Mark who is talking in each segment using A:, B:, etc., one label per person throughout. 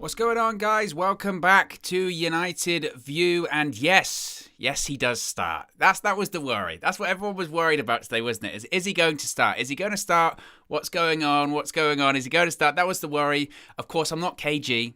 A: What's going on, guys? Welcome back to United View. And yes, he does start. That was the worry. That's what everyone was worried about today, wasn't it? Is he going to start? Is he going to start? What's going on? Is he going to start? That was the worry. Of course, I'm not KG.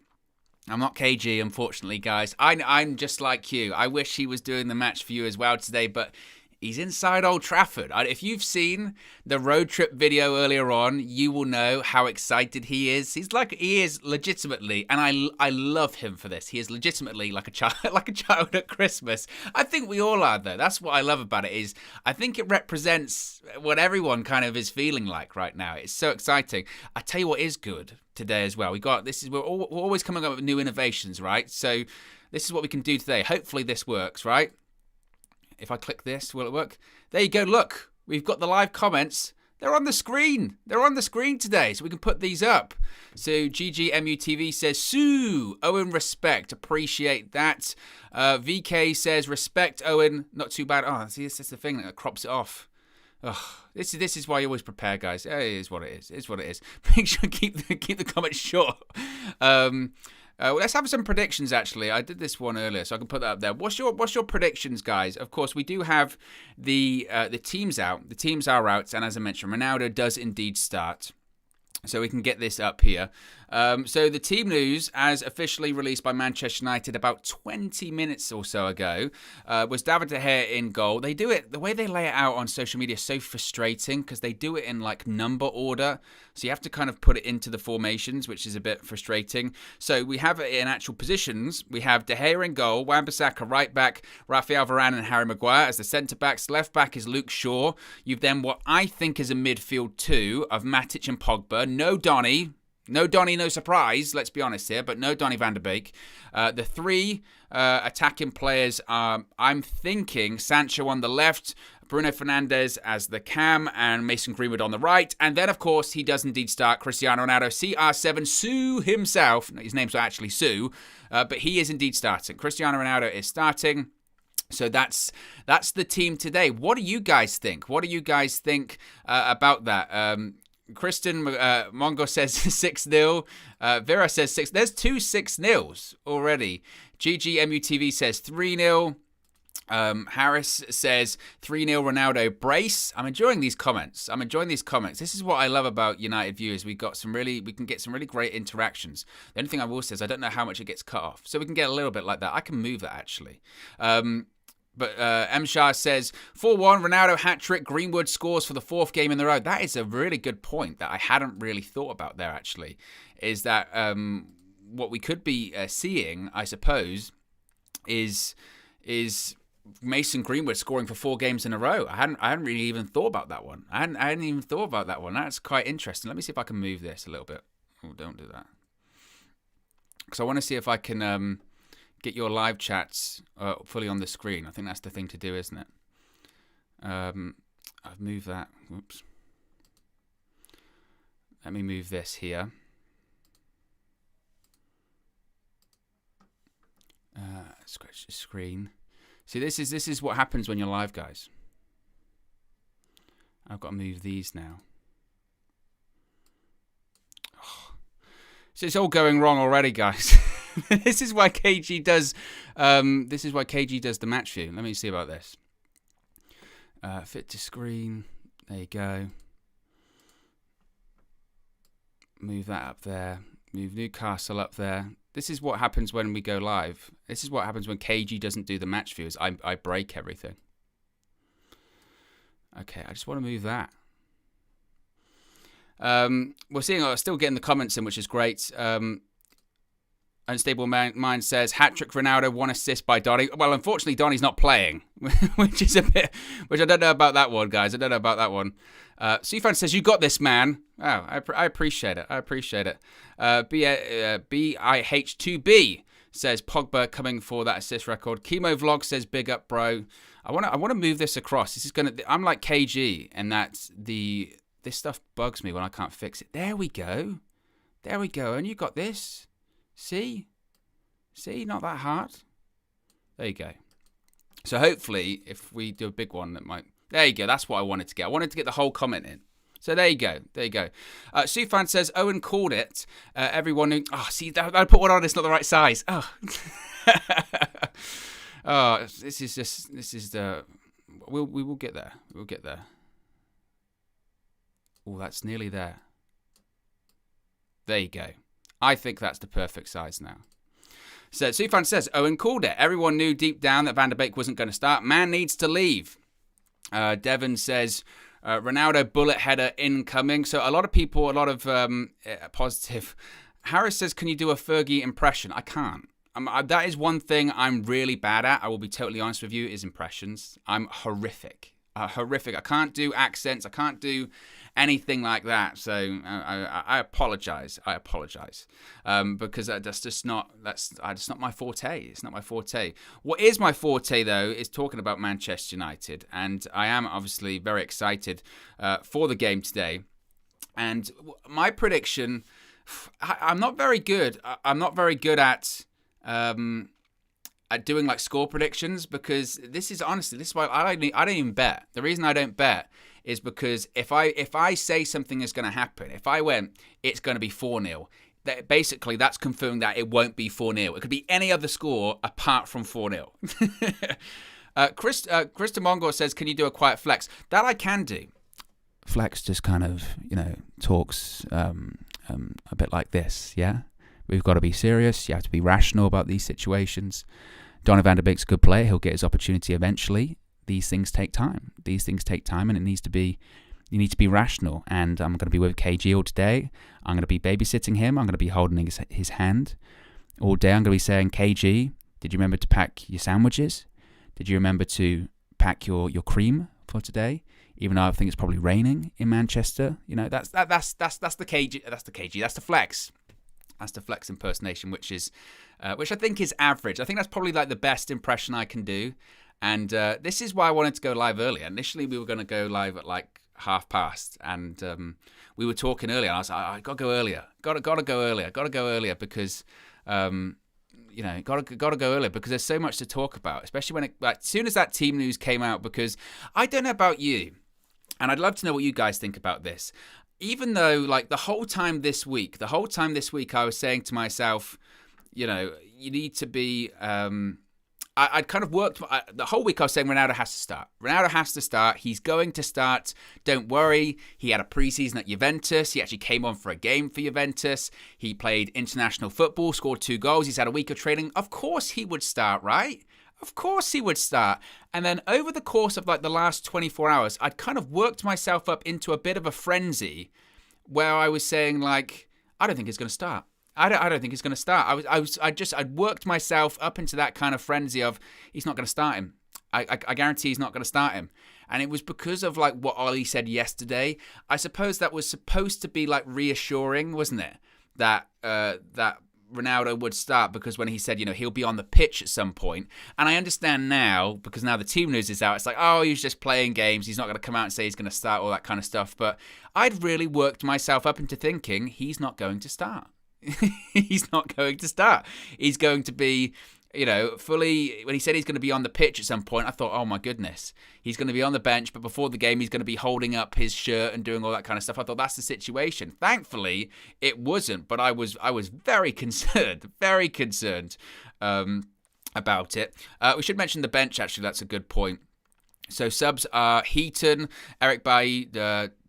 A: Unfortunately, guys. I'm just like you. I wish he was doing the match for you as well today, but he's inside Old Trafford. If you've seen the road trip video earlier on, you will know how excited he is. He is legitimately, and I love him for this. He is legitimately like a child at Christmas. I think we all are, though. That's what I love about it. Is I think it represents what everyone kind of is feeling like right now. It's so exciting. I tell you what is good today as well. We're always coming up with new innovations, right? So this is what we can do today. Hopefully this works, right? If I click this, will it work? There you go. Look, we've got the live comments. They're on the screen. They're on the screen today, so we can put these up. So GGMUTV says, Sue, Owen, respect. Appreciate that. VK says, respect, Owen. Not too bad. Oh, see, that's the thing that crops it off. Oh, this is why you always prepare, guys. It is what it is. It's what it is. Make sure keep the comments short. Let's have some predictions, actually. I did this one earlier, so I can put that up there. What's your predictions, guys? Of course, we do have the teams out. The teams are out, and as I mentioned, Ronaldo does indeed start. So we can get this up here. So the team news, as officially released by Manchester United about 20 minutes or so ago, was David De Gea in goal. They do it, the way they lay it out on social media is so frustrating because they do it in like number order. So you have to kind of put it into the formations, which is a bit frustrating. So we have it in actual positions. We have De Gea in goal, Wan-Bissaka right back, Rafael Varane and Harry Maguire as the centre-backs. Left back is Luke Shaw. You've then what I think is a midfield two of Matic and Pogba. No Donny, no surprise, let's be honest here, but no Donny van de Beek. The three attacking players are, I'm thinking, Sancho on the left, Bruno Fernandes as the cam, and Mason Greenwood on the right. And then, of course, he does indeed start Cristiano Ronaldo, CR7, Sue himself. His name's not actually Sue, but he is indeed starting. Cristiano Ronaldo is starting. So that's the team today. What do you guys think? About that? Kristen Mongo says 6-0. Vera says 6. There's 2 6-0s already. GGMUTV says 3-0. Harris says 3-0 Ronaldo brace. I'm enjoying these comments. This is what I love about United viewers. We can get some really great interactions. The only thing I will say is I don't know how much it gets cut off. So we can get a little bit like that. I can move that actually. But M. Shah says 4-1, Ronaldo hat-trick, Greenwood scores for the 4th game in the row. That is a really good point that I hadn't really thought about there, actually, is that what we could be seeing, I suppose, is Mason Greenwood scoring for 4 games in a row. I hadn't really even thought about that one. I hadn't even thought about that one. That's quite interesting. Let me see if I can move this a little bit. Oh, don't do that. Because I want to see if I can get your live chats fully on the screen. I think that's the thing to do, isn't it? I've moved that. Whoops. Let me move this here. Scratch the screen. See, this is what happens when you're live, guys. I've got to move these now. Oh. So it's all going wrong already, guys. This is why KG does. The match view. Let me see about this. Fit to screen. There you go. Move that up there. Move Newcastle up there. This is what happens when we go live. This is what happens when KG doesn't do the match views. I break everything. Okay, I just want to move that. We're still getting the comments in, which is great. Unstable Mind says, hat-trick Ronaldo, 1 assist by Donny. Well, unfortunately, Donny's not playing, which I don't know about that one, guys. I don't know about that one. Sufan says, you got this, man. Oh, I appreciate it. BIH2B says, Pogba coming for that assist record. Chemo Vlog says, big up, bro. I want to move this across. I'm like KG, and this stuff bugs me when I can't fix it. There we go. And you got this. See, not that hard. There you go. So hopefully, if we do a big one, that might. There you go. That's what I wanted to get. I wanted to get the whole comment in. So there you go. Sufan says, Owen called it. Everyone knew. Oh, see, I put one on. It's not the right size. Oh. Oh, this is the. We will get there. We'll get there. Oh, that's nearly there. There you go. I think that's the perfect size now. So Sufan says, Owen called it. Everyone knew deep down that Van der Beek wasn't going to start. Man needs to leave. Devon says, Ronaldo bullet header incoming. So a lot of people, a lot of positive. Harris says, can you do a Fergie impression? I can't. That is one thing I'm really bad at. I will be totally honest with you, is impressions. I'm horrific. Horrific. I can't do accents. I can't do anything like that. So I apologize. Because that's just not my forte. It's not my forte. What is my forte, though, is talking about Manchester United. And I am obviously very excited for the game today. And my prediction, I'm not very good. I'm not very good at doing like score predictions, because this is why I don't even bet. The reason I don't bet is because if I say something is going to happen, if I went, it's going to be 4-0, basically that's confirming that it won't be 4-0. It could be any other score apart from 4-0. Krista Mongor says, can you do a quiet flex? That I can do. Flex just kind of, talks a bit like this, yeah? We've got to be serious. You have to be rational about these situations. Donny van der Beek's a good player. He'll get his opportunity eventually. These things take time. And you need to be rational. And I'm going to be with KG all today. I'm going to be babysitting him. I'm going to be holding his hand all day. I'm going to be saying, KG, did you remember to pack your sandwiches? Did you remember to pack your cream for today? Even though I think it's probably raining in Manchester. That's the KG. That's the KG. That's the flex. That's the flex impersonation, which I think is average. I think that's probably like the best impression I can do. And this is why I wanted to go live earlier. Initially, we were going to go live at like 5:30, and we were talking earlier. And I was like, I got to go earlier. Got to go earlier because got to go earlier because there's so much to talk about, especially when as soon as that team news came out. Because I don't know about you, and I'd love to know what you guys think about this. Even though, like, the whole time this week, I was saying to myself, you need to be, I'd kind of worked, the whole week I was saying Ronaldo has to start. He's going to start. Don't worry. He had a preseason at Juventus. He actually came on for a game for Juventus. He played international football, scored 2 goals. He's had a week of training. Of course he would start, right? Of course he would start. And then over the course of like the last 24 hours, I'd kind of worked myself up into a bit of a frenzy where I was saying, like, I don't think he's going to start. I don't think he's going to start. I'd worked myself up into that kind of frenzy of he's not going to start him. I guarantee he's not going to start him. And it was because of like what Ollie said yesterday. I suppose that was supposed to be like reassuring, wasn't it? That Ronaldo would start, because when he said, he'll be on the pitch at some point. And I understand now, because now the team news is out, it's like, oh, he's just playing games. He's not going to come out and say he's going to start, all that kind of stuff. But I'd really worked myself up into thinking he's not going to start. He's not going to start. He's going to be, fully, when he said he's going to be on the pitch at some point, I thought, oh my goodness, he's going to be on the bench, but before the game, he's going to be holding up his shirt and doing all that kind of stuff. I thought that's the situation. Thankfully, it wasn't, but I was very concerned, about it. We should mention the bench, actually. That's a good point. So subs are Heaton, Eric Bailly,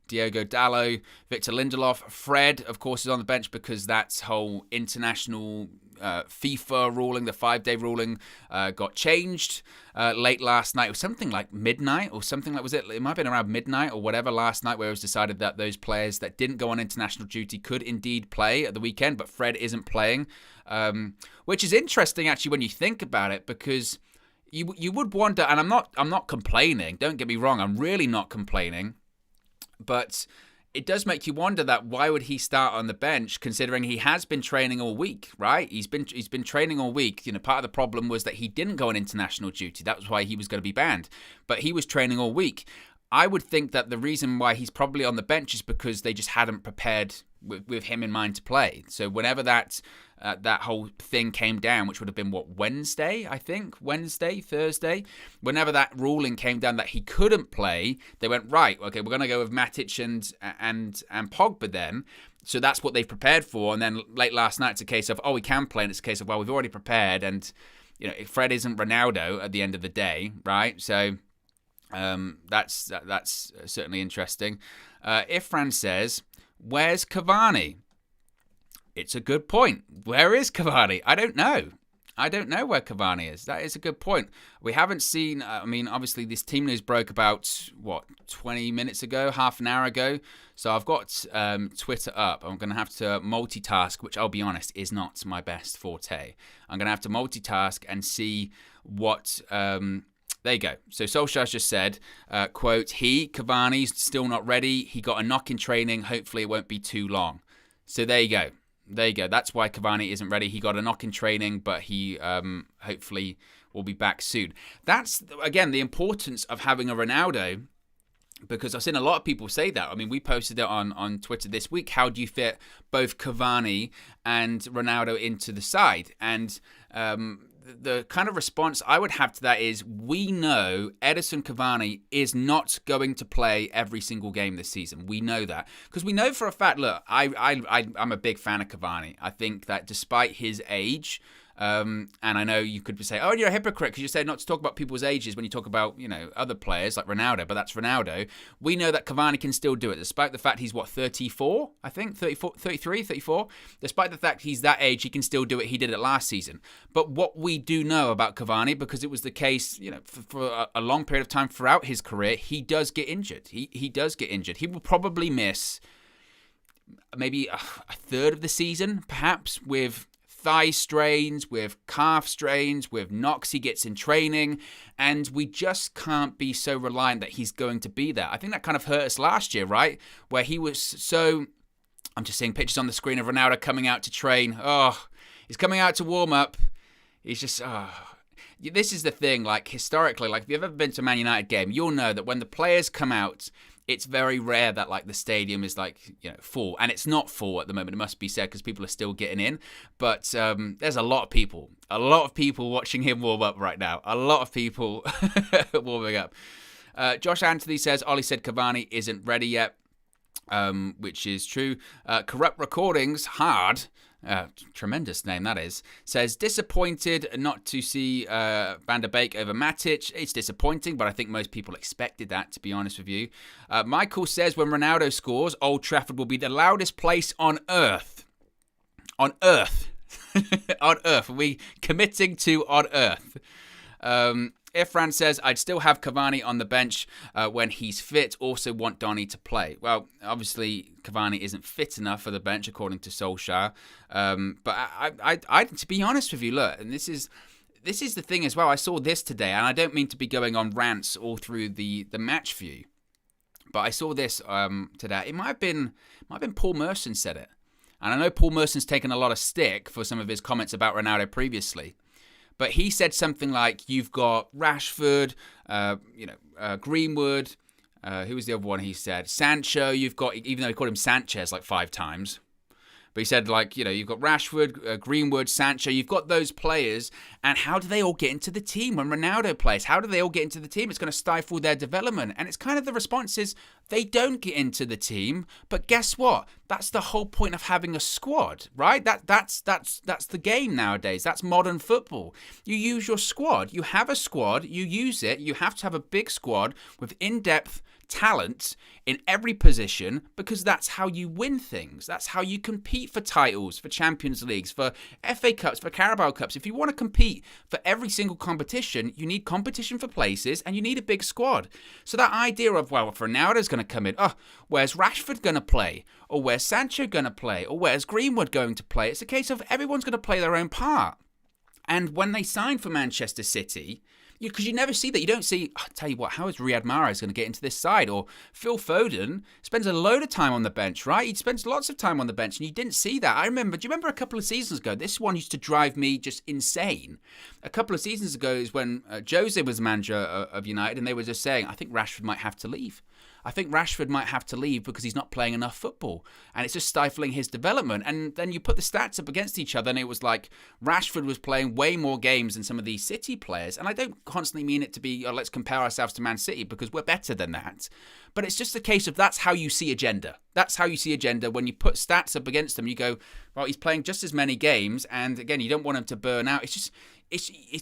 A: Diogo Dalot, Victor Lindelof. Fred, of course, is on the bench because that's whole international FIFA ruling, the 5-day ruling, got changed late last night. It was something like midnight or something like, it might have been around midnight or whatever last night, where it was decided that those players that didn't go on international duty could indeed play at the weekend, but Fred isn't playing, which is interesting actually when you think about it, because you would wonder, and I'm not complaining, don't get me wrong, I'm really not complaining, but it does make you wonder that why would he start on the bench, considering he has been training all week, right? He's been training all week. Part of the problem was that he didn't go on international duty. That was why he was going to be banned. But he was training all week. I would think that the reason why he's probably on the bench is because they just hadn't prepared with him in mind to play. So whenever that whole thing came down, which would have been Wednesday, I think, Thursday, whenever that ruling came down that he couldn't play, they went, right, okay, we're going to go with Matic and Pogba then. So that's what they've prepared for. And then late last night, it's a case of, we can play, and it's a case of, well, we've already prepared, and Fred isn't Ronaldo at the end of the day, right? So that's certainly interesting. Ifran says, where's Cavani? It's a good point. Where is Cavani? I don't know. I don't know where Cavani is. That is a good point. We haven't seen, obviously this team news broke about, 20 minutes ago, half an hour ago. So I've got Twitter up. I'm going to have to multitask, which I'll be honest, is not my best forte. I'm going to have to multitask and see what... there you go. So Solskjaer's just said, quote, Cavani's still not ready. He got a knock in training. Hopefully it won't be too long. So there you go. That's why Cavani isn't ready. He got a knock in training, but he hopefully will be back soon. That's, again, the importance of having a Ronaldo, because I've seen a lot of people say that. I mean, we posted it on Twitter this week. How do you fit both Cavani and Ronaldo into the side? And the kind of response I would have to that is, we know Edison Cavani is not going to play every single game this season. We know that, because we know for a fact, look, I'm a big fan of Cavani. I think that despite his age, and I know you could say, you're a hypocrite because you said not to talk about people's ages when you talk about, other players like Ronaldo, but that's Ronaldo. We know that Cavani can still do it, despite the fact he's, 34? I think, 34, 33, 34? Despite the fact he's that age, he can still do it. He did it last season. But what we do know about Cavani, because it was the case, for a long period of time throughout his career, he does get injured. He does get injured. He will probably miss maybe a third of the season, perhaps, with thigh strains, with calf strains, with knocks he gets in training, and we just can't be so reliant that he's going to be there. I think that kind of hurt us last year, right? Where he was so... I'm just seeing pictures on the screen of Ronaldo coming out to train. He's coming out to warm up. He's just... This is the thing, historically, if you've ever been to a Man United game, you'll know that when the players come out, it's very rare that the stadium is full, and it's not full at the moment. It must be said, because people are still getting in. But there's a lot of people watching him warm up right now. A lot of people warming up. Josh Anthony says Ollie said Cavani isn't ready yet, which is true. Corrupt Recordings hard. Tremendous name that is. Says disappointed not to see Van der Beek over Matic. It's disappointing, but I think most people expected that, to be honest with you. Michael says when Ronaldo scores, Old Trafford will be the loudest place on earth. On earth. On earth. Are we committing to on earth? Ifran says, I'd still have Cavani on the bench when he's fit. Also want Donny to play. Well, obviously, Cavani isn't fit enough for the bench, according to Solskjaer. But I, to be honest with you, look, and this is the thing as well. I saw this today, and I don't mean to be going on rants all through the match view, but I saw this today. It might have been Paul Merson said it. And I know Paul Merson's taken a lot of stick for some of his comments about Ronaldo previously. But he said something like, you've got Rashford, Greenwood, who was the other one he said? Sancho, you've got, even though he called him Sanchez 5 times. But he said, you've got Rashford, Greenwood, Sancho, you've got those players, and how do they all get into the team when Ronaldo plays? How do they all get into the team? It's going to stifle their development. And it's kind of the response is, they don't get into the team, but guess what? That's the whole point of having a squad, right? That's the game nowadays. That's modern football. You use your squad. You have a squad, you use it. You have to have a big squad with in-depth talent in every position, because that's how you win things. That's how you compete for titles, for Champions Leagues, for FA Cups, for Carabao Cups. If you want to compete for every single competition, you need competition for places and you need a big squad. So that idea of, well, if Ronaldo's going to come in, where's Rashford going to play? Or where's Sancho going to play? Or where's Greenwood going to play? It's a case of everyone's going to play their own part. And when they signed for Manchester City, because you never see that. You don't see, I'll tell you what, how is Riyad Mahrez going to get into this side? Or Phil Foden spends a load of time on the bench, right? He spends lots of time on the bench, and you didn't see that. Do you remember a couple of seasons ago? This one used to drive me just insane. A couple of seasons ago is when Jose was manager of United, and they were just saying, I think Rashford might have to leave. I think Rashford might have to leave because he's not playing enough football, and it's just stifling his development. And then you put the stats up against each other, and it was like Rashford was playing way more games than some of these City players. And I don't constantly mean it to be, let's compare ourselves to Man City, because we're better than that. But it's just a case of that's how you see agenda. That's how you see agenda. When you put stats up against them, you go, well, he's playing just as many games. And again, you don't want him to burn out. It's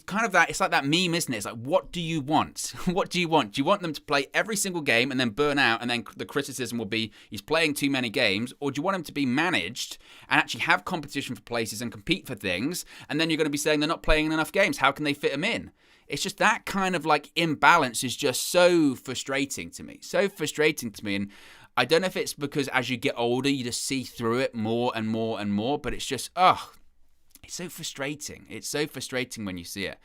A: kind of that, it's like that meme, isn't it? It's like, what do you want? What do you want? Do you want them to play every single game and then burn out, and then the criticism will be he's playing too many games? Or do you want him to be managed and actually have competition for places and compete for things? And then you're going to be saying they're not playing enough games. How can they fit him in? It's just that kind of like imbalance is just so frustrating to me. So frustrating to me. And I don't know if it's because as you get older, you just see through it more and more and more, but it's just, it's so frustrating. It's so frustrating when you see it.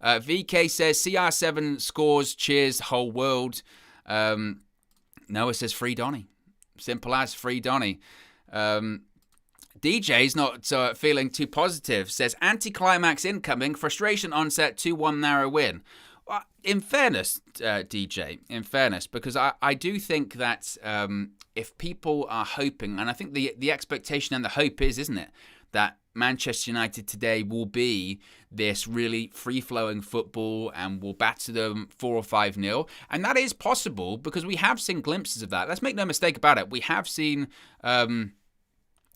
A: VK says, CR7 scores, cheers, whole world. Noah says, free Donny. Simple as, free Donny. DJ's not feeling too positive. Says, anticlimax incoming, frustration onset, 2-1 narrow win. Well, in fairness, DJ, in fairness, because I do think that if people are hoping, and I think the expectation and the hope is, isn't it, that Manchester United today will be this really free-flowing football and will batter them 4 or 5-0. And that is possible because we have seen glimpses of that. Let's make no mistake about it. We have seen...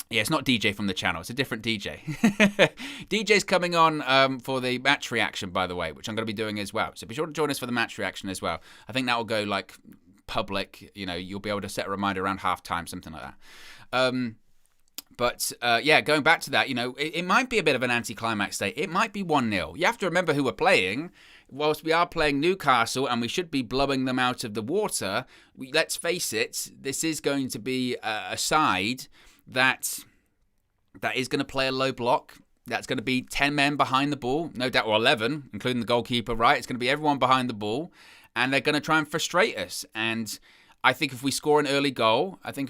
A: it's not DJ from the channel. It's a different DJ. DJ's coming on for the match reaction, by the way, which I'm going to be doing as well. So be sure to join us for the match reaction as well. I think that will go like public. You'll be able to set a reminder around half-time, something like that. But going back to that, it might be a bit of an anticlimax day. It might be 1-0. You have to remember who we're playing. Whilst we are playing Newcastle and we should be blubbing them out of the water, let's face it, this is going to be a side that is going to play a low block. That's going to be 10 men behind the ball, no doubt, or 11, including the goalkeeper, right? It's going to be everyone behind the ball, and they're going to try and frustrate us. And I think if we score an early goal, then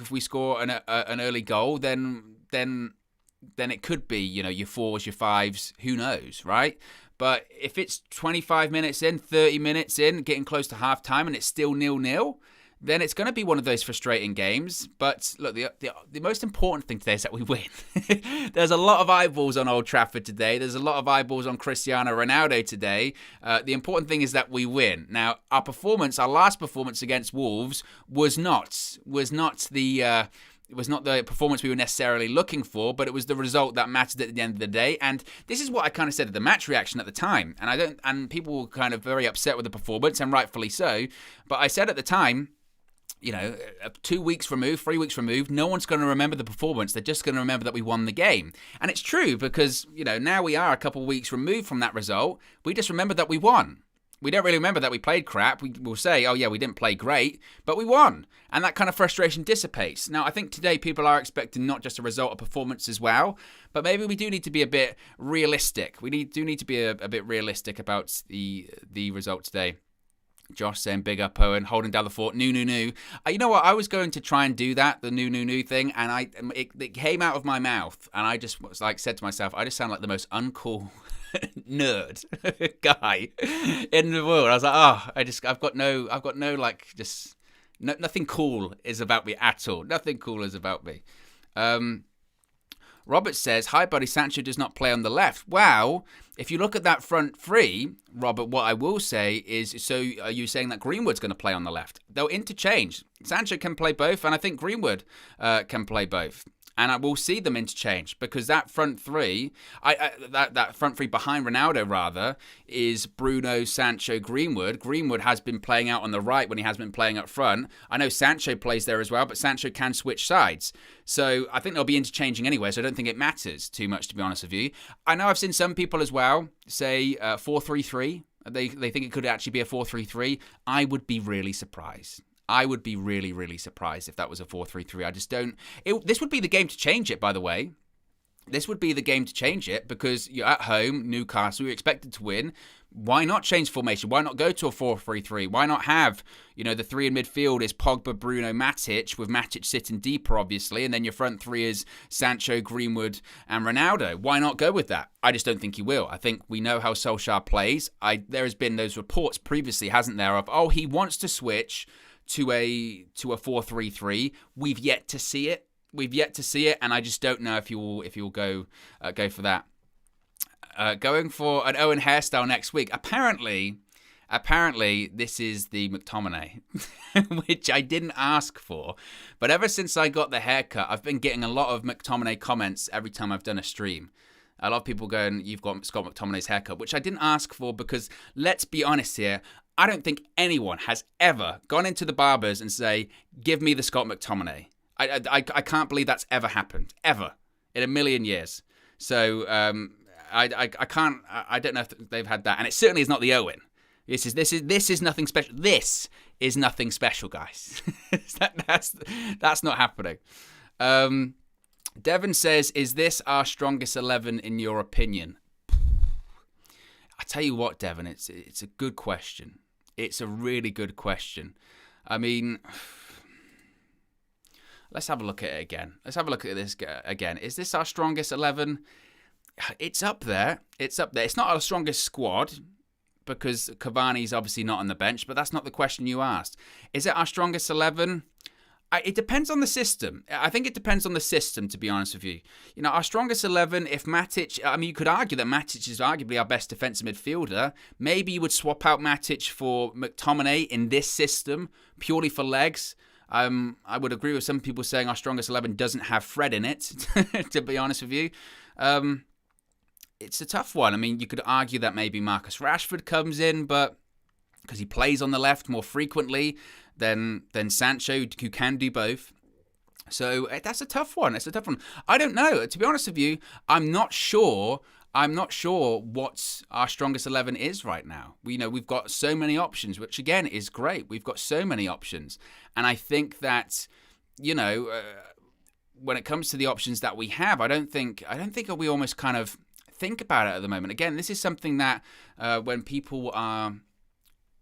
A: it could be, your 4s, your 5s, who knows, right? But if it's 25 minutes in, 30 minutes in, getting close to half-time, and it's still 0-0, then it's going to be one of those frustrating games. But look, the most important thing today is that we win. There's a lot of eyeballs on Old Trafford today. There's a lot of eyeballs on Cristiano Ronaldo today. The important thing is that we win. Now, our last performance against Wolves was not the performance we were necessarily looking for, but it was the result that mattered at the end of the day. And this is what I kind of said at the match reaction at the time. And people were kind of very upset with the performance, and rightfully so. But I said at the time, 2 weeks removed, 3 weeks removed, no one's going to remember the performance. They're just going to remember that we won the game. And it's true because, now we are a couple of weeks removed from that result. We just remember that we won. We don't really remember that we played crap. We will say, oh yeah, we didn't play great, but we won. And that kind of frustration dissipates. Now, I think today people are expecting not just a result of performance as well, but maybe we do need to be a bit realistic. We do need to be a bit realistic about the result today. Josh saying, big up Owen, holding down the fort, new. You know what? I was going to try and do that, the new thing, and it came out of my mouth, and I just said to myself, I just sound like the most uncool nerd guy in the world. I was like, nothing cool is about me at all. Nothing cool is about me. Robert says, hi buddy, Sancho does not play on the left. Wow. If you look at that front three, Robert, what I will say is, so are you saying that Greenwood's going to play on the left? They'll interchange. Sancho can play both, and I think Greenwood can play both. And I will see them interchange because that front three, that front three behind Ronaldo, rather, is Bruno, Sancho, Greenwood. Greenwood has been playing out on the right when he has been playing up front. I know Sancho plays there as well, but Sancho can switch sides. So I think they'll be interchanging anyway, so I don't think it matters too much, to be honest with you. I know I've seen some people as well say 4-3-3. They think it could actually be a 4-3-3. I would be really surprised. I would be really, really surprised if that was a 4-3-3. I just don't... This would be the game to change it, by the way. This would be the game to change it because you're at home, Newcastle, you're expected to win. Why not change formation? Why not go to a 4-3-3? Why not have, the three in midfield is Pogba, Bruno, Matic, with Matic sitting deeper, obviously, and then your front three is Sancho, Greenwood, and Ronaldo. Why not go with that? I just don't think he will. I think we know how Solskjaer plays. There has been those reports previously, hasn't there, of, he wants to switch to a 4-3-3. We've yet to see it. And I just don't know if he will go for that. Going for an Owen hairstyle next week. Apparently, this is the McTominay, which I didn't ask for. But ever since I got the haircut, I've been getting a lot of McTominay comments every time I've done a stream. A lot of people going, you've got Scott McTominay's haircut, which I didn't ask for because, let's be honest here, I don't think anyone has ever gone into the barbers and say, give me the Scott McTominay. I can't believe that's ever happened, ever, in a million years. So I don't know if they've had that. And it certainly is not the Owen. This is nothing special. This is nothing special, guys. That's not happening. Devon says, is this our strongest 11 in your opinion? I tell you what, Devon, it's a good question. It's a really good question. I mean, let's have a look at it again. Let's have a look at this again. Is this our strongest 11? It's up there. It's not our strongest squad because Cavani's obviously not on the bench, but that's not the question you asked. Is it our strongest 11? It depends on the system. I think it depends on the system, to be honest with you. You know, our strongest 11, if Matic... I mean, you could argue that Matic is arguably our best defensive midfielder. Maybe you would swap out Matic for McTominay in this system, purely for legs. I would agree with some people saying our strongest 11 doesn't have Fred in it, to be honest with you. It's a tough one. I mean, you could argue that maybe Marcus Rashford comes in, but because he plays on the left more frequently than Sancho, who can do both. So that's a tough one. I don't know. To be honest with you, I'm not sure what our strongest 11 is right now. We've got so many options, which again is great. We've got so many options. And I think that, when it comes to the options that we have, I don't think we almost kind of think about it at the moment. Again, this is something that when people are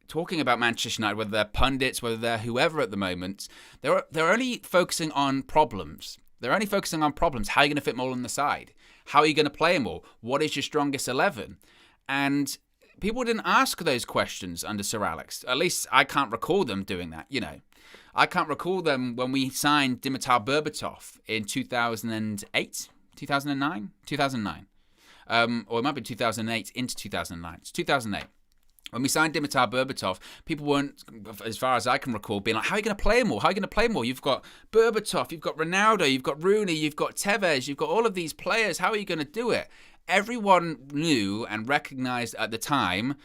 A: talking about Manchester United, whether they're pundits, whether they're whoever at the moment, they're only focusing on problems. How are you going to fit them all on the side? How are you going to play them all? What is your strongest 11? And people didn't ask those questions under Sir Alex. At least I can't recall them doing that, I can't recall them when we signed Dimitar Berbatov in 2008, 2009? 2009. Or it might be 2008 into 2009. It's 2008. When we signed Dimitar Berbatov, people weren't, as far as I can recall, being like, how are you going to play them all? You've got Berbatov, you've got Ronaldo, you've got Rooney, you've got Tevez, you've got all of these players. How are you going to do it? Everyone knew and recognized at the time,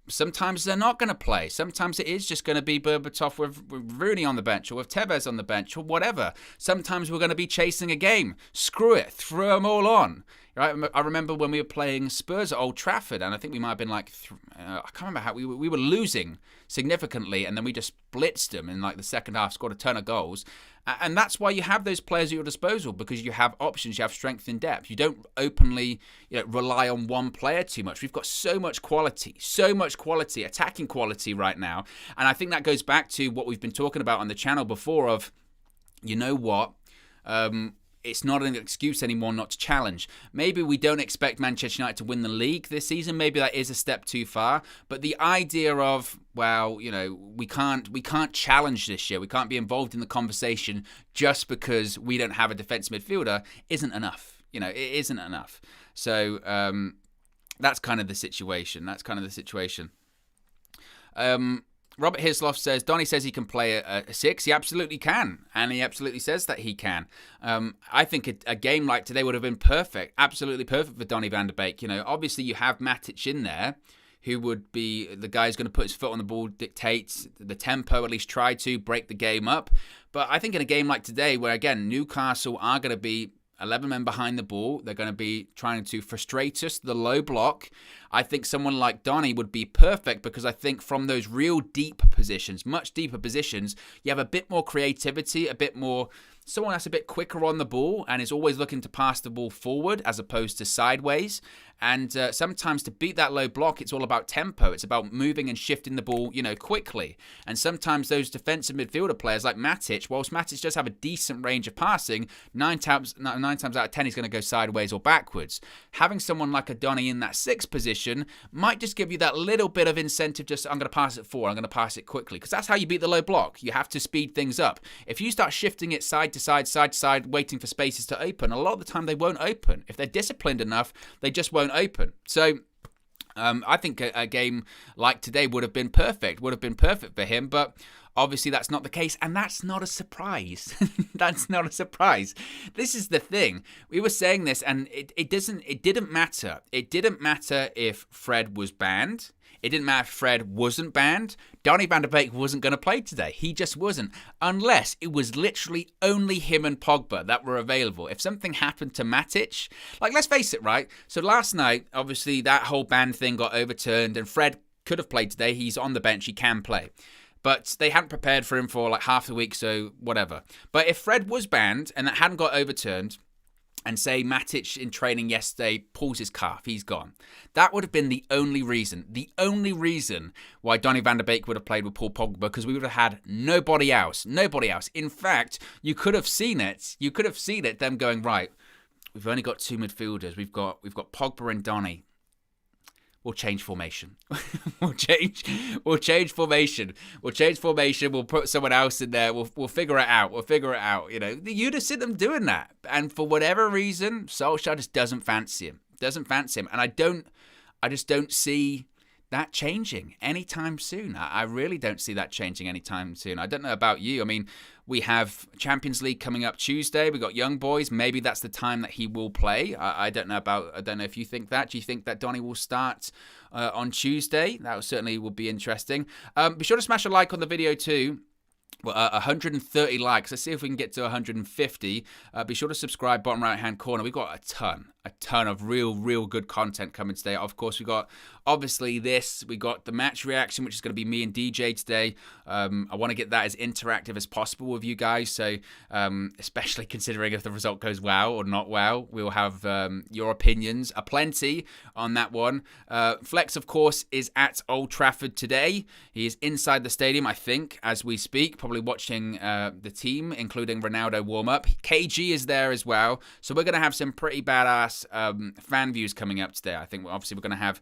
A: sometimes they're not going to play. Sometimes it is just going to be Berbatov with Rooney on the bench or with Tevez on the bench or whatever. Sometimes we're going to be chasing a game. Screw it. Throw them all on. Right? I remember when we were playing Spurs at Old Trafford, and I think we might have been like, I can't remember how, we were losing significantly, and then we just blitzed them in like the second half, scored a ton of goals. And that's why you have those players at your disposal, because you have options, you have strength in depth. You don't openly rely on one player too much. We've got so much quality, attacking quality right now. And I think that goes back to what we've been talking about on the channel before of, you know what, it's not an excuse anymore not to challenge. Maybe we don't expect Manchester United to win the league this season. Maybe that is a step too far. But the idea of, well, we can't challenge this year. We can't be involved in the conversation just because we don't have a defensive midfielder isn't enough. It isn't enough. So that's kind of the situation. Robert Hislop says, Donny says he can play a 6. He absolutely can. And he absolutely says that he can. I think a game like today would have been perfect. Absolutely perfect for Donny van de Beek. Obviously you have Matic in there, who would be the guy who's going to put his foot on the ball, dictate the tempo, at least try to break the game up. But I think in a game like today, where again, Newcastle are going to be 11 men behind the ball. They're going to be trying to frustrate us, the low block. I think someone like Donny would be perfect because I think from those real deep positions, much deeper positions, you have a bit more creativity, a bit more, someone that's a bit quicker on the ball and is always looking to pass the ball forward as opposed to sideways. And sometimes to beat that low block, it's all about tempo. It's about moving and shifting the ball, quickly. And sometimes those defensive midfielder players like Matic, whilst Matic does have a decent range of passing, nine times out of 10 he's going to go sideways or backwards. Having someone like a Donny in that 6th position might just give you that little bit of incentive. Just, I'm going to pass it forward, I'm going to pass it quickly, because that's how you beat the low block. You have to speed things up. If you start shifting it side to side, waiting for spaces to open, a lot of the time they won't open. If they're disciplined enough, they just won't open. So I think a game like today would have been perfect for him, but obviously that's not the case, and that's not a surprise. That's not a surprise. This is the thing. We were saying this, and it didn't matter. It didn't matter if Fred was banned. It didn't matter if Fred wasn't banned. Donny van de Beek wasn't going to play today. He just wasn't. Unless it was literally only him and Pogba that were available. If something happened to Matic, let's face it, right? So last night, obviously, that whole ban thing got overturned, and Fred could have played today. He's on the bench. He can play. But they hadn't prepared for him for half the week, so whatever. But if Fred was banned and that hadn't got overturned, and say Matic in training yesterday pulls his calf, he's gone, that would have been the only reason why Donny van de Beek would have played with Paul Pogba, because we would have had nobody else. In fact, you could have seen it, them going, right, we've only got 2 midfielders. We've got Pogba and Donny. We'll change formation. We'll change formation. We'll put someone else in there. We'll figure it out. You'd have seen them doing that. And for whatever reason, Solskjaer just doesn't fancy him. And I just don't see that changing anytime soon. I really don't see that changing anytime soon. I don't know about you. I mean, we have Champions League coming up Tuesday. We got young boys. Maybe that's the time that he will play. I don't know if you think that. Do you think that Donny will start on Tuesday? That certainly would be interesting. Be sure to smash a like on the video too. Well, 130 likes. Let's see if we can get to 150. Be sure to subscribe, bottom right-hand corner. We've got a ton of real good content coming today. Of course, we got obviously this. We got the match reaction, which is going to be me and DJ today. I want to get that as interactive as possible with you guys. So, especially considering if the result goes well or not well, we'll have your opinions aplenty on that one. Flex, of course, is at Old Trafford today. He is inside the stadium, I think, as we speak, probably watching the team, including Ronaldo warm up. KG is there as well. So we're going to have some pretty badass fan views coming up today. I think obviously we're going to have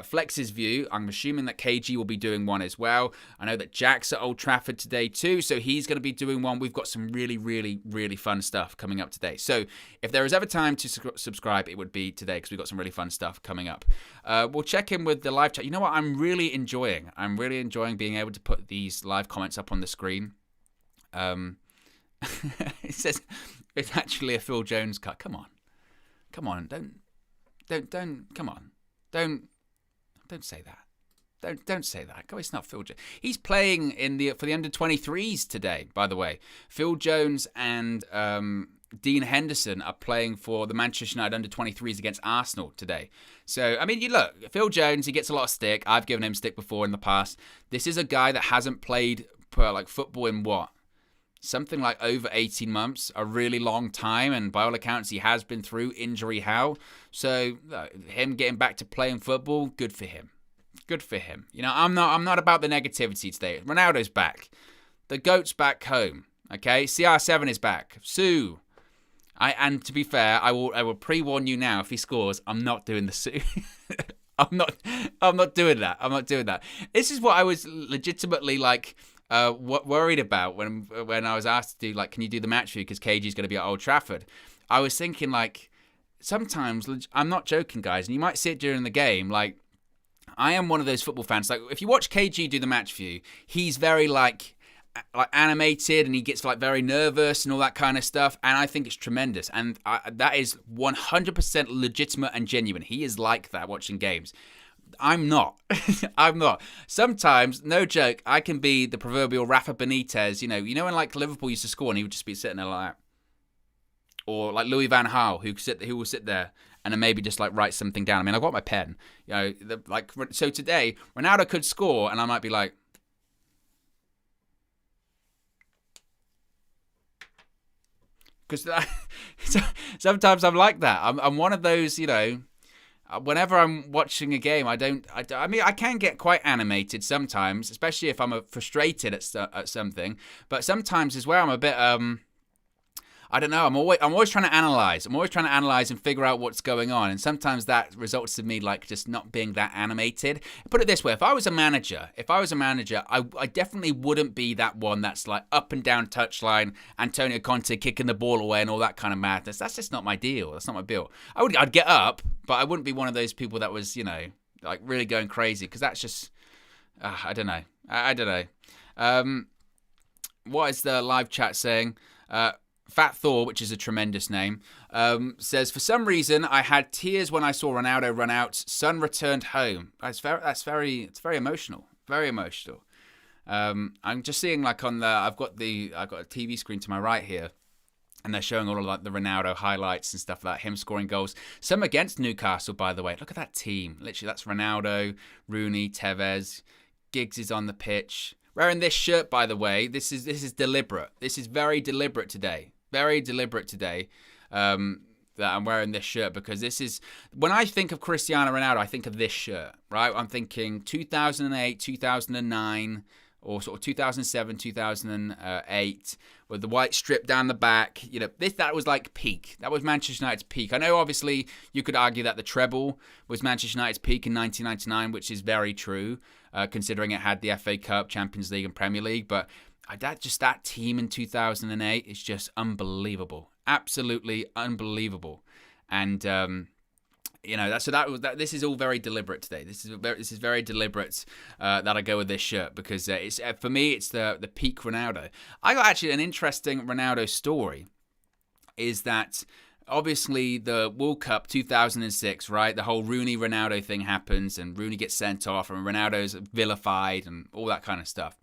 A: Flex's view. I'm assuming that KG will be doing one as well. I know that Jack's at Old Trafford today too, so he's going to be doing one. We've got some really fun stuff coming up today. So if there is ever time to subscribe, it would be today, because we've got some really fun stuff coming up. We'll check in with the live chat. You know what I'm really enjoying being able to put these live comments up on the screen. It says it's actually a Phil Jones cut. Come on, don't say that. Don't say that. Go, it's not Phil Jones. He's playing for the under-23s today, by the way. Phil Jones and Dean Henderson are playing for the Manchester United under-23s against Arsenal today. So, I mean, you look, Phil Jones, he gets a lot of stick. I've given him stick before in the past. This is a guy that hasn't played football in what? Something like over 18 months, a really long time, and by all accounts, he has been through injury hell. So, him getting back to playing football, good for him. I'm not about the negativity today. Ronaldo's back. The GOAT's back home. Okay, CR7 is back. Sue. And to be fair, I will pre-warn you now. If he scores, I'm not doing the Sue. I'm not doing that. This is what I was legitimately worried about when I was asked to do, can you do the match view because KG's going to be at Old Trafford. I was thinking, sometimes, I'm not joking, guys, and you might see it during the game, I am one of those football fans. If you watch KG do the match view, he's very animated, and he gets very nervous and all that kind of stuff, and I think it's tremendous, and that is 100% legitimate and genuine. He is like that watching games. I'm not. Sometimes, no joke, I can be the proverbial Rafa Benitez. You know when Liverpool used to score and he would just be sitting there like that, or Louis van Gaal, who will sit there and then maybe just write something down. I mean, I've got my pen. So today Ronaldo could score, and I might be like, because sometimes I'm like that. I'm one of those, Whenever I'm watching a game, I mean, I can get quite animated sometimes, especially if I'm frustrated at something. But sometimes as well, I'm a bit I don't know. I'm always trying to analyze. I'm always trying to analyze and figure out what's going on. And sometimes that results in me like just not being that animated. Put it this way: if I was a manager, I definitely wouldn't be that one that's like up and down touchline, Antonio Conte kicking the ball away and all that kind of madness. That's just not my deal. That's not my deal. I'd get up, but I wouldn't be one of those people that was, like really going crazy, because that's just, I don't know. I don't know. What is the live chat saying? Fat Thor, which is a tremendous name, says, for some reason I had tears when I saw Ronaldo run out. Son returned home. It's very emotional. Very emotional. I'm just seeing like I've got a TV screen to my right here, and they're showing all of like the Ronaldo highlights and stuff like him scoring goals. Some against Newcastle, by the way. Look at that team. Literally, that's Ronaldo, Rooney, Tevez. Giggs is on the pitch. Wearing this shirt, by the way. This is deliberate. This is very deliberate today. Very deliberate today that I'm wearing this shirt, because this is, when I think of Cristiano Ronaldo, I think of this shirt, right? I'm thinking 2008, 2009, or sort of 2007, 2008, with the white strip down the back. That was like peak. That was Manchester United's peak. I know, obviously, you could argue that the treble was Manchester United's peak in 1999, which is very true, considering it had the FA Cup, Champions League, and Premier League. But that team in 2008 is just unbelievable, absolutely unbelievable. And this is all very deliberate today. This is very deliberate that I go with this shirt, because it's for me it's the peak Ronaldo. I got actually an interesting Ronaldo story. Is that obviously the World Cup 2006, right? The whole Rooney Ronaldo thing happens, and Rooney gets sent off, and Ronaldo's vilified, and all that kind of stuff.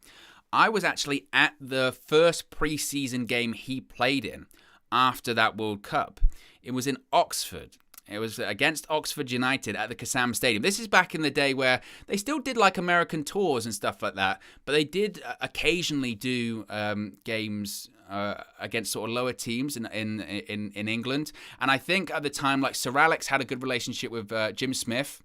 A: I was actually at the first pre-season game he played in after that World Cup. It was in Oxford. It was against Oxford United at the Kassam Stadium. This is back in the day where they still did like American tours and stuff like that, but they did occasionally do games against sort of lower teams in England. And I think at the time, like Sir Alex had a good relationship with Jim Smith,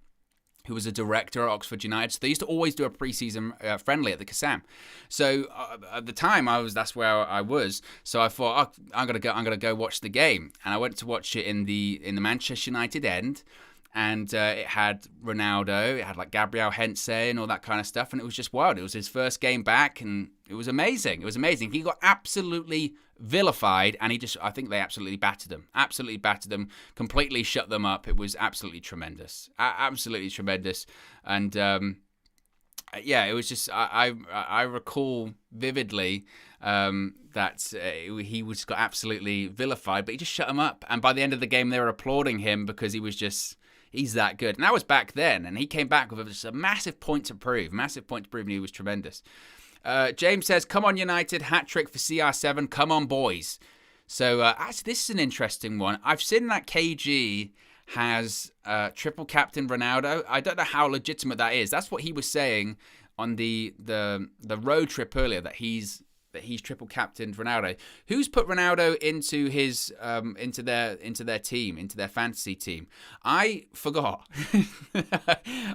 A: who was a director at Oxford United. So they used to always do a pre-season friendly at the Kassam. So at the time, that's where I was. So I thought, I'm gonna go watch the game, and I went to watch it in the Manchester United end, and it had Ronaldo, it had like Gabriel Heinze and all that kind of stuff, and it was just wild. It was his first game back, and it was amazing. It was amazing. He got absolutely vilified, and I think they absolutely battered them, completely shut them up. It was absolutely tremendous, absolutely tremendous. And it was just, I recall vividly that he was got absolutely vilified, but he just shut him up. And by the end of the game, they were applauding him because he's that good. And that was back then, and he came back with just a massive point to prove, and he was tremendous. James says, come on United, hat-trick for CR7, come on boys. So actually, this is an interesting one. I've seen that KG has triple captain Ronaldo. I don't know how legitimate that is. That's what he was saying on the road trip earlier, that he's triple captained Ronaldo. Who's put Ronaldo into his into their team, into their fantasy team? I forgot.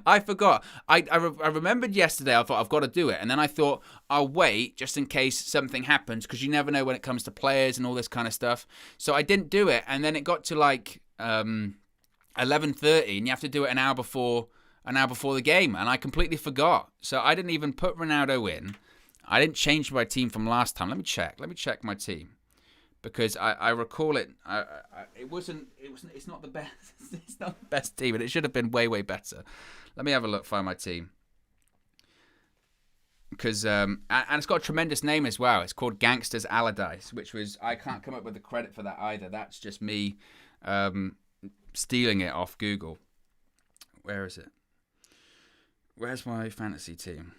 A: I remembered yesterday. I thought I've got to do it, and then I thought I'll wait just in case something happens, because you never know when it comes to players and all this kind of stuff. So I didn't do it, and then it got to like 11:30, and you have to do it an hour before the game, and I completely forgot. So I didn't even put Ronaldo in. I didn't change my team from last time. Let me check my team, because I recall it. It's not the best. It's not the best team, and it should have been way better. Let me have a look. Find my team, because and it's got a tremendous name as well. It's called Gangsters Allardyce, I can't come up with the credit for that either. That's just me stealing it off Google. Where is it? Where's my fantasy team?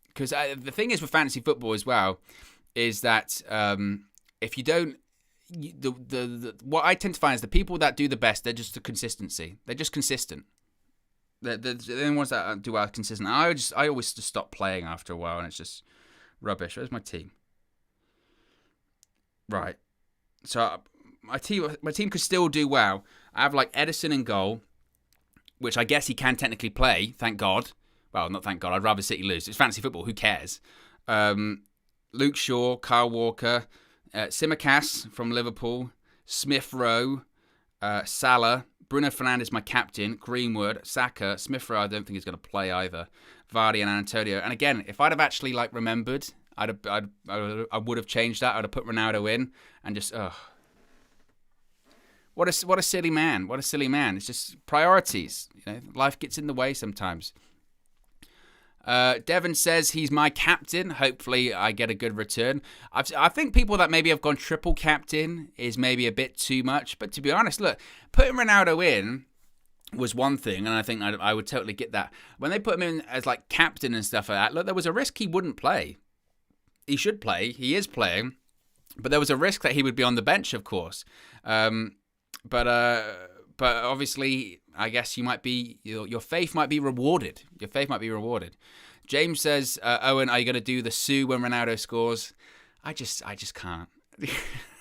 A: Because the thing is with fantasy football as well is that if you don't, what I tend to find is the people that do the best, they're just the consistency. They're just consistent. They're the only ones that do well consistent. I always just stop playing after a while, and it's just rubbish. Where's my team? Right. So my team could still do well. I have like Edison in goal. which I guess he can technically play, thank God. Well, not thank God, I'd rather City lose. It's fantasy football, who cares? Luke Shaw, Kyle Walker, Tsimikas from Liverpool, Smith Rowe, Salah, Bruno Fernandes, my captain, Greenwood, Saka, Smith Rowe, I don't think he's going to play either, Vardy and Antonio. And again, if I'd have actually remembered, I would have changed that. I'd have put Ronaldo in and just, What a silly man. What a silly man. It's just priorities. Life gets in the way sometimes. Devon says he's my captain. Hopefully I get a good return. I think people that maybe have gone triple captain is maybe a bit too much. But to be honest, look, putting Ronaldo in was one thing, and I think I would totally get that. When they put him in as captain and stuff like that, look, there was a risk he wouldn't play. He should play. He is playing. But there was a risk that he would be on the bench, of course. But obviously, I guess you might be your faith might be rewarded. Your faith might be rewarded. James says, Owen, are you going to do the Sue when Ronaldo scores? I just can't.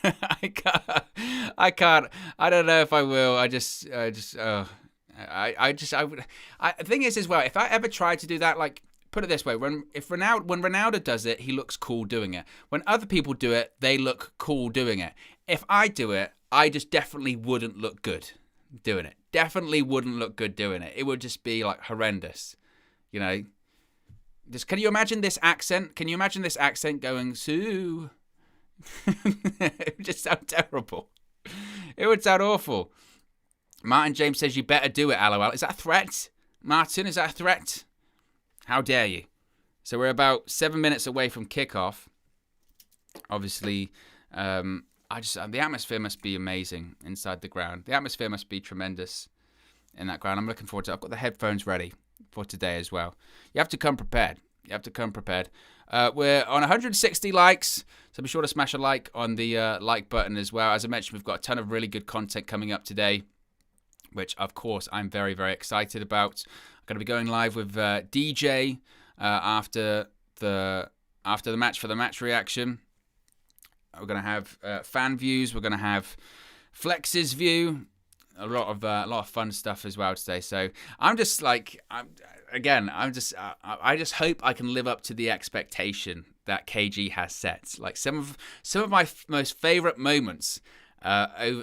A: I can't. I don't know if I will. The thing is as well, if I ever tried to do that, put it this way, when Ronaldo does it, he looks cool doing it. When other people do it, they look cool doing it. If I do it, I just definitely wouldn't look good doing it. Definitely wouldn't look good doing it. It would just be horrendous. Can you imagine this accent? Can you imagine this accent going, Sue? It would just sound terrible. It would sound awful. Martin James says, you better do it, LOL. Is that a threat? Martin, is that a threat? How dare you? So we're about 7 minutes away from kickoff. Obviously, the atmosphere must be amazing inside the ground. The atmosphere must be tremendous in that ground. I'm looking forward to it. I've got the headphones ready for today as well. You have to come prepared. We're on 160 likes, so be sure to smash a like on the like button as well. As I mentioned, we've got a ton of really good content coming up today, which, of course, I'm very, very excited about. I'm going to be going live with DJ after the match for the match reaction. We're going to have fan views. We're going to have Flex's view. A lot of fun stuff as well today. So I'm just I just hope I can live up to the expectation that KG has set. Some of my most favorite moments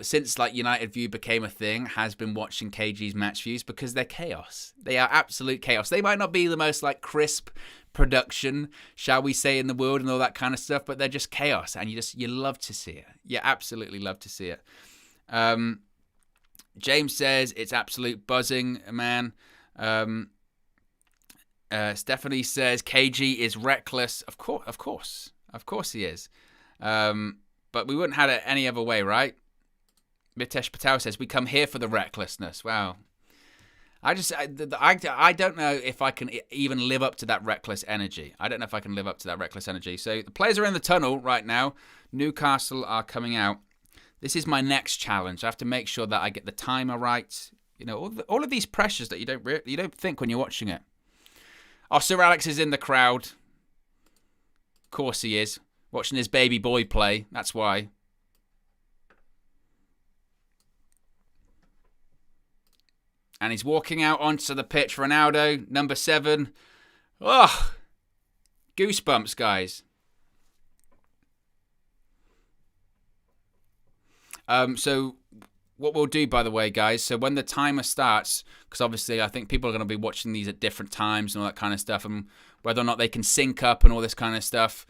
A: since United View became a thing has been watching KG's match views, because they're chaos. They are absolute chaos. They might not be the most crisp production, shall we say, in the world and all that kind of stuff, but they're just chaos, and you love to see it. You absolutely love to see it. James says it's absolute buzzing, man. Stephanie says KG is reckless. Of course he is. But we wouldn't have it any other way, right? Mitesh Patel says we come here for the recklessness. Wow. I don't know if I can even live up to that reckless energy. So the players are in the tunnel right now. Newcastle are coming out. This is my next challenge. I have to make sure that I get the timer right. All of these pressures that you don't think when you're watching it. Oh, Sir Alex is in the crowd. Of course he is. Watching his baby boy play. That's why. And he's walking out onto the pitch. Ronaldo, number 7. Oh, goosebumps, guys. So what we'll do, by the way, guys, so when the timer starts, because obviously I think people are going to be watching these at different times and all that kind of stuff, and whether or not they can sync up and all this kind of stuff,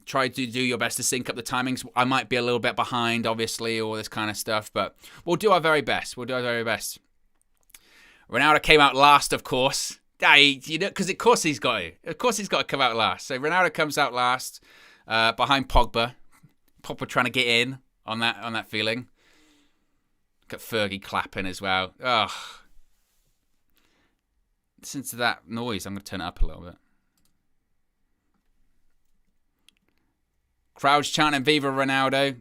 A: try to do your best to sync up the timings. I might be a little bit behind, obviously, all this kind of stuff, but we'll do our very best. Ronaldo came out last, of course. Because of course he's got to. Of course he's got to come out last. So Ronaldo comes out last, behind Pogba. Pogba trying to get in on that feeling. Got Fergie clapping as well. Ugh. Listen to that noise. I'm going to turn it up a little bit. Crowds chanting Viva Ronaldo.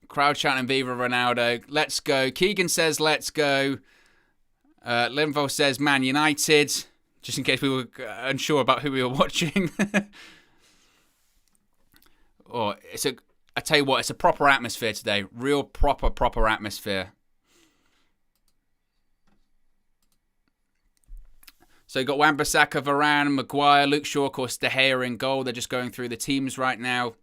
A: Crowd chanting Viva Ronaldo. Let's go. Keegan says let's go. Linvo says Man United. Just in case we were unsure about who we were watching. I tell you what, it's a proper atmosphere today. Real proper atmosphere. So you've got Wan-Bissaka, Varane, Maguire, Luke Shaw, of course, De Gea in goal. They're just going through the teams right now.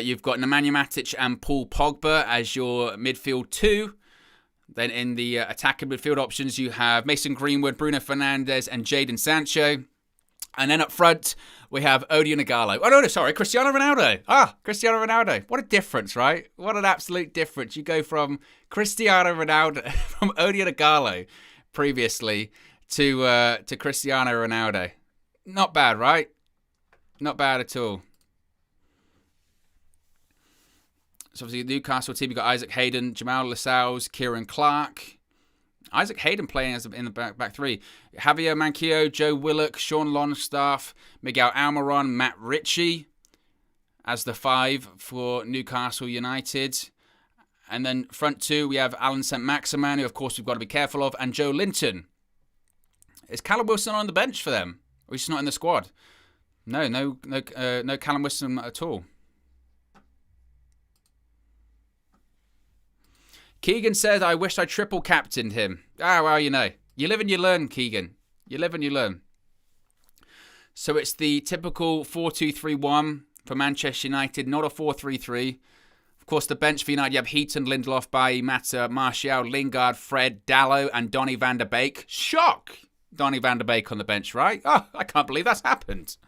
A: You've got Nemanja Matic and Paul Pogba as your midfield 2. Then in the attacking midfield options, you have Mason Greenwood, Bruno Fernandes, and Jadon Sancho. And then up front, we have Odion Ighalo. Oh, no, sorry, Cristiano Ronaldo. Cristiano Ronaldo. What a difference, right? What an absolute difference. You go from Cristiano Ronaldo, from Odion Ighalo previously to Cristiano Ronaldo. Not bad, right? Not bad at all. So obviously the Newcastle team, you've got Isaac Hayden, Jamal Lascelles, Kieran Clark. Isaac Hayden playing as in the back 3. Javier Manquillo, Joe Willock, Sean Longstaff, Miguel Almiron, Matt Ritchie as the 5 for Newcastle United. And then front 2, we have Alan St. Maximan, who of course we've got to be careful of, and Joe Linton. Is Callum Wilson on the bench for them? Or he's not in the squad? No Callum Wilson at all. Keegan said, I wish I triple captained him. Well, you know. You live and you learn, Keegan. You live and you learn. So it's the typical 4-2-3-1 for Manchester United, not a 4-3-3. Of course, the bench for United, you have Heaton, Lindelof, Bailly, Mata, Martial, Lingard, Fred, Dalot, and Donny van der Beek. Shock! Donny van der Beek on the bench, right? I can't believe that's happened.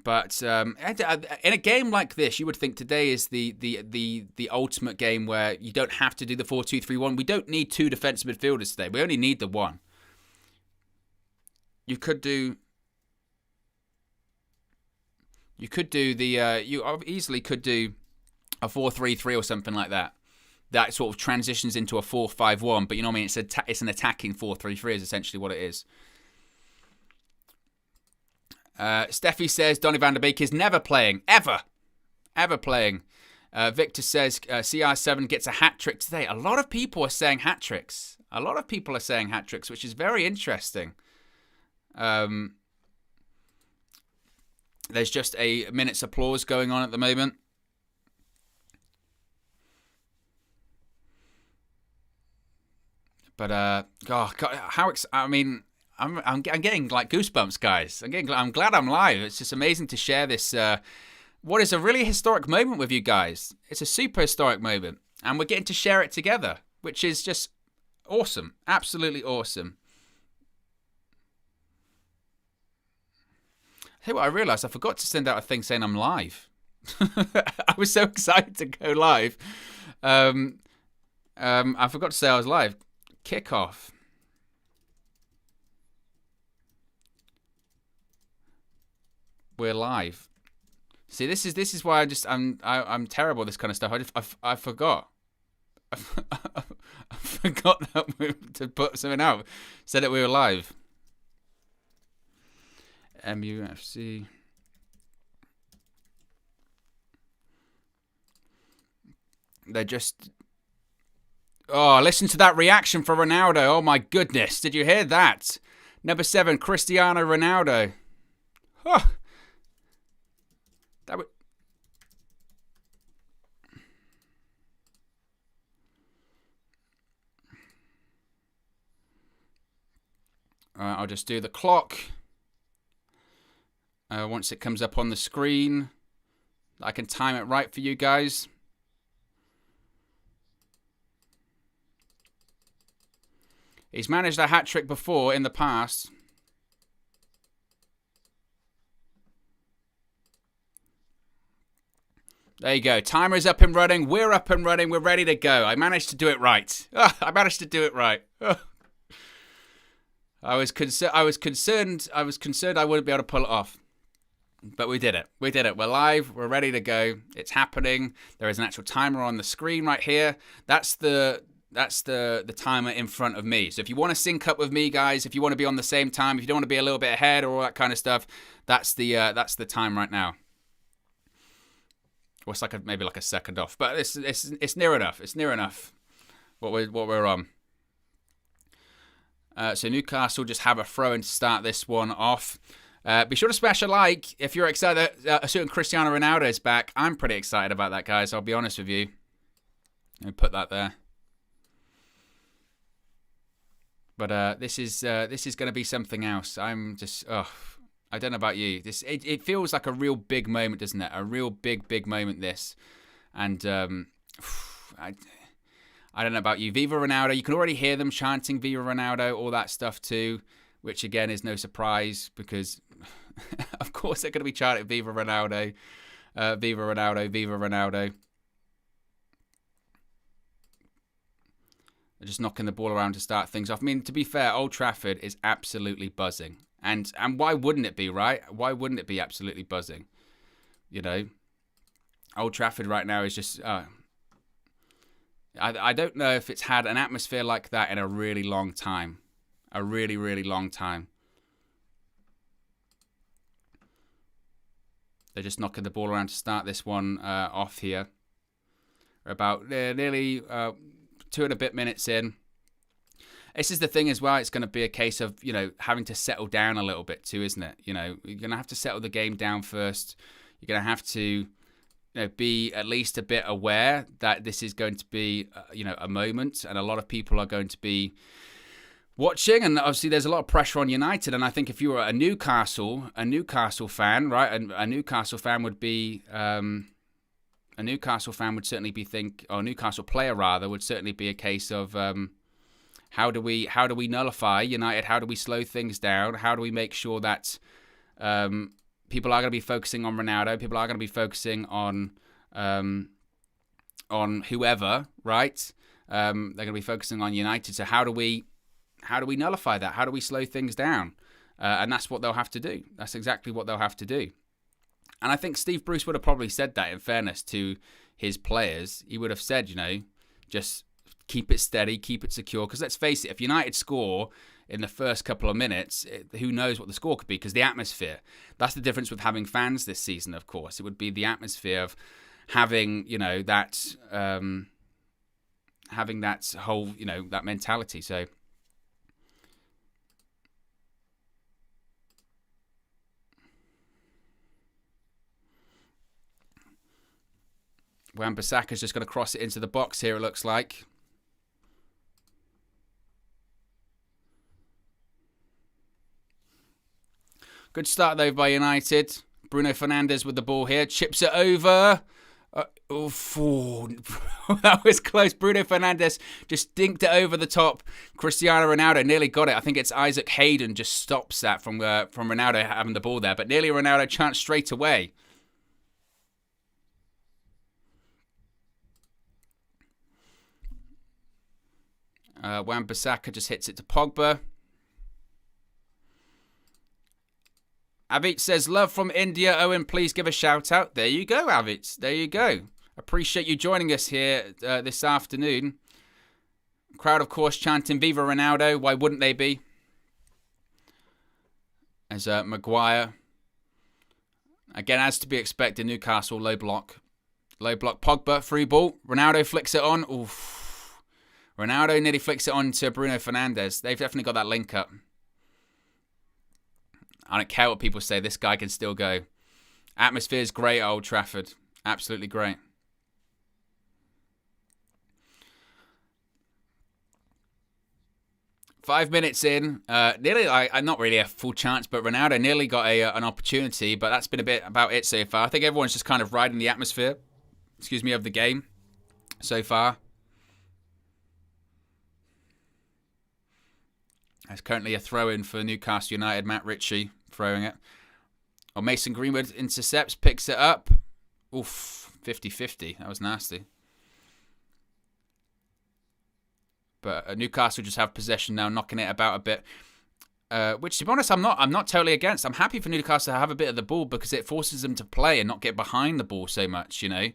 A: But in a game like this, you would think today is the ultimate game where you don't have to do the 4-2-3-1. We don't need 2 defensive midfielders today. We only need the 1. You could do the you easily could do a 4-3-3 or something like that. That sort of transitions into a 4-5-1. But you know what I mean? It's an attacking 4-3-3 is essentially what it is. Steffi says Donny van der Beek is never playing. Ever playing. Victor says CR7 gets a hat-trick today. A lot of people are saying hat-tricks. Which is very interesting. There's just a minute's applause going on at the moment. But God, I'm getting like goosebumps, guys. I'm glad I'm live. It's just amazing to share this. What is a really historic moment with you guys. It's a super historic moment, and we're getting to share it together, which is just awesome. Absolutely awesome. Hey, what I realised I forgot to send out a thing saying I'm live. I was so excited to go live. I forgot to say I was live. Kickoff. We're live. See, this is why I'm terrible at this kind of stuff. I forgot. I forgot to put something out. Said that we were live. MUFC. They're just... Oh, listen to that reaction for Ronaldo. Oh, my goodness. Did you hear that? Number 7, Cristiano Ronaldo. Oh. That would... Alright, I'll just do the clock. Once it comes up on the screen, I can time it right for you guys. He's managed a hat-trick before in the past. There you go. Timer's up and running. We're up and running. We're ready to go. I managed to do it right. I managed to do it right. I was concerned I wouldn't be able to pull it off. But we did it. We did it. We're live. We're ready to go. It's happening. There is an actual timer on the screen right here. That's the timer in front of me. So if you want to sync up with me, guys, if you want to be on the same time, if you don't want to be a little bit ahead or all that kind of stuff, that's the time right now. Or it's like maybe like a second off, but it's near enough. It's near enough. What we're on. So Newcastle just have a throw in to start this one off. Be sure to smash a like if you're excited that a certain Cristiano Ronaldo is back. I'm pretty excited about that, guys. I'll be honest with you. Let me put that there. But this is going to be something else. I'm just, I don't know about you. It feels like a real big moment, doesn't it? A real big moment. This, and I don't know about you. Viva Ronaldo. You can already hear them chanting Viva Ronaldo, all that stuff too, which again is no surprise because, of course, they're going to be chanting Viva Ronaldo, Viva Ronaldo, Viva Ronaldo. Just knocking the ball around to start things off. I mean, to be fair, Old Trafford is absolutely buzzing. And why wouldn't it be, right? Why wouldn't it be absolutely buzzing? You know, Old Trafford right now is just... I don't know if it's had an atmosphere like that in a really long time. A really, really long time. They're just knocking the ball around to start this one off here. We're about nearly... 2 and a bit minutes in. This is the thing as well. It's going to be a case of, you know, having to settle down a little bit too, isn't it? You know, you're going to have to settle the game down first. You're going to have to, you know, be at least a bit aware that this is going to be, you know, a moment, and a lot of people are going to be watching. And obviously, there's a lot of pressure on United. And I think if you were a Newcastle fan, right, a Newcastle fan would be. A Newcastle fan would certainly be or a Newcastle player rather would certainly be a case of how do we nullify United? How do we slow things down? How do we make sure that people are going to be focusing on Ronaldo? People are going to be focusing on whoever, right? They're going to be focusing on United. So how do we nullify that? How do we slow things down? And that's what they'll have to do. That's exactly what they'll have to do. And I think Steve Bruce would have probably said that, in fairness to his players. He would have said, you know, just keep it steady, keep it secure. Because let's face it, if United score in the first couple of minutes, who knows what the score could be? Because the atmosphere, that's the difference with having fans this season, of course. It would be the atmosphere of having, you know, that whole, you know, that mentality. So... Wan-Bissaka's just going to cross it into the box here, it looks like. Good start, though, by United. Bruno Fernandes with the ball here. Chips it over. That was close. Bruno Fernandes just dinked it over the top. Cristiano Ronaldo nearly got it. I think it's Isaac Hayden just stops that from Ronaldo having the ball there. But nearly Ronaldo chance straight away. Wan-Bissaka just hits it to Pogba. Avit says, love from India. Owen, please give a shout out. There you go, Avit. There you go. Appreciate you joining us here this afternoon. Crowd, of course, chanting Viva Ronaldo. Why wouldn't they be? As Maguire. Again, as to be expected, Newcastle, low block. Low block, Pogba, free ball. Ronaldo flicks it on. Oof. Ronaldo nearly flicks it on to Bruno Fernandes. They've definitely got that link up. I don't care what people say. This guy can still go. Atmosphere is great at Old Trafford. Absolutely great. Five minutes in. Nearly, not really a full chance, but Ronaldo nearly got an opportunity. But that's been a bit about it so far. I think everyone's just kind of riding the atmosphere, of the game so far. There's currently a throw-in for Newcastle United. Matt Ritchie throwing it. Oh, Mason Greenwood intercepts, picks it up. Oof, 50-50. That was nasty. But Newcastle just have possession now, knocking it about a bit. Which, to be honest, I'm not totally against. I'm happy for Newcastle to have a bit of the ball because it forces them to play and not get behind the ball so much, you know.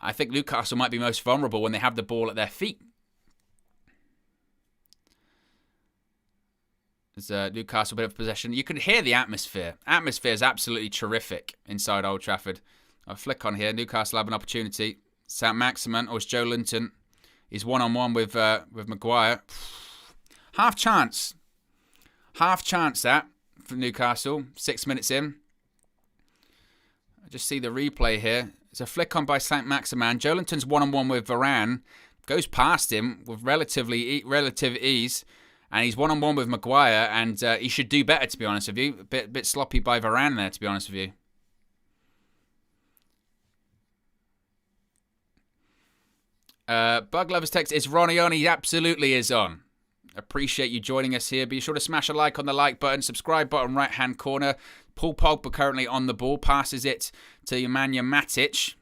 A: I think Newcastle might be most vulnerable when they have the ball at their feet. There's Newcastle a bit of possession. You can hear the atmosphere. Atmosphere is absolutely terrific inside Old Trafford. I'll flick on here. Newcastle have an opportunity. St. Maximin, or it's Joe Linton. He's one-on-one with Maguire. Half chance. Half chance that. for Newcastle. 6 minutes in. I just see the replay here. It's a flick on by St. Maximin. Joelinton's one-on-one with Varane. Goes past him with relative ease. And he's one-on-one with Maguire. And he should do better, to be honest with you. A bit sloppy by Varane there, to be honest with you. Bug Lovers text, is Ronnie on? He absolutely is on. Appreciate you joining us here. Be sure to smash a like on the like button. Subscribe button right hand corner. Paul Pogba currently on the ball. Passes it to Nemanja Matic.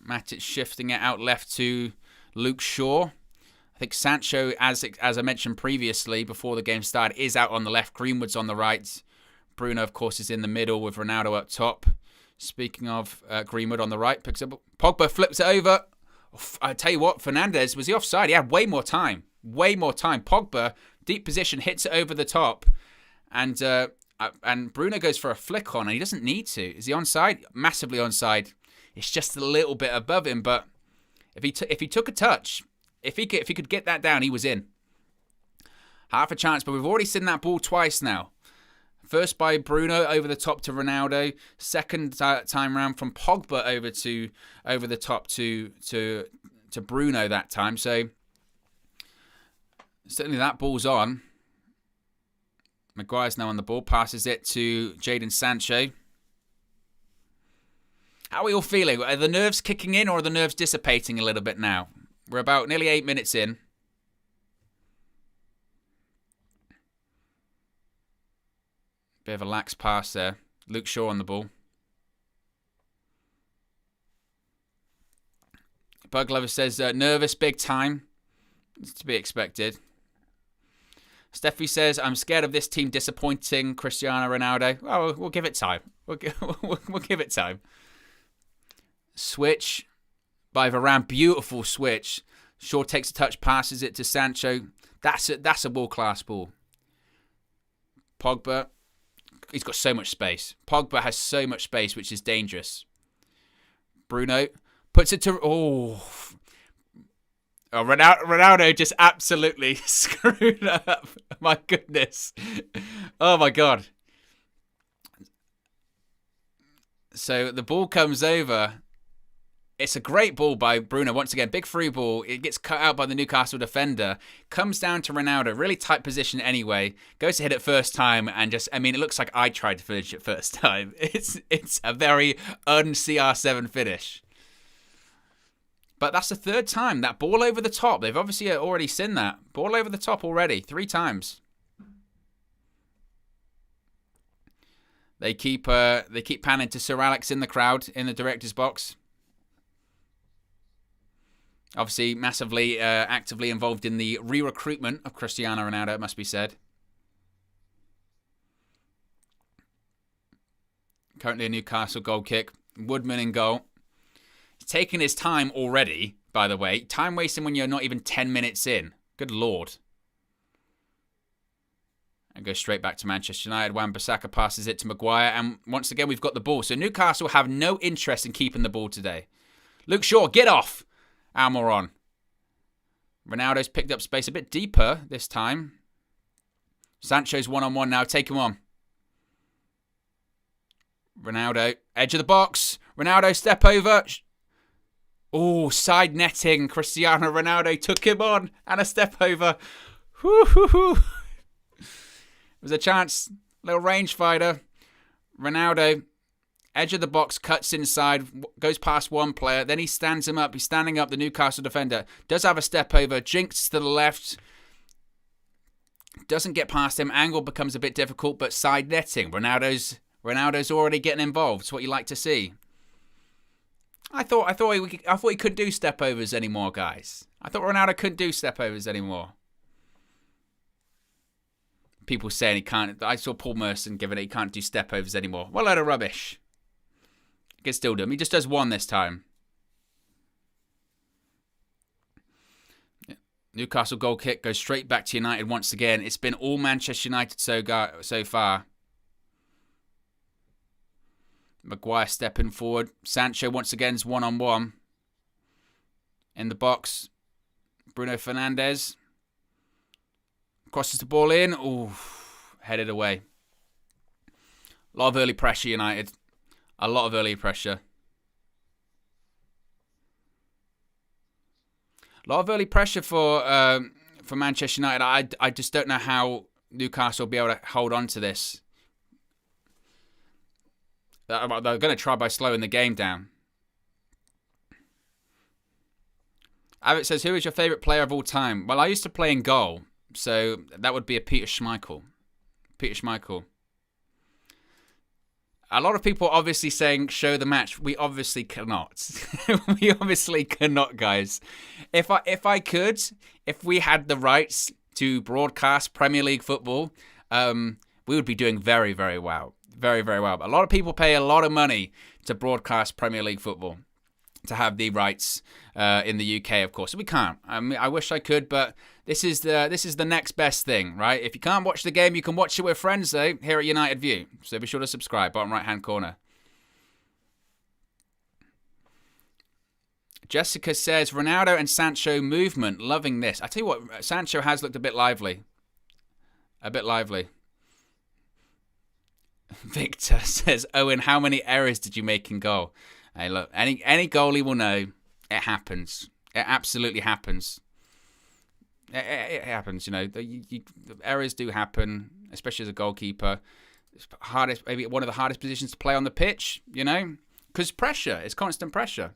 A: Matic shifting it out left to Luke Shaw. I think Sancho, as I mentioned previously before the game started, is out on the left. Greenwood's on the right. Bruno, of course, is in the middle with Ronaldo up top. Speaking of Greenwood on the right, picks up Pogba, flips it over. I tell you what, Fernandes, was he offside? He had way more time. Way more time. Pogba, deep position, hits it over the top. And Bruno goes for a flick on, and he doesn't need to. Is he onside? Massively onside. It's just a little bit above him, but if he took a touch, if he could get that down, he was in. Half a chance, but we've already seen that ball twice now. First by Bruno over the top to Ronaldo. Second time round from Pogba over the top to Bruno that time. So certainly that ball's on. Maguire's now on the ball. Passes it to Jadon Sancho. How are we all feeling? Are the nerves kicking in or are the nerves dissipating a little bit now? We're about nearly 8 minutes in. Bit of a lax pass there. Luke Shaw on the ball. Bug Lover says, nervous big time. It's to be expected. Steffi says, I'm scared of this team disappointing Cristiano Ronaldo. Well, we'll give it time. We'll give it time. Switch by Varane. Beautiful switch. Shaw takes a touch, passes it to Sancho. That's a world-class ball. Pogba. He's got so much space. Pogba has so much space, which is dangerous. Bruno puts it to... Oh, Ronaldo just absolutely screwed up. My goodness. Oh, my God. So the ball comes over. It's a great ball by Bruno. Once again, big free ball. It gets cut out by the Newcastle defender. Comes down to Ronaldo. Really tight position anyway. Goes to hit it first time and just... I mean, it looks like I tried to finish it first time. It's a very un-CR7 finish. But that's the third time. That ball over the top. They've obviously already seen that. Ball over the top already. 3 times. They keep panning to Sir Alex in the crowd, in the director's box. Obviously, massively actively involved in the re-recruitment of Cristiano Ronaldo, it must be said. Currently a Newcastle goal kick. Woodman in goal. He's taking his time already, by the way. Time wasting when you're not even 10 minutes in. Good Lord. And goes straight back to Manchester United. Wan-Bissaka passes it to Maguire. And once again, we've got the ball. So Newcastle have no interest in keeping the ball today. Luke Shaw, get off! Almiron. Ronaldo's picked up space a bit deeper this time. Sancho's one-on-one now. Take him on. Ronaldo. Edge of the box. Ronaldo step over. Oh, side netting. Cristiano Ronaldo took him on. And a step over. It was a chance. Little range fighter. Ronaldo. Edge of the box, cuts inside, goes past one player. Then he stands him up. He's standing up, the Newcastle defender. Does have a step over, jinks to the left. Doesn't get past him. Angle becomes a bit difficult, but side netting. Ronaldo's already getting involved. It's what you like to see. I thought he couldn't do step overs anymore, guys. I thought Ronaldo couldn't do step overs anymore. People saying he can't. I saw Paul Merson giving it. He can't do step overs anymore. What a load of rubbish. He can still do them. He just does one this time. Newcastle goal kick goes straight back to United once again. It's been all Manchester United so far. Maguire stepping forward. Sancho once again is one-on-one. In the box. Bruno Fernandes. Crosses the ball in. Ooh. headed away. A lot of early pressure, United. A lot of early pressure. A lot of early pressure for Manchester United. I just don't know how Newcastle will be able to hold on to this. They're going to try by slowing the game down. Abbott says, who is your favourite player of all time? Well, I used to play in goal, so that would be a Peter Schmeichel. Peter Schmeichel. A lot of people are obviously saying, show the match. We obviously cannot. We obviously cannot, guys. If we had the rights to broadcast Premier League football, we would be doing very, very well. Very, very well. But a lot of people pay a lot of money to broadcast Premier League football, to have the rights in the UK, of course. We can't. I mean, I wish I could, but this is the next best thing, right? If you can't watch the game, you can watch it with friends, though, here at United View. So be sure to subscribe, bottom right-hand corner. Jessica says, Ronaldo and Sancho movement. Loving this. I tell you what, Sancho has looked a bit lively. A bit lively. Victor says, Owen, how many errors did you make in goal? Hey, look, any goalie will know it happens. It absolutely happens. It happens, you know. The errors do happen, especially as a goalkeeper. It's maybe one of the hardest positions to play on the pitch, you know, because pressure. It's constant pressure.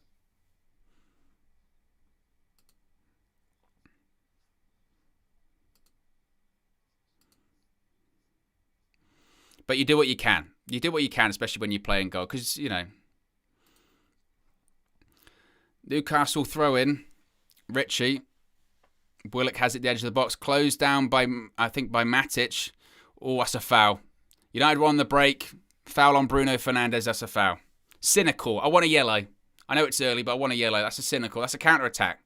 A: But you do what you can. You do what you can, especially when you play in goal, because, you know. Newcastle throw in. Richie. Willock has it at the edge of the box. Closed down by, I think, by Matic. Oh, that's a foul. United were on the break. Foul on Bruno Fernandes. That's a foul. Cynical. I want a yellow. I know it's early, but I want a yellow. That's a cynical. That's a counter-attack.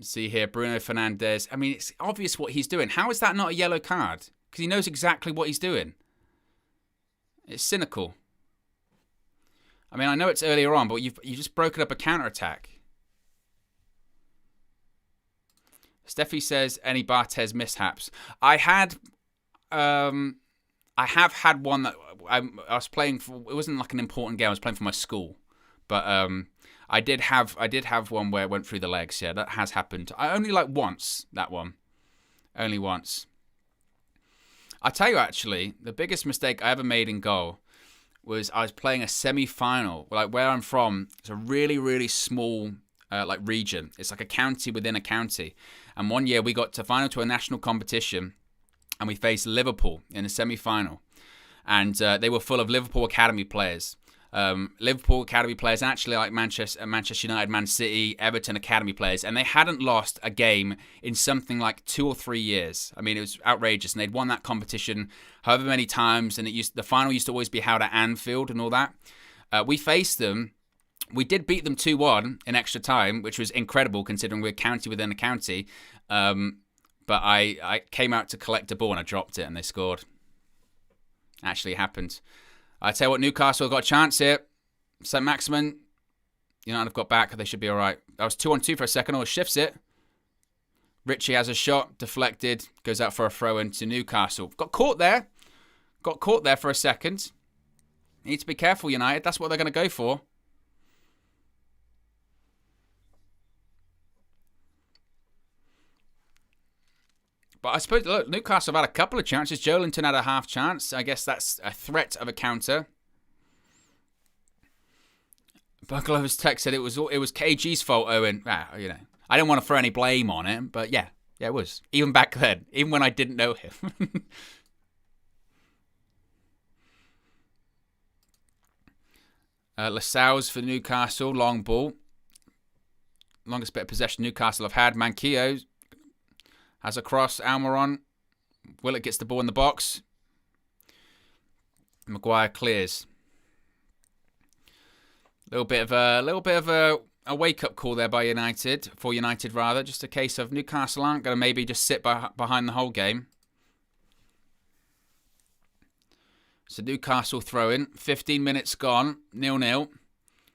A: See here, Bruno Fernandes. I mean, it's obvious what he's doing. How is that not a yellow card? Because he knows exactly what he's doing. It's cynical. I mean, I know it's earlier on, but you've just broken up a counter-attack. Steffi says, any Barthez mishaps? I have had one that I was playing for. It wasn't like an important game. I was playing for my school, but I did have one where it went through the legs. Yeah, that has happened. I only like once, that one. Only once. I tell you, actually, the biggest mistake I ever made in goal was I was playing a semi-final. Like where I'm from, it's a really, really small like region. It's like a county within a county. And one year we got to final to a national competition, and we faced Liverpool in a semi-final. And they were full of Liverpool Academy players. Liverpool Academy players, and actually like Manchester United, Man City, Everton Academy players, and they hadn't lost a game in something like 2 or 3 years. I mean, it was outrageous, and they'd won that competition however many times, and the final used to always be held at Anfield and all that. We faced them. We did beat them 2-1 in extra time, which was incredible considering we're county within a county. But I came out to collect a ball and I dropped it, and they scored. Actually happened. I tell you what, Newcastle got a chance here. St. Maximin, United have got back. They should be all right. I was 2-on-2 for a second. Or shifts it. Richie has a shot. Deflected. Goes out for a throw-in to Newcastle. Got caught there. Got caught there for a second. Need to be careful, United. That's what they're going to go for. But I suppose, look, Newcastle have had a couple of chances. Joelinton had a half chance. I guess that's a threat of a counter. Bucklover's text said it was KG's fault, Owen. You know, I didn't want to throw any blame on it, but yeah, it was. Even back then, even when I didn't know him. Lascelles for Newcastle, long ball. Longest bit of possession Newcastle have had. Manquillo has a cross. Almiron. Willett gets the ball in the box. Maguire clears. A little bit of a wake-up call there by United. For United, rather. Just a case of Newcastle aren't going to maybe just sit behind the whole game. So Newcastle throw-in. 15 minutes gone. 0-0.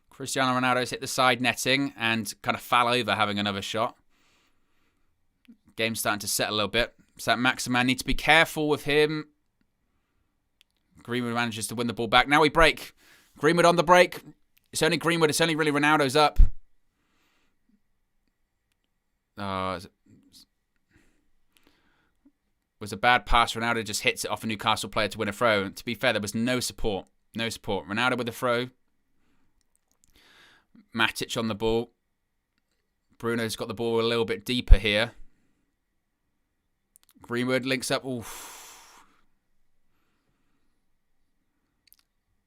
A: Cristiano Ronaldo's hit the side netting and kind of fell over having another shot. Game's starting to set a little bit. Maximan need to be careful with him. Greenwood manages to win the ball back. Now we break. Greenwood on the break. It's only Greenwood. It's only really Ronaldo's up. Was a bad pass. Ronaldo just hits it off a Newcastle player to win a throw. And to be fair, there was no support. No support. Ronaldo with the throw. Matic on the ball. Bruno's got the ball a little bit deeper here. Greenwood links up. Oof.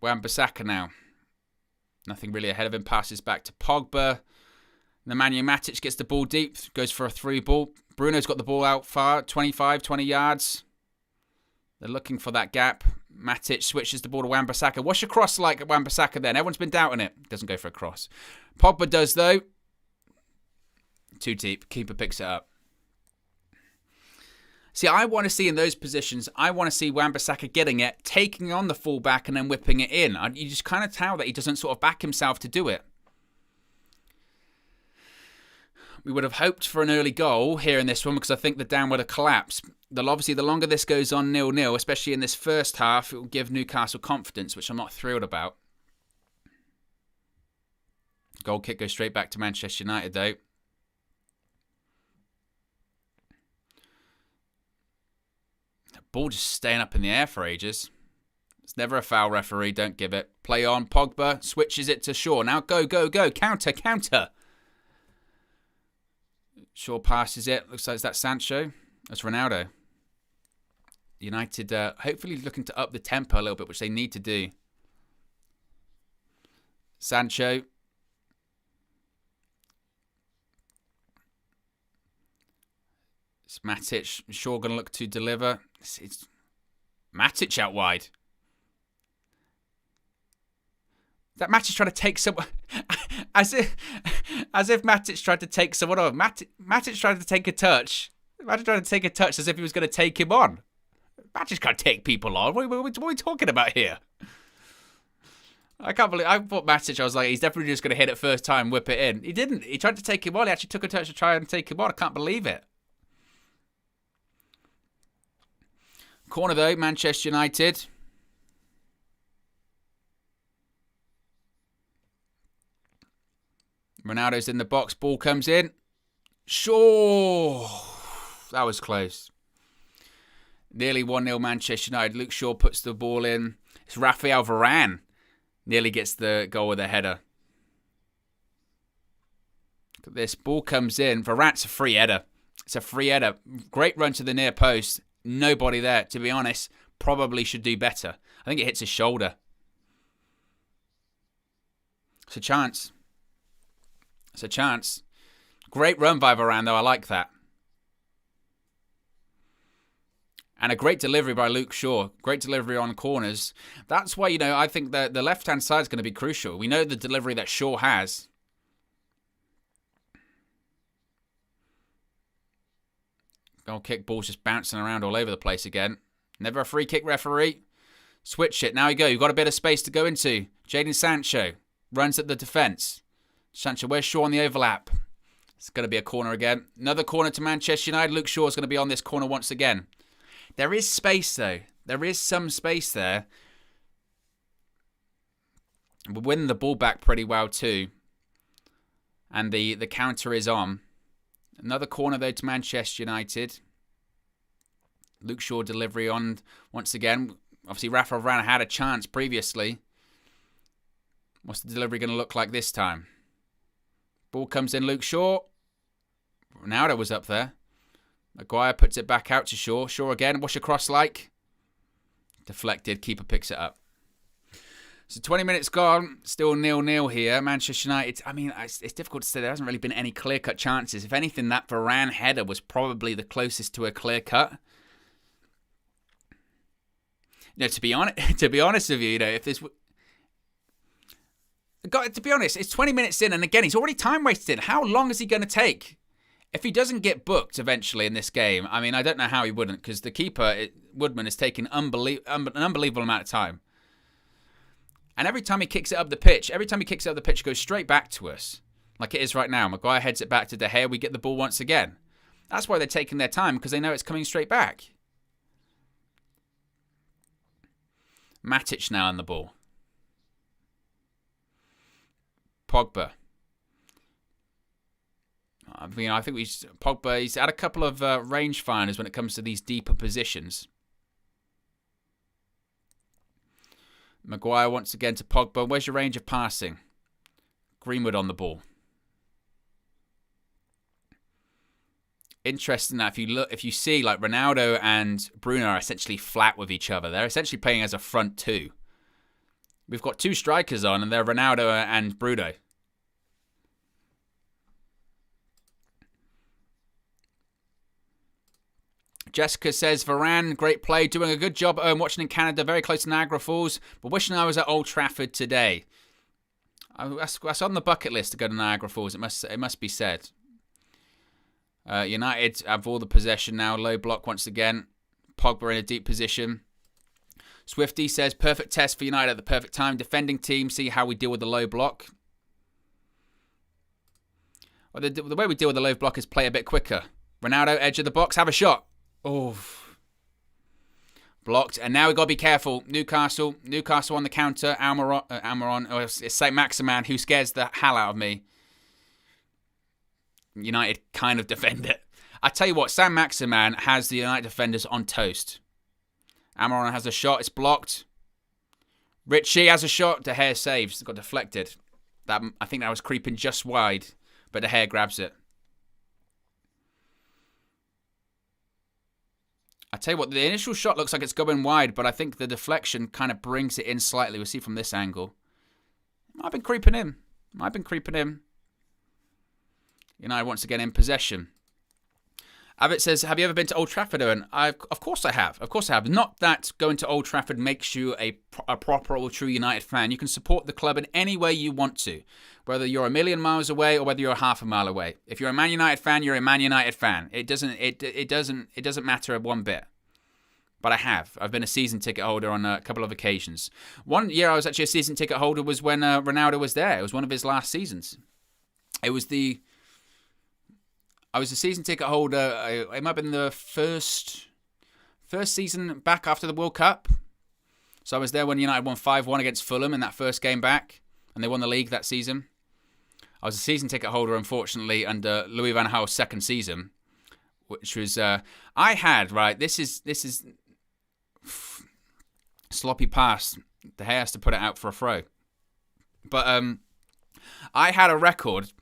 A: Wan-Bissaka now. Nothing really ahead of him. Passes back to Pogba. Nemanja Matic gets the ball deep. Goes for a through ball. Bruno's got the ball out far. 25, 20 yards. They're looking for that gap. Matic switches the ball to Wan-Bissaka. What's your cross like at Wan-Bissaka then? Everyone's been doubting it. Doesn't go for a cross. Pogba does though. Too deep. Keeper picks it up. See, I want to see in those positions, I want to see Wan-Bissaka getting it, taking on the fullback and then whipping it in. You just kind of tell that he doesn't sort of back himself to do it. We would have hoped for an early goal here in this one because I think the down would have collapsed. Obviously, the longer this goes on 0-0, especially in this first half, it will give Newcastle confidence, which I'm not thrilled about. Goal kick goes straight back to Manchester United, though. The ball just staying up in the air for ages. It's never a foul, referee. Don't give it. Play on. Pogba switches it to Shaw. Now go, go, go. Counter, counter. Shaw passes it. Looks like it's that Sancho. That's Ronaldo. United hopefully looking to up the tempo a little bit, which they need to do. Sancho. It's Matic. Shaw going to look to deliver. It's Matic out wide. That Matic trying to take someone... as if Matic tried to take someone on. Matic tried to take a touch. Matic tried to take a touch as if he was going to take him on. Matic can't take people on. What are we talking about here? I can't believe... I thought Matic, I was like, he's definitely just going to hit it first time, whip it in. He didn't. He tried to take him on. He actually took a touch to try and take him on. I can't believe it. Corner though, Manchester United. Ronaldo's in the box. Ball comes in. Shaw. That was close. Nearly 1-0 Manchester United. Luke Shaw puts the ball in. It's Rafael Varane. Nearly gets the goal with a header. Look at this. Ball comes in. Varane's a free header. It's a free header. Great run to the near post. Nobody there. To be honest, probably should do better. I think it hits his shoulder. It's a chance. It's a chance. Great run by Varane, though. I like that. And a great delivery by Luke Shaw. Great delivery on corners. That's why, I think that the left-hand side is going to be crucial. We know the delivery that Shaw has. Goal kick, ball's just bouncing around all over the place again. Never a free kick, referee. Switch it. Now we go. You've got a bit of space to go into. Jadon Sancho runs at the defence. Sancho, where's Shaw on the overlap? It's going to be a corner again. Another corner to Manchester United. Luke Shaw is going to be on this corner once again. There is space, though. There is some space there. We're winning the ball back pretty well, too. And the counter is on. Another corner, though, to Manchester United. Luke Shaw delivery on once again. Obviously, Rafa Varane had a chance previously. What's the delivery going to look like this time? Ball comes in, Luke Shaw. Ronaldo was up there. Maguire puts it back out to Shaw. Shaw again. What's your cross like? Deflected. Keeper picks it up. So 20 minutes gone. Still 0-0 here. Manchester United. I mean, it's difficult to say. There hasn't really been any clear-cut chances. If anything, that Varane header was probably the closest to a clear-cut. To be honest with you, if this... to be honest, it's 20 minutes in, and again, he's already time wasted. How long is he going to take? If he doesn't get booked eventually in this game, I mean, I don't know how he wouldn't, because the keeper, Woodman, is taking an unbelievable amount of time. And every time he kicks it up the pitch, it goes straight back to us, like it is right now. Maguire heads it back to De Gea. We get the ball once again. That's why they're taking their time, because they know it's coming straight back. Matic now on the ball. Pogba. I think Pogba, he's had a couple of range finders when it comes to these deeper positions. Maguire once again to Pogba. Where's your range of passing? Greenwood on the ball. Interesting that if you see like Ronaldo and Bruno are essentially flat with each other. They're essentially playing as a front two. We've got two strikers on, and they're Ronaldo and Bruno. Jessica says, Varane, great play, doing a good job at home, watching in Canada, very close to Niagara Falls, but wishing I was at Old Trafford today. That's on the bucket list to go to Niagara Falls, it must be said. United have all the possession now, low block once again. Pogba in a deep position. Swifty says, perfect test for United at the perfect time. Defending team, see how we deal with the low block. Well, the way we deal with the low block is play a bit quicker. Ronaldo, edge of the box, have a shot. Oh, blocked. And now we've got to be careful. Newcastle on the counter. Almiron, it's St. Maximan who scares the hell out of me. United kind of defend it. I tell you what, St. Maximan has the United defenders on toast. Almiron has a shot. It's blocked. Richie has a shot. De Gea saves. It got deflected. I think that was creeping just wide, but De Gea grabs it. I tell you what, the initial shot looks like it's going wide, but I think the deflection kind of brings it in slightly. We'll see from this angle. Might have been creeping in. United once again in possession. Abbott says, have you ever been to Old Trafford, Owen? Of course I have. Not that going to Old Trafford makes you a proper or true United fan. You can support the club in any way you want to, whether you're a million miles away or whether you're half a mile away. If you're a Man United fan, you're a Man United fan. It doesn't matter one bit. But I've been a season ticket holder on a couple of occasions. One year I was actually a season ticket holder was when Ronaldo was there. It was one of his last seasons. I was a season ticket holder. It might have been the first season back after the World Cup. So I was there when United won 5-1 against Fulham in that first game back, and they won the league that season. I was a season ticket holder, unfortunately, under Louis van Gaal's second season, which was this is sloppy pass. De Gea has to put it out for a throw. But I had a record.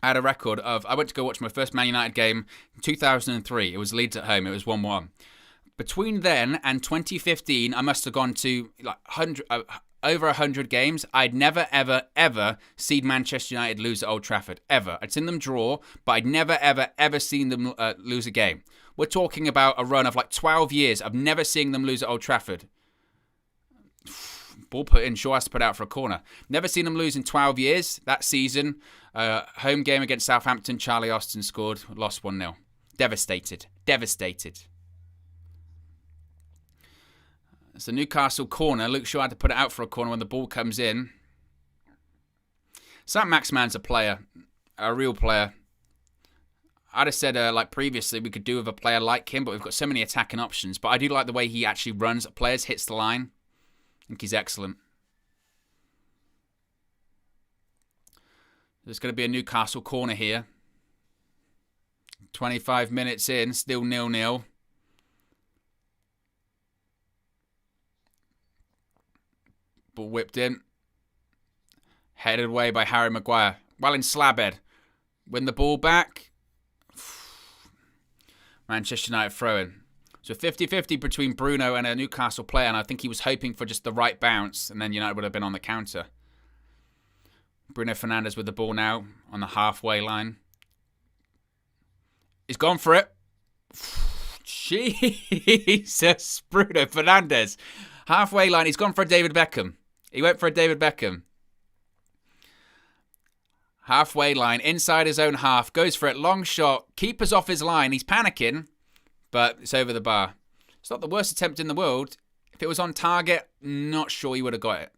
A: I went to go watch my first Man United game in 2003. It was Leeds at home. It was 1-1. Between then and 2015, I must have gone to over 100 games. I'd never, ever, ever seen Manchester United lose at Old Trafford. Ever. I'd seen them draw, but I'd never, ever, ever seen them lose a game. We're talking about a run of 12 years of never seeing them lose at Old Trafford. Ball put in, Shaw has to put out for a corner. Never seen them lose in 12 years. That season, home game against Southampton, Charlie Austin scored, lost 1-0. Devastated. It's a Newcastle corner. Luke Shaw had to put it out for a corner when the ball comes in. St. Maximan's a player, a real player. I'd have said, previously, we could do with a player like him, but we've got so many attacking options. But I do like the way he actually runs at players, hits the line. I think he's excellent. There's going to be a Newcastle corner here. 25 minutes in, still 0-0. Ball whipped in. Headed away by Harry Maguire. Well in slabhead. Win the ball back. Manchester United throw-in. So 50-50 between Bruno and a Newcastle player, and I think he was hoping for just the right bounce, and then United would have been on the counter. Bruno Fernandes with the ball now on the halfway line. He's gone for it. Jesus, Bruno Fernandes. Halfway line, he's gone for a David Beckham. He went for a David Beckham. Halfway line, inside his own half, goes for it, long shot, keeper's off his line, he's panicking. But it's over the bar. It's not the worst attempt in the world. If it was on target, not sure he would have got it.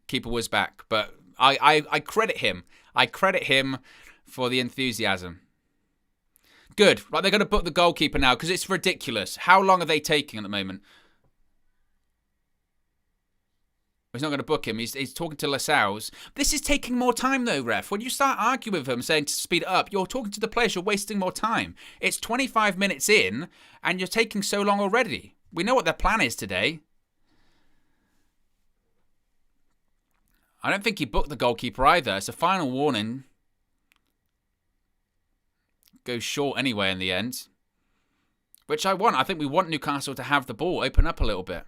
A: Keeper was back. But I credit him. I credit him for the enthusiasm. Good. Right, they're going to book the goalkeeper now because it's ridiculous. How long are they taking at the moment? He's not going to book him. He's talking to Lascelles. This is taking more time, though, ref. When you start arguing with him, saying to speed it up, you're talking to the players. You're wasting more time. It's 25 minutes in, and you're taking so long already. We know what their plan is today. I don't think he booked the goalkeeper either. It's a final warning. Goes short anyway in the end. Which I want. I think we want Newcastle to have the ball, open up a little bit.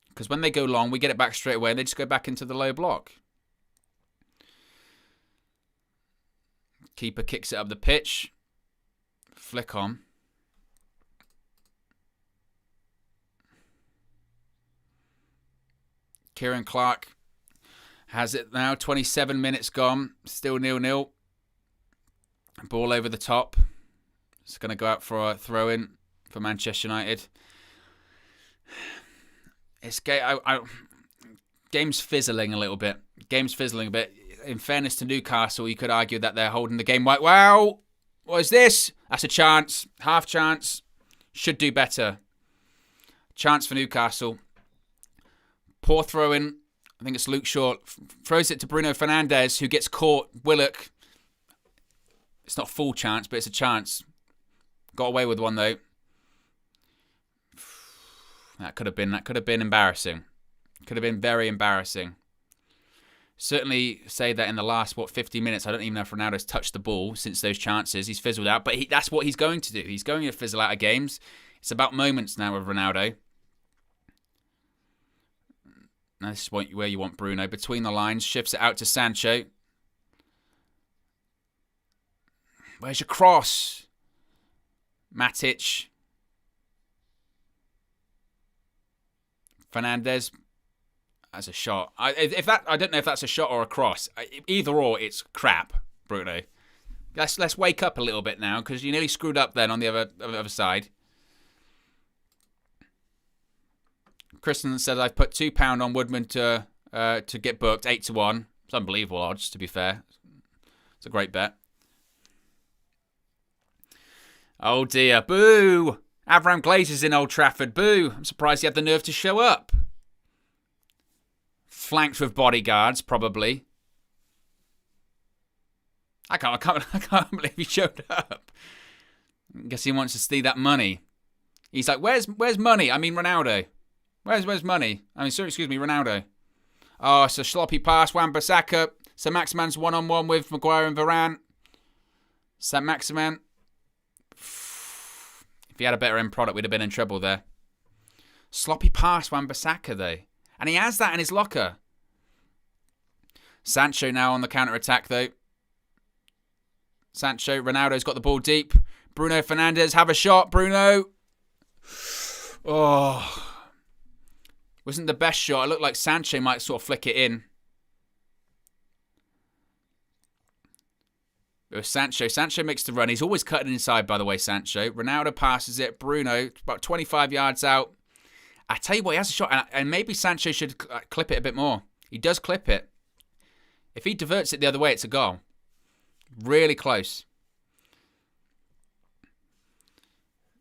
A: Because when they go long, we get it back straight away and they just go back into the low block. Keeper kicks it up the pitch. Flick on. Kieran Clark has it now. 27 minutes gone. Still 0-0. Ball over the top. It's going to go out for a throw-in for Manchester United. It's game's fizzling a little bit. Game's fizzling a bit. In fairness to Newcastle, you could argue that they're holding the game. Wow! What is this? That's a chance. Half chance. Should do better. Chance for Newcastle. Poor throw-in. I think it's Luke Shaw. Throws it to Bruno Fernandes, who gets caught. Willock. It's not a full chance, but it's a chance. Got away with one, though. That could have been embarrassing. Could have been very embarrassing. Certainly say that in the last, 50 minutes, I don't even know if Ronaldo's touched the ball since those chances. He's fizzled out, but that's what he's going to do. He's going to fizzle out of games. It's about moments now with Ronaldo. Now this is where you want Bruno. Between the lines, shifts it out to Sancho. Where's your cross? Matic. Fernandes. That's a shot. I don't know if that's a shot or a cross. Either or, it's crap, Bruno. Let's wake up a little bit now, because you nearly screwed up then on the other side. Kristen said I've put £2 on Woodman to get booked, 8-1. It's unbelievable odds, to be fair. It's a great bet. Oh dear, boo! Avram Glazer's in Old Trafford, boo! I'm surprised he had the nerve to show up. Flanked with bodyguards, probably. I can't believe he showed up. I guess he wants to steal that money. He's like, where's money? I mean Ronaldo. Where's money? I mean, sorry, excuse me, Ronaldo. Oh, it's a sloppy pass. Wan-Bissaka. St. Maximan's one-on-one with Maguire and Varane. St. Maximan. If he had a better end product, we'd have been in trouble there. Sloppy pass, Wan-Bissaka, though. And he has that in his locker. Sancho now on the counter-attack, though. Sancho, Ronaldo's got the ball deep. Bruno Fernandes, have a shot, Bruno. Oh. Wasn't the best shot. It looked like Sancho might sort of flick it in. It was Sancho. Sancho makes the run. He's always cutting inside, by the way, Sancho. Ronaldo passes it. Bruno, about 25 yards out. I tell you what, he has a shot. And maybe Sancho should clip it a bit more. He does clip it. If he diverts it the other way, it's a goal. Really close.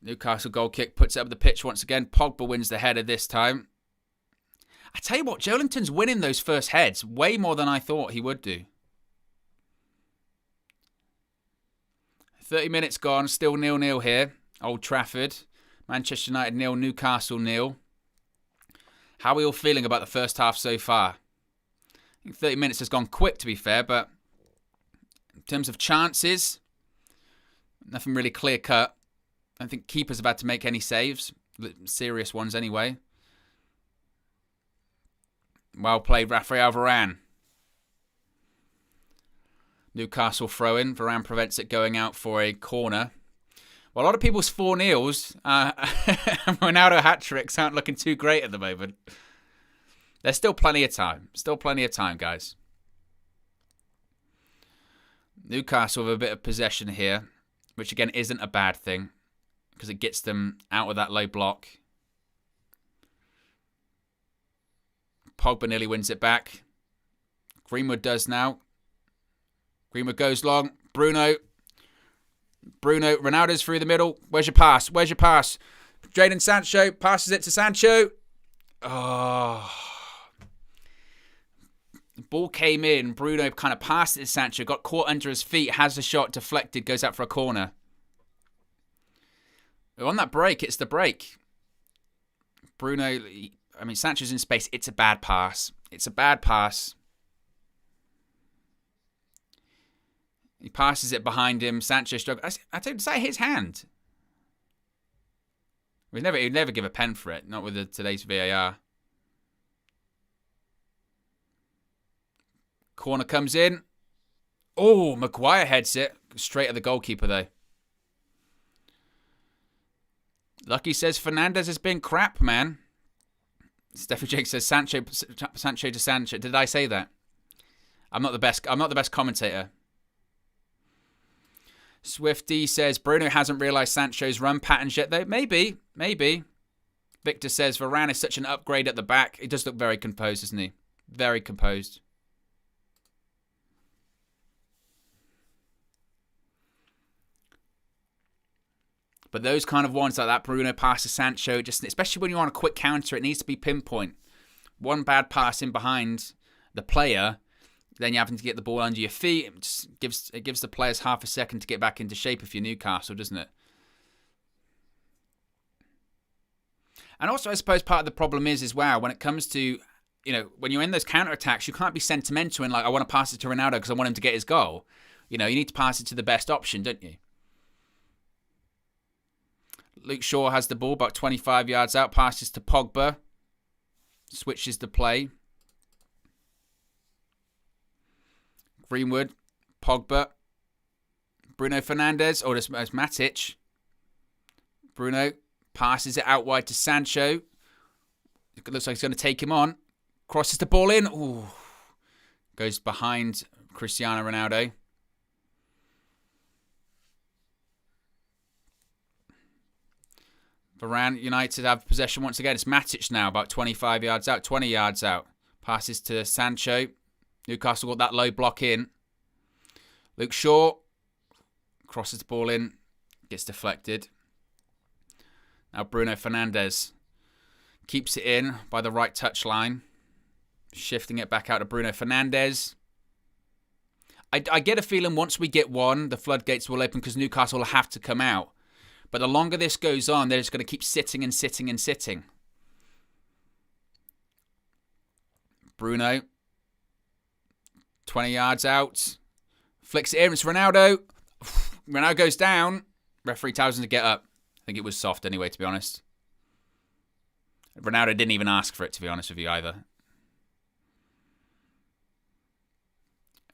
A: Newcastle goal kick. Puts it up the pitch once again. Pogba wins the header this time. I tell you what, Joelinton's winning those first heads way more than I thought he would do. 30 minutes gone, still 0-0 here. Old Trafford. Manchester United 0, Newcastle 0. How are we all feeling about the first half so far? I think 30 minutes has gone quick, to be fair, but in terms of chances, nothing really clear-cut. I don't think keepers have had to make any saves. Serious ones anyway. Well played, Rafael Varane. Newcastle throw-in. Varane prevents it going out for a corner. Well, a lot of people's 4-0s and Ronaldo hat-tricks aren't looking too great at the moment. There's still plenty of time. Still plenty of time, guys. Newcastle with a bit of possession here, which again isn't a bad thing because it gets them out of that low block. Pogba nearly wins it back. Greenwood does now. Greenwood goes long. Bruno. Bruno, Ronaldo's through the middle. Where's your pass? Where's your pass? Jadon Sancho passes it to Sancho. Oh. The ball came in. Bruno kind of passed it to Sancho. Got caught under his feet. Has the shot deflected. Goes out for a corner. On that break, it's the break. Bruno, I mean, Sancho's in space. It's a bad pass. It's a bad pass. He passes it behind him. Sancho struggles. I don't say his hand. He'd never give a pen for it. Not with today's VAR. Corner comes in. Oh, Maguire heads it. Straight at the goalkeeper, though. Lucky says Fernandez has been crap, man. Steffi Jake says Sancho to Sancho. Did I say that? I'm not the best commentator. Swifty says Bruno hasn't realised Sancho's run patterns yet, though. Maybe. Victor says Varane is such an upgrade at the back. He does look very composed, doesn't he? Very composed. But those kind of ones like that Bruno pass to Sancho, just especially when you're on a quick counter, it needs to be pinpoint. One bad pass in behind the player, then you're having to get the ball under your feet. It gives the players half a second to get back into shape if you're Newcastle, doesn't it? And also, I suppose part of the problem is as well, when it comes to, when you're in those counter-attacks, you can't be sentimental and like, I want to pass it to Ronaldo because I want him to get his goal. You need to pass it to the best option, don't you? Luke Shaw has the ball about 25 yards out, passes to Pogba, switches the play. Greenwood, Pogba, Bruno Fernandes, there's Matic. Bruno passes it out wide to Sancho. It looks like he's going to take him on. Crosses the ball in. Ooh. Goes behind Cristiano Ronaldo. Varane United have possession once again. It's Matic now, about 25 yards out, 20 yards out. Passes to Sancho. Newcastle got that low block in. Luke Shaw crosses the ball in. Gets deflected. Now Bruno Fernandes keeps it in by the right touch line. Shifting it back out to Bruno Fernandes. I get a feeling once we get one, the floodgates will open because Newcastle will have to come out. But the longer this goes on, they're just going to keep sitting and sitting and sitting. Bruno. 20 yards out. Flicks it in. It's Ronaldo. Ronaldo goes down. Referee tells him to get up. I think it was soft anyway, to be honest. Ronaldo didn't even ask for it, to be honest with you, either.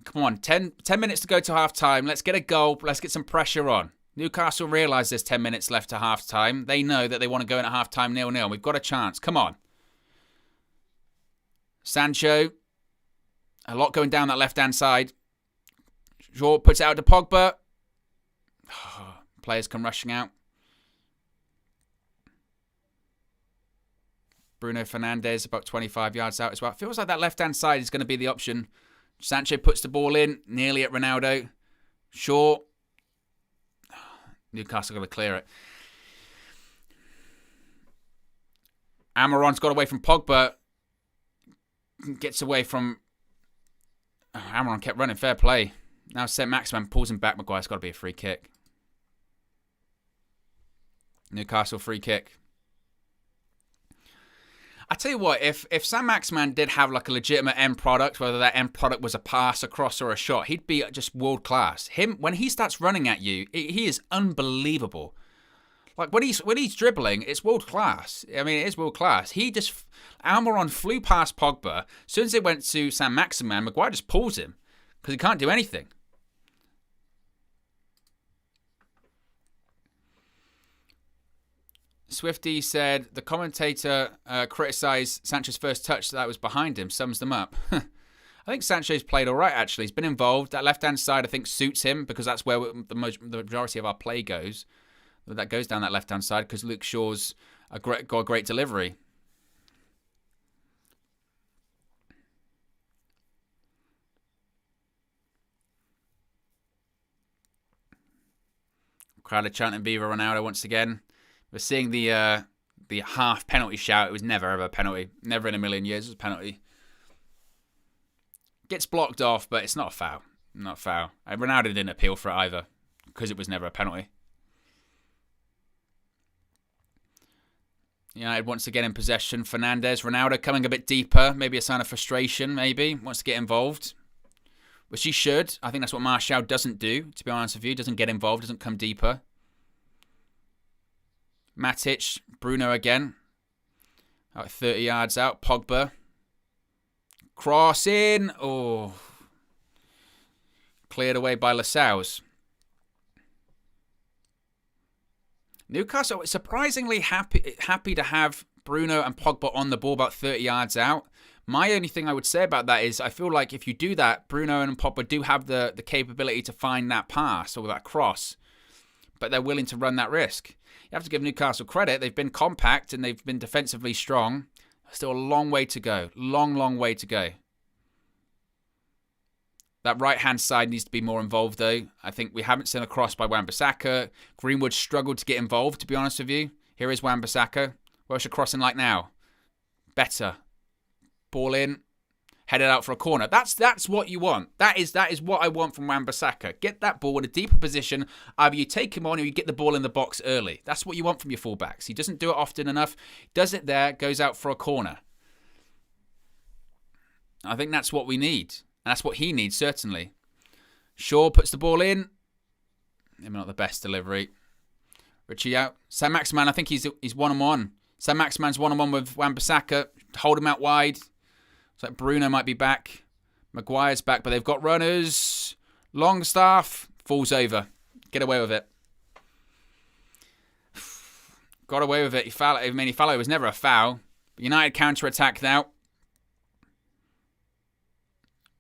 A: Come on, 10 minutes to go to half-time. Let's get a goal. Let's get some pressure on. Newcastle realise there's 10 minutes left to half-time. They know that they want to go in at half-time 0-0. We've got a chance. Come on. Sancho. A lot going down that left-hand side. Shaw puts it out to Pogba. Players come rushing out. Bruno Fernandes about 25 yards out as well. It feels like that left-hand side is going to be the option. Sancho puts the ball in, nearly at Ronaldo. Shaw. Newcastle got to clear it. Amaron's got away from Pogba. Gets away from... Amaron kept running. Fair play. Now Saint-Maximin pulls him back. Maguire's got to be a free kick. Newcastle free kick. I tell you what, if Saint-Maximin did have like a legitimate end product, whether that end product was a pass, a cross, or a shot, he'd be just world class. When he starts running at you, he is unbelievable. Like when he's dribbling, it's world class. I mean, it is world class. Almiron flew past Pogba. As soon as it went to Saint-Maximin, Maguire just pulls him because he can't do anything. Swifty said the commentator criticised Sancho's first touch that was behind him. Sums them up. I think Sancho's played all right, actually. He's been involved. That left-hand side, I think, suits him because that's where the majority of our play goes. That goes down that left-hand side because Luke Shaw's got a great delivery. Crowd are chanting Viva Ronaldo once again. We're seeing the half penalty shout. It was never ever a penalty. Never in a million years was a penalty. Gets blocked off, but it's not a foul. Not a foul. Ronaldo didn't appeal for it either because it was never a penalty. United once again in possession. Fernandes. Ronaldo coming a bit deeper. Maybe a sign of frustration, maybe. Wants to get involved. Which he should. I think that's what Martial doesn't do, to be honest with you. Doesn't get involved, doesn't come deeper. Matic. Bruno again. About 30 yards out. Pogba. Cross in. Oh. Cleared away by Lascelles. Newcastle surprisingly happy to have Bruno and Pogba on the ball about 30 yards out. My only thing I would say about that is I feel like if you do that, Bruno and Pogba do have the capability to find that pass or that cross, but they're willing to run that risk. You have to give Newcastle credit. They've been compact and they've been defensively strong. Still a long way to go. Long way to go. That right-hand side needs to be more involved, though. I think we haven't seen a cross by Wan-Bissaka. Greenwood struggled to get involved, to be honest with you. Here is Wan-Bissaka. What's your crossing like now? Better. Ball in. Headed out for a corner. That's what you want. That is what I want from Wan-Bissaka. Get that ball in a deeper position. Either you take him on or you get the ball in the box early. That's what you want from your fullbacks. He doesn't do it often enough. Does it there, goes out for a corner. I think that's what we need. And that's what he needs, certainly. Shaw puts the ball in. Maybe not the best delivery. Richie out. Saint-Maximin, I think he's one-on-one. Saint-Maximin's one-on-one with Wan-Bissaka. Hold him out wide. It's like Bruno might be back. Maguire's back, but they've got runners. Longstaff falls over. Get away with it. Got away with it. He fouled. I mean, he fouled. It was never a foul. United counter-attack now.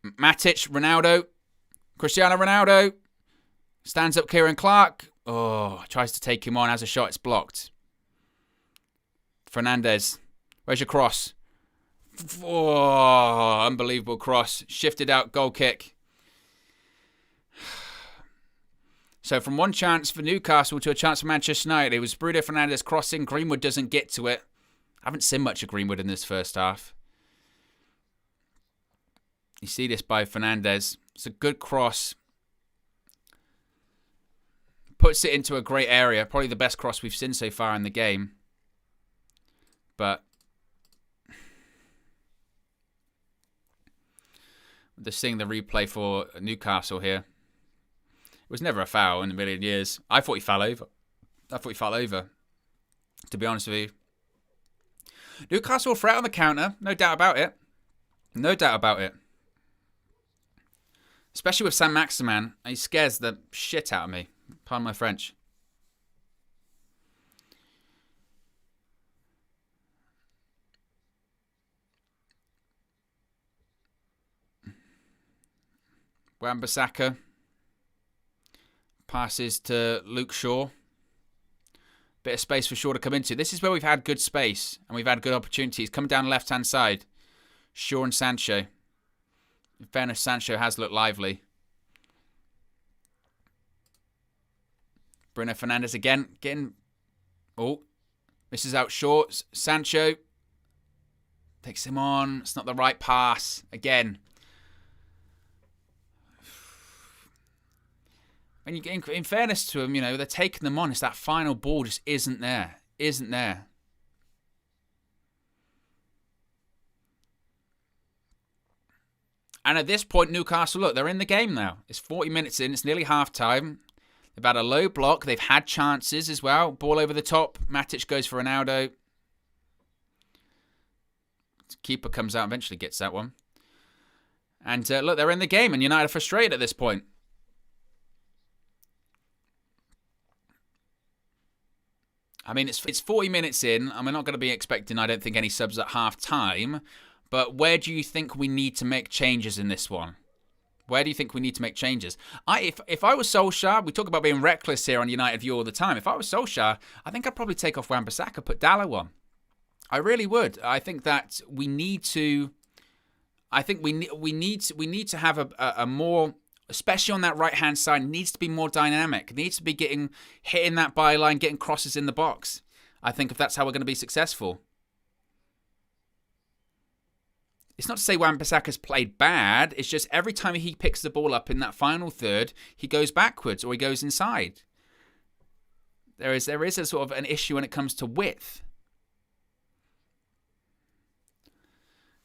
A: Matic, Ronaldo, Cristiano Ronaldo, stands up Kieran Clark. Oh, tries to take him on, has a shot, it's blocked. Fernandes, where's your cross? Oh, unbelievable cross. Shifted out, goal kick. So from one chance for Newcastle to a chance for Manchester United, it was Bruno Fernandes crossing. Greenwood doesn't get to it. I haven't seen much of Greenwood in this first half. You see this by Fernandes. It's a good cross. Puts it into a great area. Probably the best cross we've seen so far in the game. But just seeing the replay for Newcastle here. It was never a foul in a million years. I thought he fell over. To be honest with you. Newcastle threat on the counter. No doubt about it. No doubt about it. Especially with Saint-Maximin. He scares the shit out of me. Pardon my French. Wan-Bissaka. Passes to Luke Shaw. Bit of space for Shaw to come into. This is where we've had good space. And we've had good opportunities. Coming down the left-hand side. Shaw and Sancho. In fairness, Sancho has looked lively. Bruno Fernandes again. Getting... Oh. Misses out short. Sancho. Takes him on. It's not the right pass. Again. And you get in fairness to them, you know, they're taking them on. It's that final ball just isn't there. Isn't there. And at this point, Newcastle, look, they're in the game now. It's 40 minutes in. It's nearly half-time. They've had a low block. They've had chances as well. Ball over the top. Matic goes for Ronaldo. Keeper comes out, eventually gets that one. And look, they're in the game, and United are frustrated at this point. I mean, it's 40 minutes in, and we're not going to be expecting, I don't think, any subs at half-time. But where do you think we need to make changes in this one? Where do you think we need to make changes? If I was Solskjaer, we talk about being reckless here on United View all the time. If I was Solskjaer, I think I'd probably take off Wan-Bissaka, put Dalot on. I really would. I think that we need to. I think we need to have a more especially on that right-hand side, needs to be more dynamic. Needs to be hitting that byline, getting crosses in the box. I think if that's how we're going to be successful. It's not to say Wan-Bissaka's played bad. It's just every time he picks the ball up in that final third, he goes backwards or he goes inside. There is a sort of an issue when it comes to width.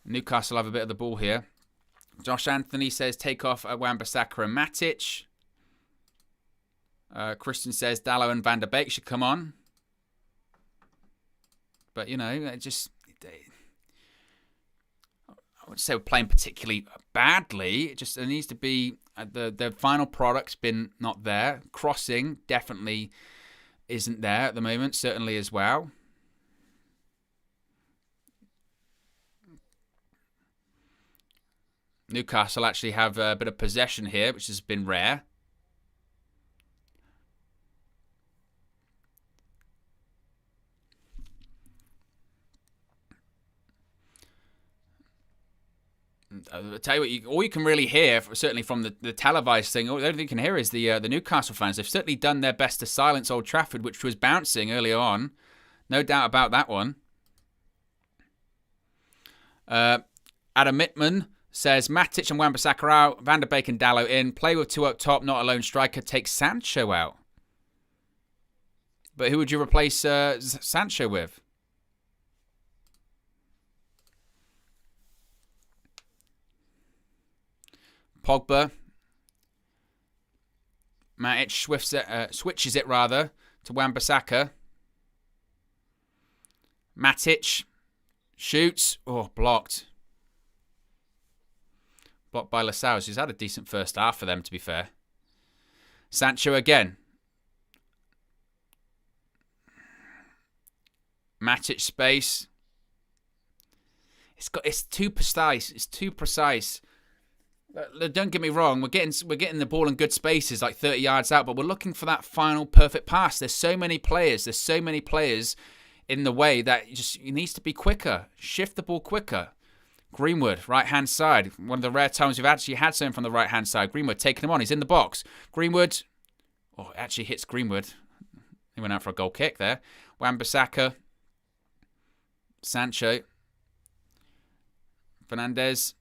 A: Newcastle have a bit of the ball here. Josh Anthony says take off Wan-Bissaka and Matic. Christian says Dalot and Van der Beek should come on. But, you know, it just... I wouldn't say we're playing particularly badly. It just, there needs to be... The final product's been not there. Crossing definitely isn't there at the moment, certainly as well. Newcastle actually have a bit of possession here, which has been rare. I'll tell you what, all you can really hear, certainly from the televised thing, all you can hear is the Newcastle fans. They've certainly done their best to silence Old Trafford, which was bouncing earlier on. No doubt about that one. Adam Mittman says, Matic and Wan-Bissaka out, Van der Beek and Dalot in, play with two up top, not a lone striker, take Sancho out. But who would you replace Sancho with? Pogba. Matic switches it to Wan-Bissaka. Matic shoots. Oh, blocked. Blocked by Lascelles, who's had a decent first half for them, to be fair. Sancho again. Matic space. It's too precise. It's too precise. Don't get me wrong, we're getting the ball in good spaces, like 30 yards out, but we're looking for that final perfect pass. There's so many players in the way that it needs to be quicker. Shift the ball quicker. Greenwood, right-hand side. One of the rare times we've actually had something from the right-hand side. Greenwood taking him on. He's in the box. Greenwood. Oh, it actually hits Greenwood. He went out for a goal kick there. Wan-Bissaka. Sancho. Fernandes.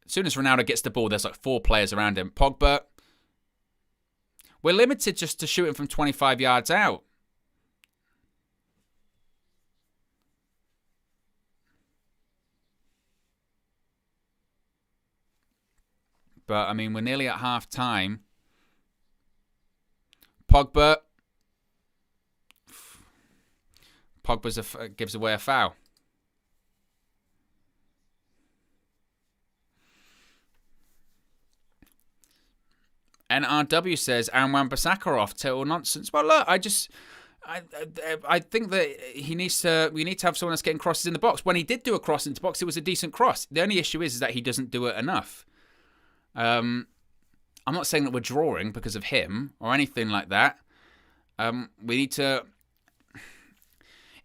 A: As soon as Ronaldo gets the ball, there's like 4 players around him. Pogba. We're limited just to shooting from 25 yards out. But, I mean, we're nearly at half-time. Pogba. Pogba gives away a foul. NRW says, Aaron Wan-Bissaka off. Total nonsense. Well, look, I think that we need to have someone that's getting crosses in the box. When he did do a cross into the box, it was a decent cross. The only issue is that he doesn't do it enough. I'm not saying that we're drawing because of him or anything like that. We need to...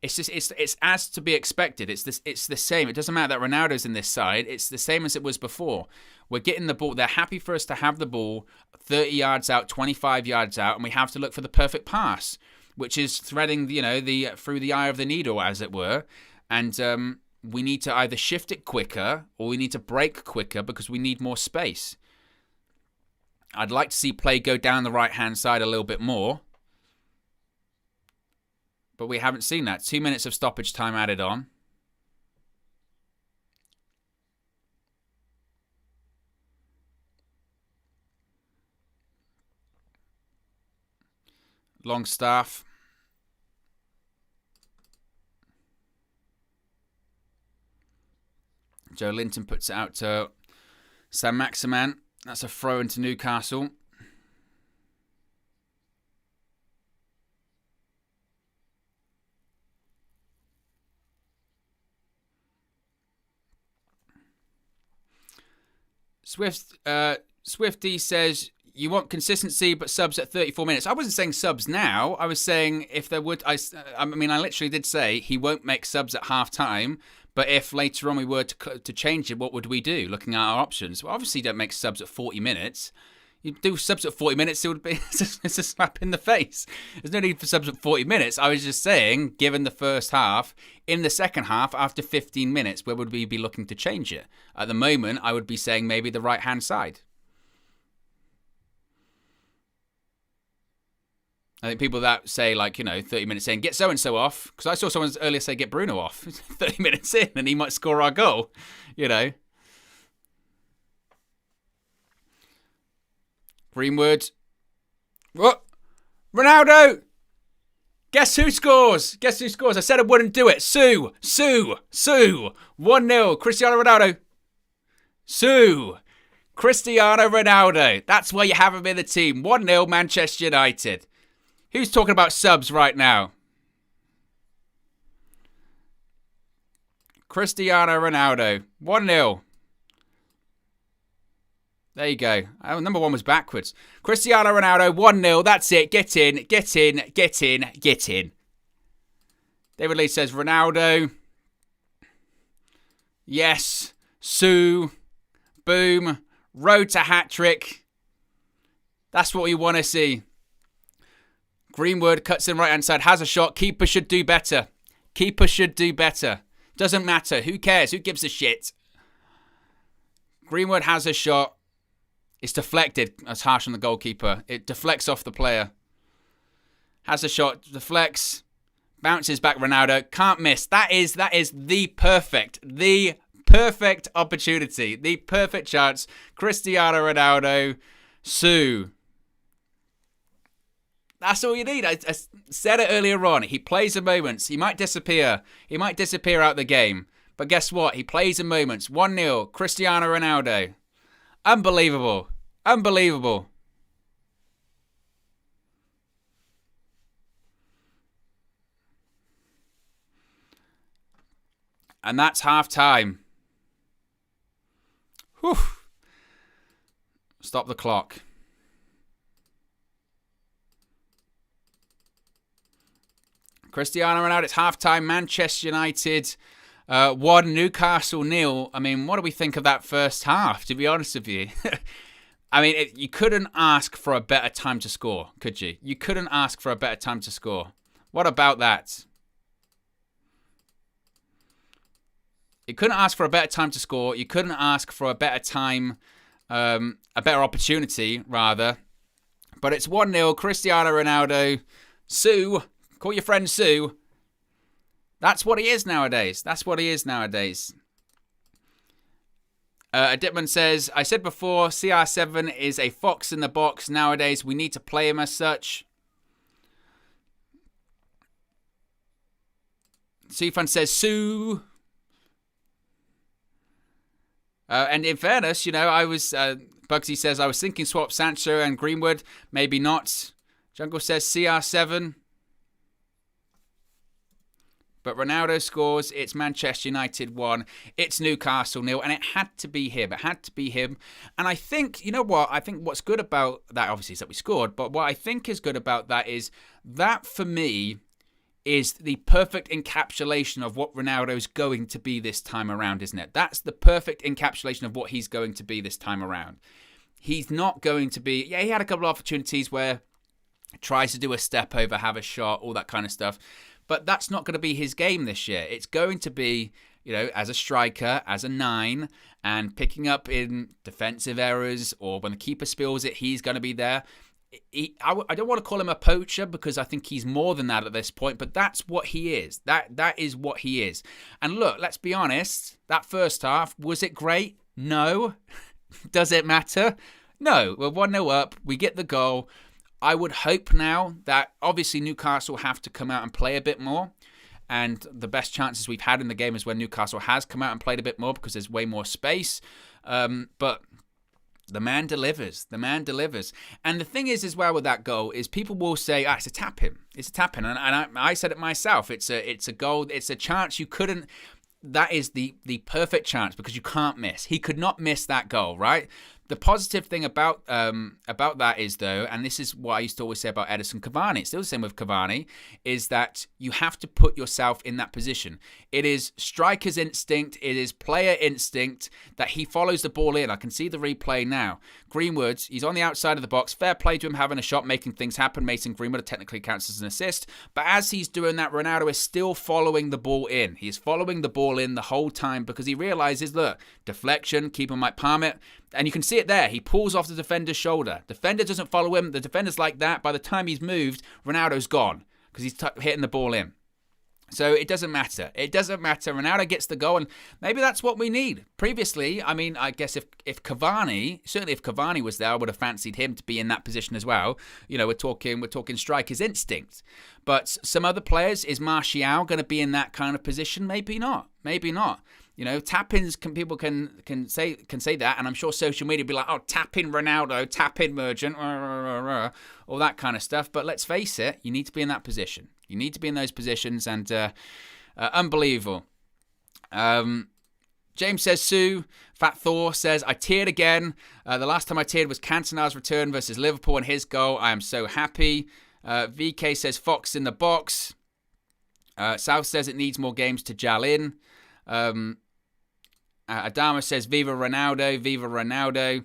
A: It's as to be expected. It's the same. It doesn't matter that Ronaldo's in this side. It's the same as it was before. We're getting the ball. They're happy for us to have the ball 30 yards out, 25 yards out, and we have to look for the perfect pass, which is threading, through the eye of the needle, as it were. And we need to either shift it quicker or we need to break quicker because we need more space. I'd like to see play go down the right-hand side a little bit more. But we haven't seen that. 2 minutes of stoppage time added on. Longstaff. Joe Linton puts it out to Sam Maximan. That's a throw into Newcastle. Swifty says, you want consistency but subs at 34 minutes. I wasn't saying subs now. I was saying if there would... I literally did say he won't make subs at half-time, but if later on we were to change it, what would we do, looking at our options? Well, obviously don't make subs at 40 minutes. You do subs at 40 minutes, it would be it's a slap in the face. There's no need for subs at 40 minutes. I was just saying, given the first half, in the second half, after 15 minutes, where would we be looking to change it? At the moment, I would be saying maybe the right-hand side. I think people that say, 30 minutes in, get so-and-so off, because I saw someone earlier say, get Bruno off. 30 minutes in, and he might score our goal, Greenwood. What? Ronaldo! Guess who scores? I said I wouldn't do it. Sue. 1-0. Cristiano Ronaldo. Cristiano Ronaldo. That's why you have him in the team. 1-0 Manchester United. Who's talking about subs right now? Cristiano Ronaldo. 1-0. There you go. Oh, number 1 was backwards. Cristiano Ronaldo, 1-0. That's it. Get in. David Lee says Ronaldo. Yes. Sue. Boom. Road to hat-trick. That's what we want to see. Greenwood cuts in right-hand side. Has a shot. Keeper should do better. Doesn't matter. Who cares? Who gives a shit? Greenwood has a shot. It's deflected. That's harsh on the goalkeeper. It deflects off the player. Has a shot. Deflects. Bounces back Ronaldo. Can't miss. That is the perfect opportunity. The perfect chance. Cristiano Ronaldo. Sue. That's all you need. I said it earlier on. He plays in moments. He might disappear. Out the game. But guess what? He plays in moments. 1-0. Cristiano Ronaldo. Unbelievable. And that's half time. Whew. Stop the clock. Cristiano Ronaldo, it's half time. Manchester United 1, Newcastle 0. I mean, what do we think of that first half, to be honest with you? I mean, you couldn't ask for a better time to score, could you? You couldn't ask for a better time to score. What about that? You couldn't ask for a better time to score. You couldn't ask for a better time, a better opportunity, rather. But it's 1-0, Cristiano Ronaldo. Sue, call your friend Sue. That's what he is nowadays. Dittman says, I said before, CR7 is a fox in the box. Nowadays, we need to play him as such. Sufan says, Sue. And in fairness, I was, Bugsy says, I was thinking swap Sancho and Greenwood. Maybe not. Jungle says CR7. But Ronaldo scores. It's Manchester United 1. It's Newcastle 0. And it had to be him. And I think, you know what? I think what's good about that, obviously, is that we scored. But what I think is good about that is that, for me, is the perfect encapsulation of what Ronaldo's going to be this time around, isn't it? That's the perfect encapsulation of what he's going to be this time around. He's not going to be... Yeah, he had a couple of opportunities where he tries to do a step over, have a shot, all that kind of stuff. But that's not going to be his game this year. It's going to be, as a striker, as a 9, and picking up in defensive errors, or when the keeper spills it, he's going to be there. I don't want to call him a poacher, because I think he's more than that at this point, but that's what he is. That is what he is. And look, let's be honest, that first half, was it great? No. Does it matter? No. We're 1-0 up. We get the goal. I would hope now that obviously Newcastle have to come out and play a bit more. And the best chances we've had in the game is when Newcastle has come out and played a bit more, because there's way more space. But the man delivers. And the thing is as well with that goal is people will say, it's a tap-in. And I said it myself. It's a goal. It's a chance you couldn't... That is the perfect chance, because you can't miss. He could not miss that goal, right? The positive thing about that is, though, and this is what I used to always say about Edison Cavani, it's still the same with Cavani, is that you have to put yourself in that position. It is striker's instinct, it is player instinct that he follows the ball in. I can see the replay now. Greenwood, he's on the outside of the box. Fair play to him having a shot, making things happen. Mason Greenwood technically counts as an assist. But as he's doing that, Ronaldo is still following the ball in. He's following the ball in the whole time because he realizes, look, deflection, keeper might palm it. And you can see it there. He pulls off the defender's shoulder. Defender doesn't follow him. The defender's like that. By the time he's moved, Ronaldo's gone because he's hitting the ball in. So it doesn't matter. It doesn't matter. Ronaldo gets the goal, and maybe that's what we need. Previously, I mean, I guess if Cavani, certainly if Cavani was there, I would have fancied him to be in that position as well. You know, we're talking striker's instinct. But some other players, is Martial going to be in that kind of position? Maybe not. Maybe not. You know, tap-ins, people can say that, and I'm sure social media will be like, oh, tap in Ronaldo, tap in Merchant, all that kind of stuff. But let's face it, you need to be in that position. You need to be in those positions, and unbelievable. James says, Sue. Fat Thor says, I teared again. The last time I teared was Cantona's return versus Liverpool and his goal. I am so happy. VK says, Fox in the box. South says it needs more games to gel in. Adama says, Viva Ronaldo, Viva Ronaldo.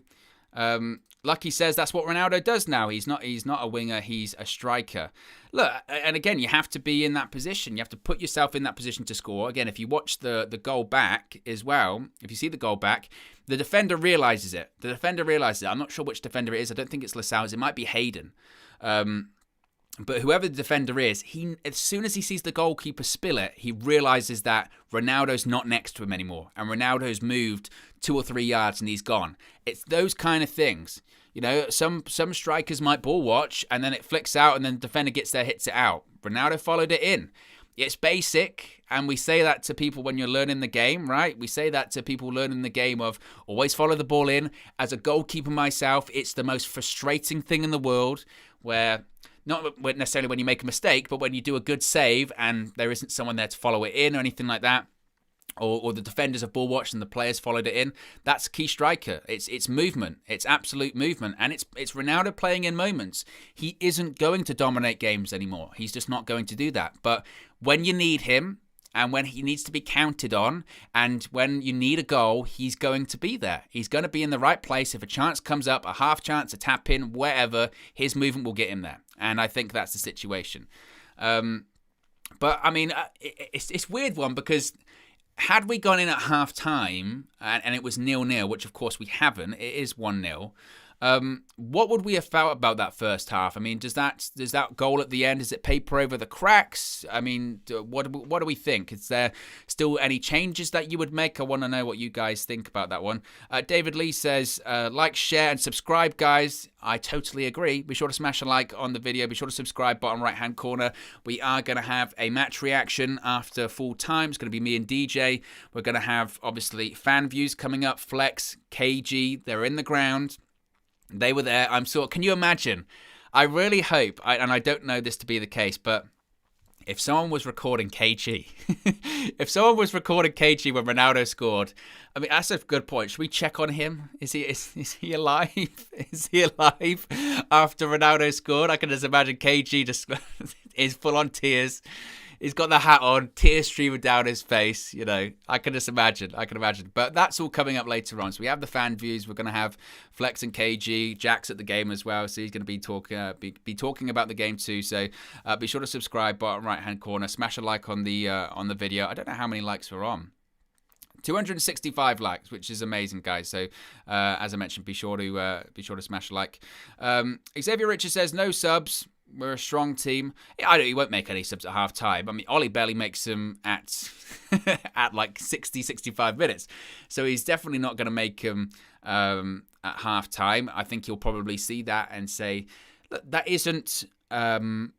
A: Lucky says that's what Ronaldo does now. He's not a winger, he's a striker. Look, and again, you have to be in that position. You have to put yourself in that position to score. Again, if you watch the goal back as well, if you see the goal back, the defender realizes it. I'm not sure which defender it is. I don't think it's Lascelles. It might be Hayden. But whoever the defender is, as soon as he sees the goalkeeper spill it, he realizes that Ronaldo's not next to him anymore. And Ronaldo's moved 2 or 3 yards and he's gone. It's those kind of things. You know, some strikers might ball watch and then it flicks out and then the defender gets there, hits it out. Ronaldo followed it in. It's basic, and we say that to people when you're learning the game, right? We say that to people learning the game of always follow the ball in. As a goalkeeper myself, it's the most frustrating thing in the world where... not necessarily when you make a mistake, but when you do a good save and there isn't someone there to follow it in or anything like that, or the defenders have ball watched and the players followed it in. That's a key striker. It's movement. It's absolute movement. And it's Ronaldo playing in moments. He isn't going to dominate games anymore. He's just not going to do that. But when you need him, and when he needs to be counted on, and when you need a goal, he's going to be there. He's going to be in the right place. If a chance comes up, a half chance, a tap in, wherever, his movement will get him there. And I think that's the situation. But, I mean, it's a weird one because had we gone in at half time and it was 0-0, which of course we haven't, it is 1-0. What would we have felt about that first half? I mean, does that goal at the end, is it paper over the cracks? I mean, what do we think? Is there still any changes that you would make? I want to know what you guys think about that one. David Lee says, like, share, and subscribe, guys. I totally agree. Be sure to smash a like on the video. Be sure to subscribe, bottom right-hand corner. We are going to have a match reaction after full time. It's going to be me and DJ. We're going to have, obviously, fan views coming up. Flex, KG, they're in the ground. They were there. Can you imagine? I really hope, and I don't know this to be the case, but if someone was recording KG, when Ronaldo scored, I mean, that's a good point. Should we check on him? Is he alive? Is he alive after Ronaldo scored? I can just imagine KG just is full on tears. He's got the hat on, tears streaming down his face. You know, I can imagine. But that's all coming up later on. So we have the fan views. We're going to have Flex and KG. Jack's at the game as well, so he's going to be talking about the game too. So be sure to subscribe, bottom right hand corner. Smash a like on the video. I don't know how many likes we're on. 265 likes, which is amazing, guys. So, as I mentioned, be sure to smash a like. Xavier Richard says no subs. We're a strong team. He won't make any subs at half time. I mean, Ollie barely makes them at like 60, 65 minutes. So he's definitely not going to make them at half time. I think he'll probably see that and say, look, that isn't the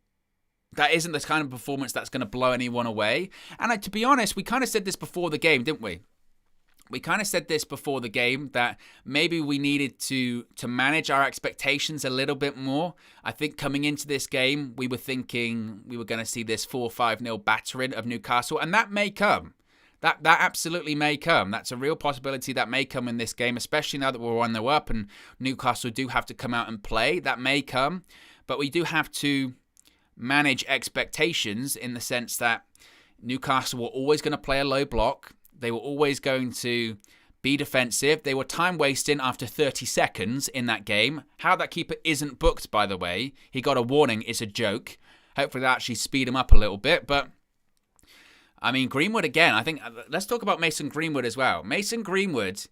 A: kind of performance that's going to blow anyone away. And to be honest, we kind of said this before the game, didn't we? We kind of said this before the game that maybe we needed to manage our expectations a little bit more. I think coming into this game, we were thinking we were going to see this 4-5-0 battering of Newcastle, and that may come. That absolutely may come. That's a real possibility that may come in this game, especially now that we're 1-0 up and Newcastle do have to come out and play. That may come, but we do have to manage expectations in the sense that Newcastle were always going to play a low block. They were always going to be defensive. They were time wasting after 30 seconds in that game. How that keeper isn't booked, by the way, he got a warning, is a joke. Hopefully that actually speed him up a little bit, but I mean, Greenwood again, I think, let's talk about Mason Greenwood as well. Mason Greenwood,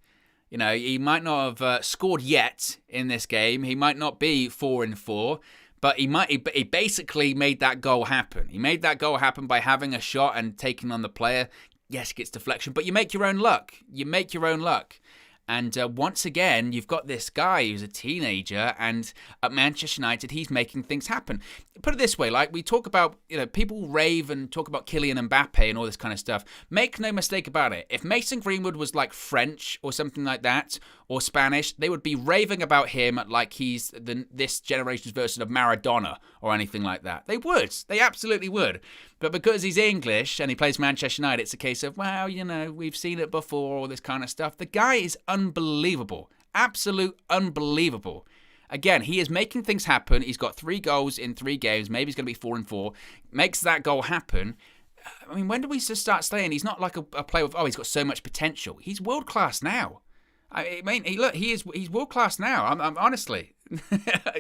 A: you know, he might not have scored yet in this game. He might not be 4-4, but he basically made that goal happen. He made that goal happen by having a shot and taking on the player. Yes, it gets deflection, but you make your own luck. You make your own luck. And once again, you've got this guy who's a teenager, and at Manchester United, he's making things happen. Put it this way, like we talk about, you know, people rave and talk about Kylian Mbappe and all this kind of stuff. Make no mistake about it. If Mason Greenwood was like French or something like that, or Spanish, they would be raving about him like he's this generation's version of Maradona or anything like that. They would. They absolutely would. But because he's English and he plays Manchester United, it's a case of, well, you know, we've seen it before, all this kind of stuff. The guy is unbelievable. Absolute unbelievable. Again, he is making things happen. He's got 3 goals in 3 games. Maybe he's going to be 4-4. Makes that goal happen. I mean, when do we just start saying he's not like a player with, oh, he's got so much potential? He's world class now. I mean, he's world class now. I'm honestly,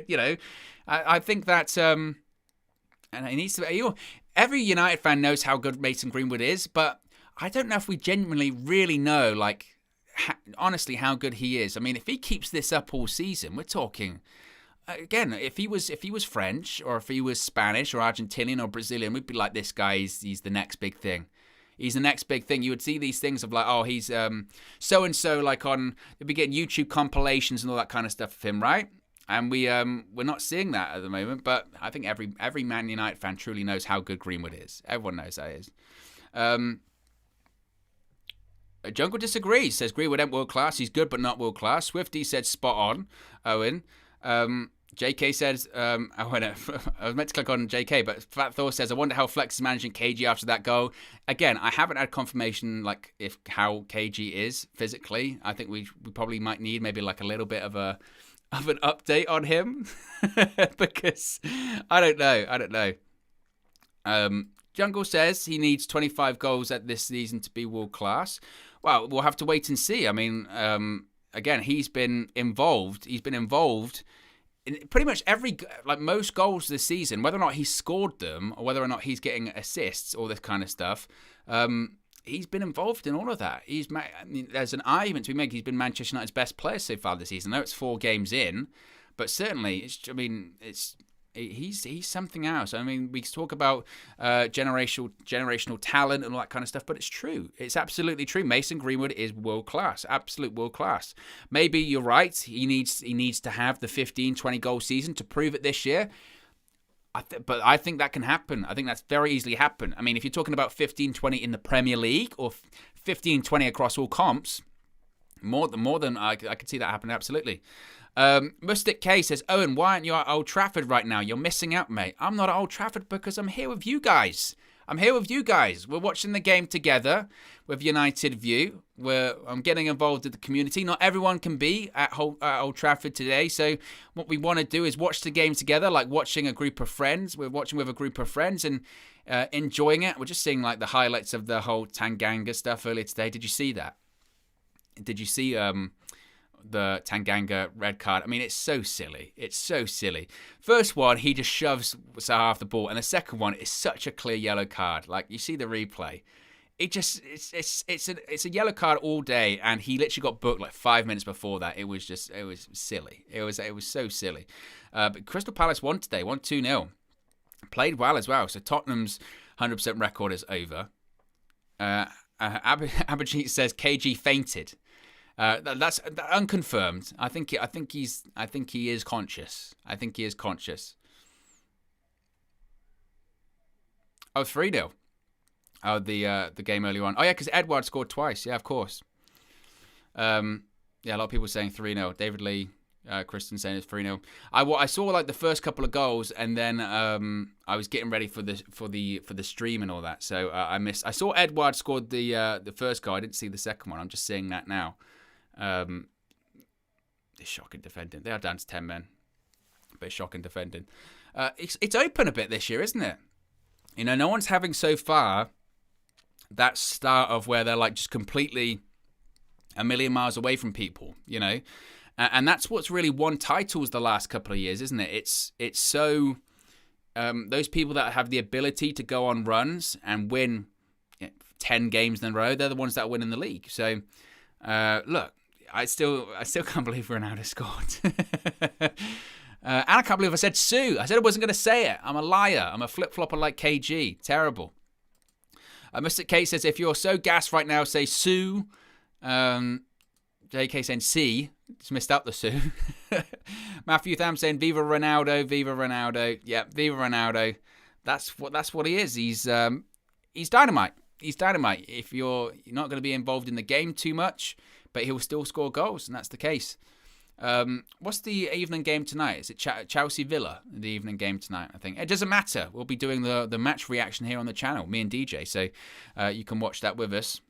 A: you know, I think that, and he needs to. You know, every United fan knows how good Mason Greenwood is, but I don't know if we genuinely really know, like, honestly, how good he is. I mean, if he keeps this up all season, we're talking. Again, if he was French or if he was Spanish or Argentinian or Brazilian, we'd be like, this guy he's the next big thing. He's the next big thing. You would see these things of like, oh, he's so-and-so, like on, you'd be getting YouTube compilations and all that kind of stuff of him, right? And we're not seeing that at the moment, but I think every Man United fan truly knows how good Greenwood is. Everyone knows that is. Jungle disagrees, says Greenwood ain't world class. He's good but not world class. Swifty said spot on, Owen. JK says, I was meant to click on JK, but Fat Thor says, I wonder how Flex is managing KG after that goal. Again, I haven't had confirmation like if how KG is physically. I think we probably might need maybe like a little bit of an update on him because I don't know. Jungle says he needs 25 goals at this season to be world class. Well, we'll have to wait and see. I mean, again, he's been involved. He's been involved in pretty much most goals this season, whether or not he scored them or whether or not he's getting assists, all this kind of stuff. He's been involved in all of that. There's an argument to be made. He's been Manchester United's best player so far this season. I know it's 4 games in, but certainly, he's something else. I mean, we talk about generational talent and all that kind of stuff, but it's true. It's absolutely true. Mason Greenwood is world class, absolute world class. Maybe you're right. He needs to have the 15, 20 goal season to prove it this year. But I think that can happen. I think that's very easily happen. I mean, if you're talking about 15, 20 in the Premier League or 15, 20 across all comps, more than I could see that happen, absolutely. Mustic K says, Owen, why aren't you at Old Trafford right now? You're missing out, mate. I'm not at Old Trafford because I'm here with you guys. We're watching the game together with United View. I'm getting involved with the community. Not everyone can be at Old Trafford today. So what we want to do is watch the game together, like watching a group of friends. We're watching with a group of friends and enjoying it. We're just seeing like the highlights of the whole Tanganga stuff earlier today. Did you see that? Did you see the Tanganga red card? I mean, it's so silly. First one, he just shoves Saha off the ball, and the second one is such a clear yellow card. Like, you see the replay. It's a yellow card all day, and he literally got booked like 5 minutes before that. It was silly. It was so silly. But Crystal Palace won today, won 2-0. Played well as well. So Tottenham's 100% record is over. Abhijit says KG fainted. That's unconfirmed. I think he is conscious. Oh, 3-0. Oh, the game earlier on. Oh yeah, because Edouard scored twice. Yeah, of course. Yeah, a lot of people saying 3-0. David Lee Kristen saying it's 3-0. I saw like the first couple of goals, and then I was getting ready for the stream and all that. So I missed. I saw Edouard scored the first goal. I didn't see the second one. I'm just seeing that now. It's shocking defending. They are down to 10 men. But shocking defending. It's open a bit this year, isn't it? You know, no one's having so far that start of where they're like just completely a million miles away from people, you know. And that's what's really won titles the last couple of years, isn't it? It's so those people that have the ability to go on runs and win 10 games in a row, they're the ones that win in the league. So look, I still can't believe Ronaldo scored. And I can't believe I said Sue. I said I wasn't going to say it. I'm a liar. I'm a flip-flopper like KG. Terrible. Mr. K says, if you're so gassed right now, say Sue. JK saying C. Just missed out the Sue. Matthew Tham saying, Viva Ronaldo, Viva Ronaldo. Yeah, Viva Ronaldo. That's what he is. He's dynamite. He's dynamite. If you're not going to be involved in the game too much, but he'll still score goals, and that's the case. What's the evening game tonight? Is it Chelsea Villa, the evening game tonight, I think? It doesn't matter. We'll be doing the match reaction here on the channel, me and DJ, so you can watch that with us.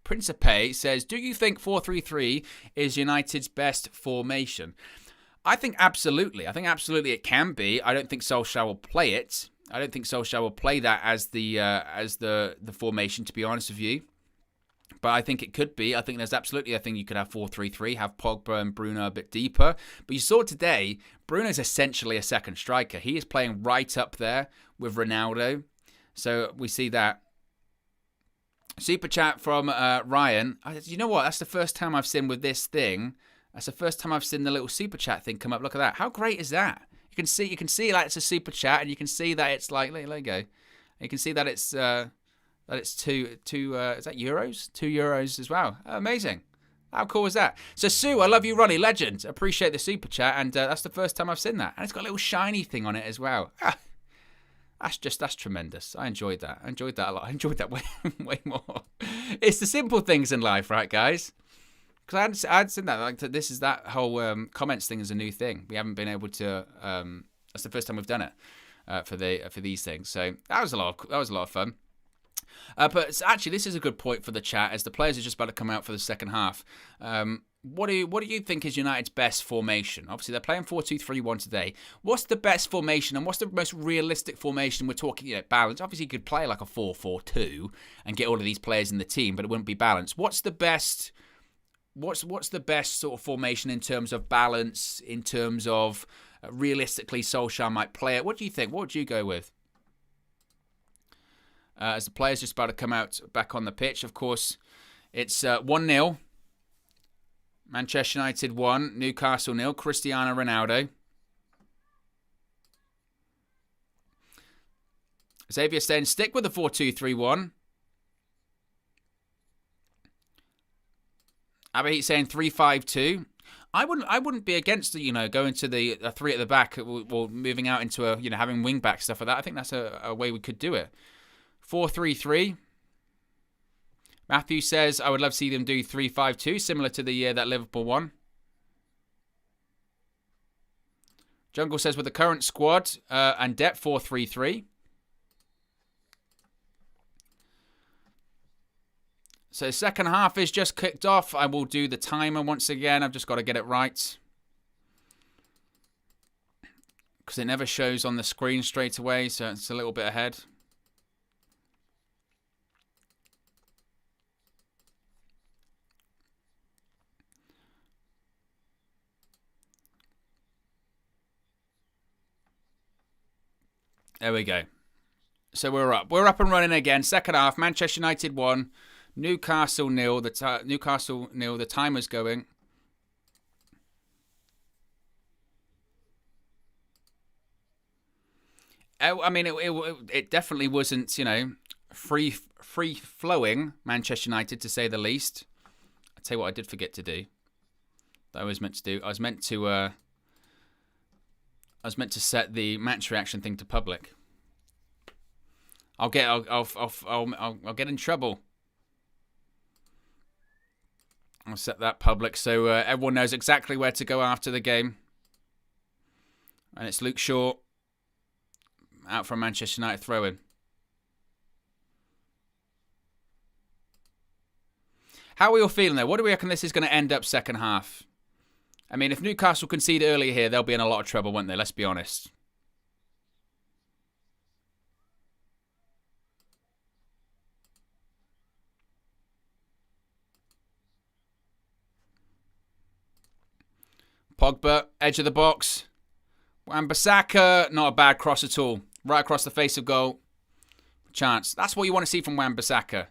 A: Principe says, do you think 4-3-3 is United's best formation? I think absolutely. I think absolutely it can be. I don't think Solskjaer will play it. I don't think Solskjaer will play that as the formation, to be honest with you. But I think it could be. I think there's absolutely a thing you could have 4-3-3, have Pogba and Bruno a bit deeper. But you saw today, Bruno's essentially a second striker. He is playing right up there with Ronaldo. So we see that. Super chat from Ryan. You know what? That's the first time I've seen with this thing. That's the first time I've seen the little super chat thing come up. Look at that. How great is that? You can see like it's a super chat, and you can see that it's like, there you go. You can see that it's two is that euros? €2 as well. Amazing. How cool is that? So Sue, I love you, Ronnie, legend. Appreciate the super chat, and that's the first time I've seen that. And it's got a little shiny thing on it as well. That's tremendous. I enjoyed that. I enjoyed that a lot. I enjoyed that way more. It's the simple things in life, right, guys? Because I hadn't seen that. Like, this is that whole comments thing is a new thing. We haven't been able to. That's the first time we've done it for these things. So that was a lot of fun. But actually, this is a good point for the chat, as the players are just about to come out for the second half. What do you think is United's best formation? Obviously, they're playing 4-2-3-1 today. What's the best formation, and what's the most realistic formation? We're talking, balance. Obviously, you could play like a 4-4-2 and get all of these players in the team, but it wouldn't be balanced. What's the best? What's the best sort of formation in terms of balance? In terms of realistically, Solskjaer might play it. What do you think? What would you go with? As the players just about to come out back on the pitch, of course, it's 1-0. Manchester United 1, Newcastle 0, Cristiano Ronaldo. Xavier saying, stick with the 4-2-3-1. Abahit saying 3-5-2. I wouldn't be against going to the 3 at the back, or moving out into having wing back stuff like that. I think that's a way we could do it. 4-3-3. Matthew says, I would love to see them do 3-5-2, similar to the year that Liverpool won. Jungle says, with the current squad and depth, 4-3-3. So second half is just kicked off. I will do the timer once again. I've just got to get it right, because it never shows on the screen straight away, so it's a little bit ahead. There we go. So we're up. We're up and running again. Second half, Manchester United 1, Newcastle 0. Newcastle 0. The timer's going. I mean, it definitely wasn't, free flowing Manchester United, to say the least. I'll tell you what I did forget to do. That I was meant to do. I was meant to set the match reaction thing to public. I'll get in trouble. I'll set that public so everyone knows exactly where to go after the game. And it's Luke Shaw out from Manchester United throw-in. How are we all feeling there? What do we reckon this is going to end up second half? I mean, if Newcastle concede early here, they'll be in a lot of trouble, won't they? Let's be honest. Pogba, edge of the box. Wan-Bissaka, not a bad cross at all. Right across the face of goal. Chance. That's what you want to see from Wan-Bissaka.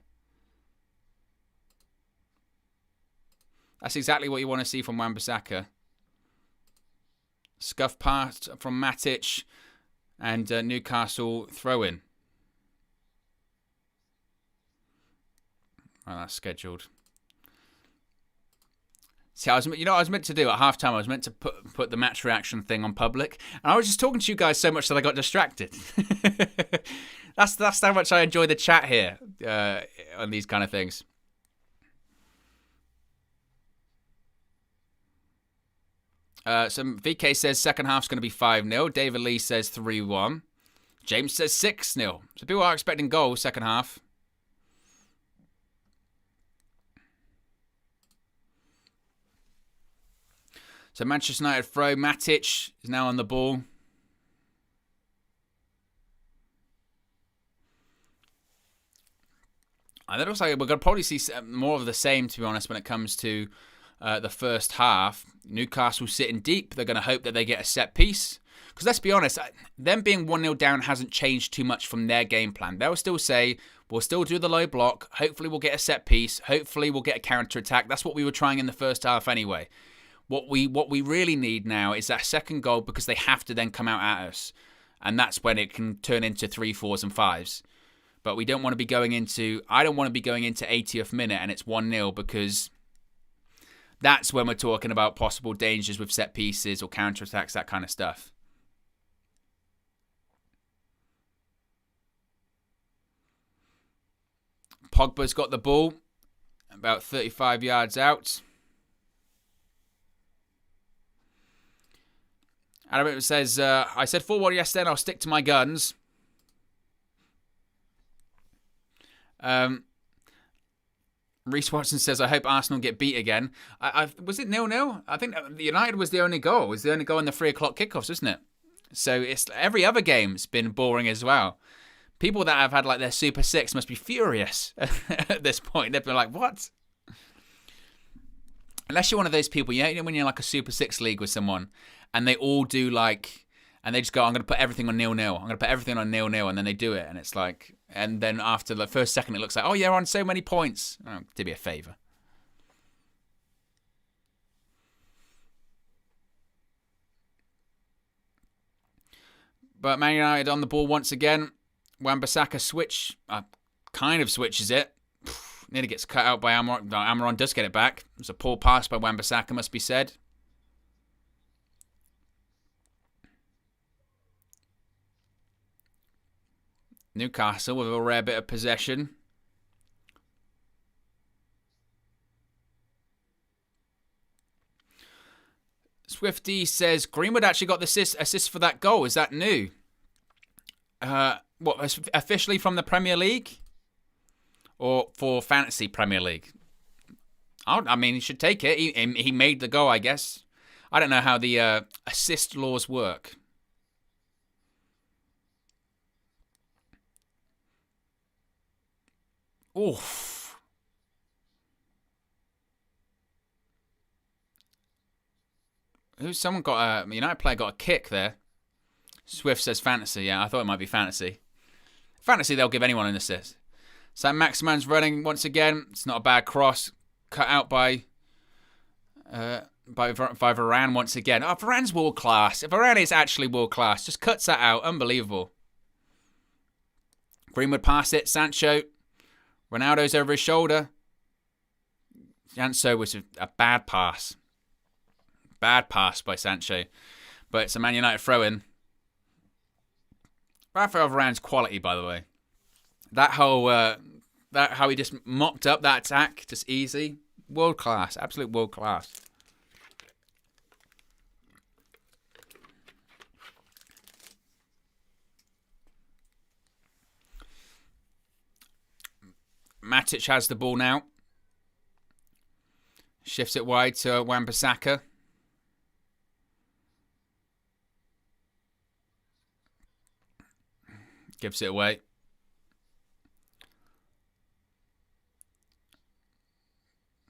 A: That's exactly what you want to see from Wan-Bissaka. Scuff pass from Matic and Newcastle throw-in. Oh, that's scheduled. See, I was meant to do at halftime. I was meant to put the match reaction thing on public, and I was just talking to you guys so much that I got distracted. That's how much I enjoy the chat here on these kind of things. So VK says second half's going to be 5-0. David Lee says 3-1. James says 6-0. So people are expecting goals second half. So Manchester United throw. Matic is now on the ball. And it looks like we're going to probably see more of the same, to be honest, when it comes to the first half. Newcastle sitting deep. They're going to hope that they get a set piece. Because let's be honest, them being 1-0 down hasn't changed too much from their game plan. They'll still say, we'll still do the low block. Hopefully we'll get a set piece. Hopefully we'll get a counter-attack. That's what we were trying in the first half anyway. What we really need now is that second goal, because they have to then come out at us. And that's when it can turn into 3, 4s and 5s. But we don't want to be going into... I don't want to be going into 80th minute and it's 1-0, because that's when we're talking about possible dangers with set pieces or counter-attacks, that kind of stuff. Pogba's got the ball. About 35 yards out. Adam says, I said forward yesterday and I'll stick to my guns. Reece Watson says, I hope Arsenal get beat again. Was it 0-0? I think United was the only goal. It was the only goal in the 3 o'clock kickoffs, isn't it? So it's every other game's been boring as well. People that have had like their Super 6 must be furious at this point. They've been like, what? Unless you're one of those people, you know, when you're like a Super 6 league with someone and they all do like, and they just go, I'm going to put everything on 0-0. I'm going to put everything on 0-0, and then they do it, and it's like, and then after the first second, it looks like, oh, you're on so many points. Oh, do me a favour. But Man United on the ball once again. Wan-Bissaka kind of switches it. Nearly gets cut out by Almiron. No, Almiron does get it back. It was a poor pass by Wan-Bissaka, must be said. Newcastle with a rare bit of possession. Swifty says Greenwood actually got the assist for that goal. Is that new? What, officially from the Premier League? Or for Fantasy Premier League? I mean, he should take it. He made the goal, I guess. I don't know how the assist laws work. Oof. Someone got a United player got a kick there. Swift says fantasy. Yeah, I thought it might be fantasy. Fantasy, they'll give anyone an assist. Sam Maximan's running once again. It's not a bad cross. Cut out by Varane once again. Oh, Varane's world class. Varane is actually world class. Just cuts that out. Unbelievable. Greenwood pass it. Sancho. Ronaldo's over his shoulder. Sancho was a bad pass. Bad pass by Sancho. But it's a Man United throw-in. Rafael Varane's quality, by the way. How he just mopped up that attack, just easy. World class. Absolute world class. Matic has the ball now. Shifts it wide to Wan-Bissaka. Gives it away.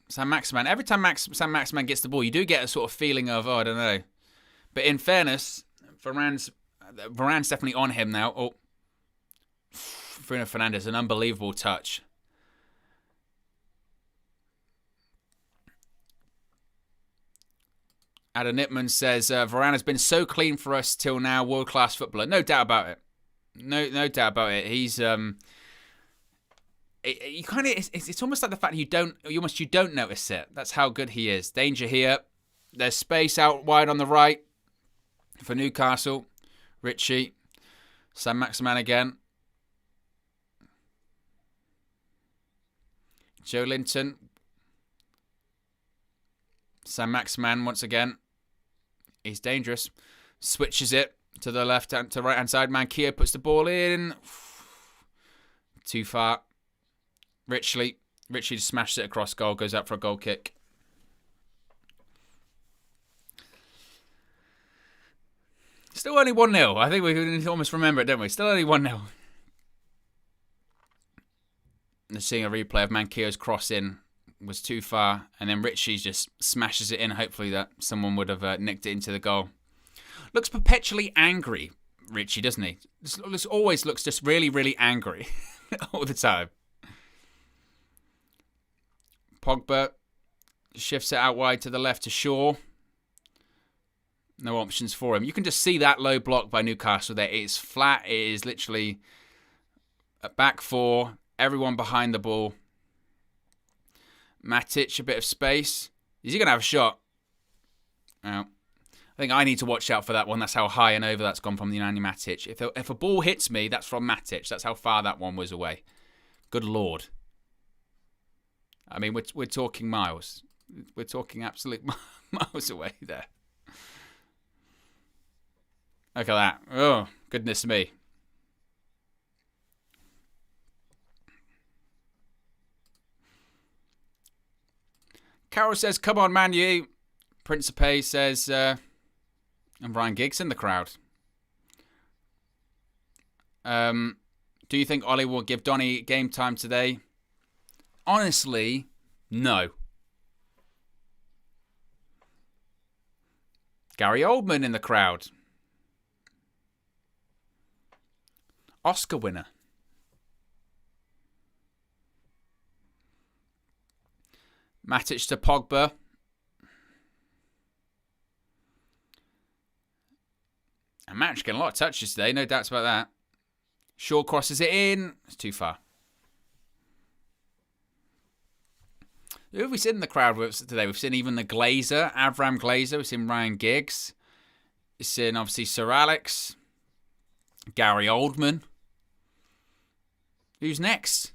A: Saint-Maximin. Every time Saint-Maximin gets the ball, you do get a sort of feeling of, I don't know. But in fairness, Varane's definitely on him now. Oh, Bruno Fernandes, an unbelievable touch. Adam Nitman says, Varane has been so clean for us till now, world-class footballer. No doubt about it. No doubt about it. He's it's almost like the fact that you don't notice it. That's how good he is. Danger here. There's space out wide on the right for Newcastle. Richie. Saint-Maximin again. Joe Linton. Saint-Maximin once again. He's dangerous. Switches it to the left hand to right hand side. Manquillo puts the ball in. Too far. Richie just smashes it across goal. Goes out for a goal kick. Still only 1-0. I think we can almost remember it, don't we? Still only 1-0. And seeing a replay of Manquillo's cross in was too far, and then Richie just smashes it in. Hopefully that someone would have nicked it into the goal. Looks perpetually angry, Richie, doesn't he? This always looks just really, really angry all the time. Pogba shifts it out wide to the left to Shaw. No options for him. You can just see that low block by Newcastle there. It's flat. It is literally a back four. Everyone behind the ball. Matic, a bit of space. Is he going to have a shot? Oh. I think I need to watch out for that one. That's how high and over that's gone from the Yanni Matic. If a ball hits me, that's from Matic. That's how far that one was away. Good Lord. I mean, we're talking miles. We're talking absolute miles away there. Look at that. Oh, goodness me. Carol says, come on, Man U. Principe says, and Ryan Giggs in the crowd. Do you think Ollie will give Donny game time today? Honestly, no. Gary Oldman in the crowd. Oscar winner. Matic to Pogba. And Matic getting a lot of touches today, no doubts about that. Shaw crosses it in. It's too far. Who have we seen in the crowd with us today? We've seen even the Glazer, Avram Glazer. We've seen Ryan Giggs. We've seen, obviously, Sir Alex. Gary Oldman. Who's next?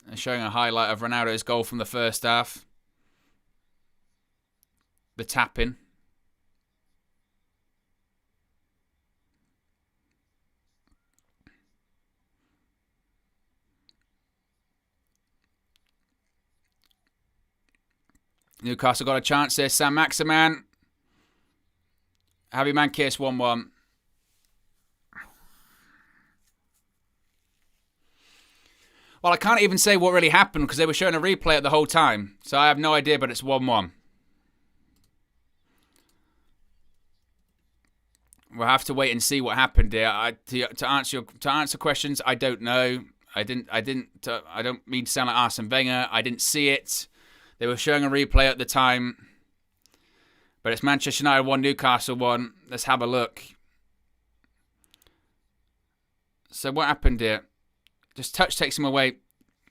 A: They're showing a highlight of Ronaldo's goal from the first half. The tap-in. Newcastle got a chance there. Saint-Maximin. Javi Manquillo 1-1. Well, I can't even say what really happened because they were showing a replay at the whole time. So I have no idea, but it's 1-1. We'll have to wait and see what happened here. To answer questions, I don't know. I don't mean to sound like Arsene Wenger. I didn't see it. They were showing a replay at the time. But it's Manchester United 1, Newcastle 1. Let's have a look. So what happened here? Just touch takes him away.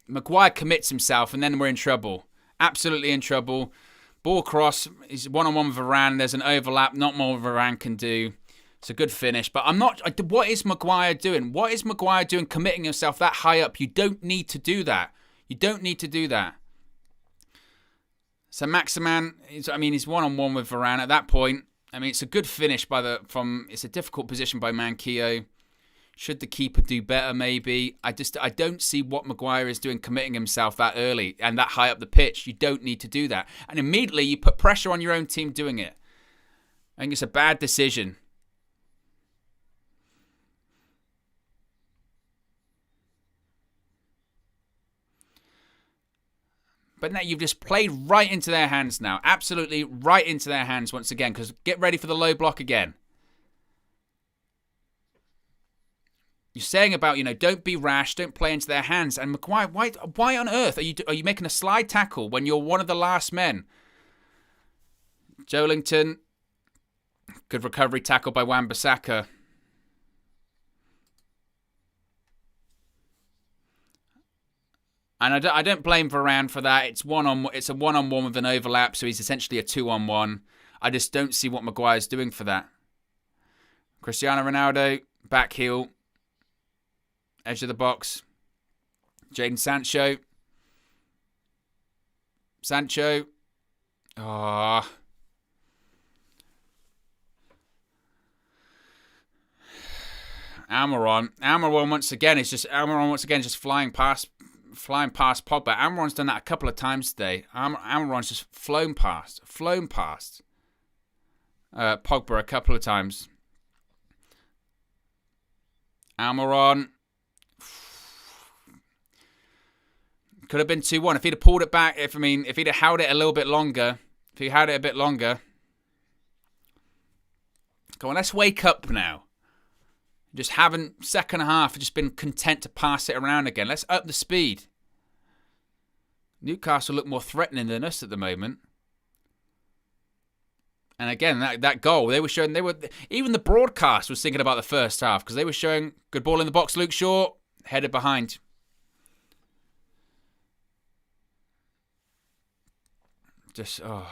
A: Maguire commits himself and then we're in trouble. Absolutely in trouble. Ball cross. He's one-on-one with Varane. There's an overlap. Not more Varane can do. It's a good finish, but I'm not... What is Maguire doing? What is Maguire doing committing himself that high up? You don't need to do that. You don't need to do that. So Maximan, he's one-on-one with Varane at that point. I mean, it's a good finish it's a difficult position by Manquillo. Should the keeper do better, maybe? I don't see what Maguire is doing committing himself that early and that high up the pitch. You don't need to do that. And immediately you put pressure on your own team doing it. I think it's a bad decision. But now you've just played right into their hands now. Absolutely right into their hands once again. Because get ready for the low block again. You're saying about, don't be rash. Don't play into their hands. And Maguire, why on earth are you making a slide tackle when you're one of the last men? Joelinton. Good recovery tackle by Wan-Bissaka. And I don't blame Varane for that. It's a one-on-one with an overlap, so he's essentially a 2-on-1. I just don't see what Maguire's doing for that. Cristiano Ronaldo, back heel, edge of the box. Jadon Sancho. Ah. Almiron once again is just flying past Pogba. Almiron's done that a couple of times today. Almiron's just flown past Pogba a couple of times. Almiron could have been 2-1 if he'd have pulled it back. If he'd have held it a little bit longer. If he had it a bit longer. Come on, let's wake up now. Just haven't, second half, just been content to pass it around again. Let's up the speed. Newcastle look more threatening than us at the moment. And again, that goal, even the broadcast was thinking about the first half because they were showing good ball in the box, Luke Shaw, headed behind. Zayn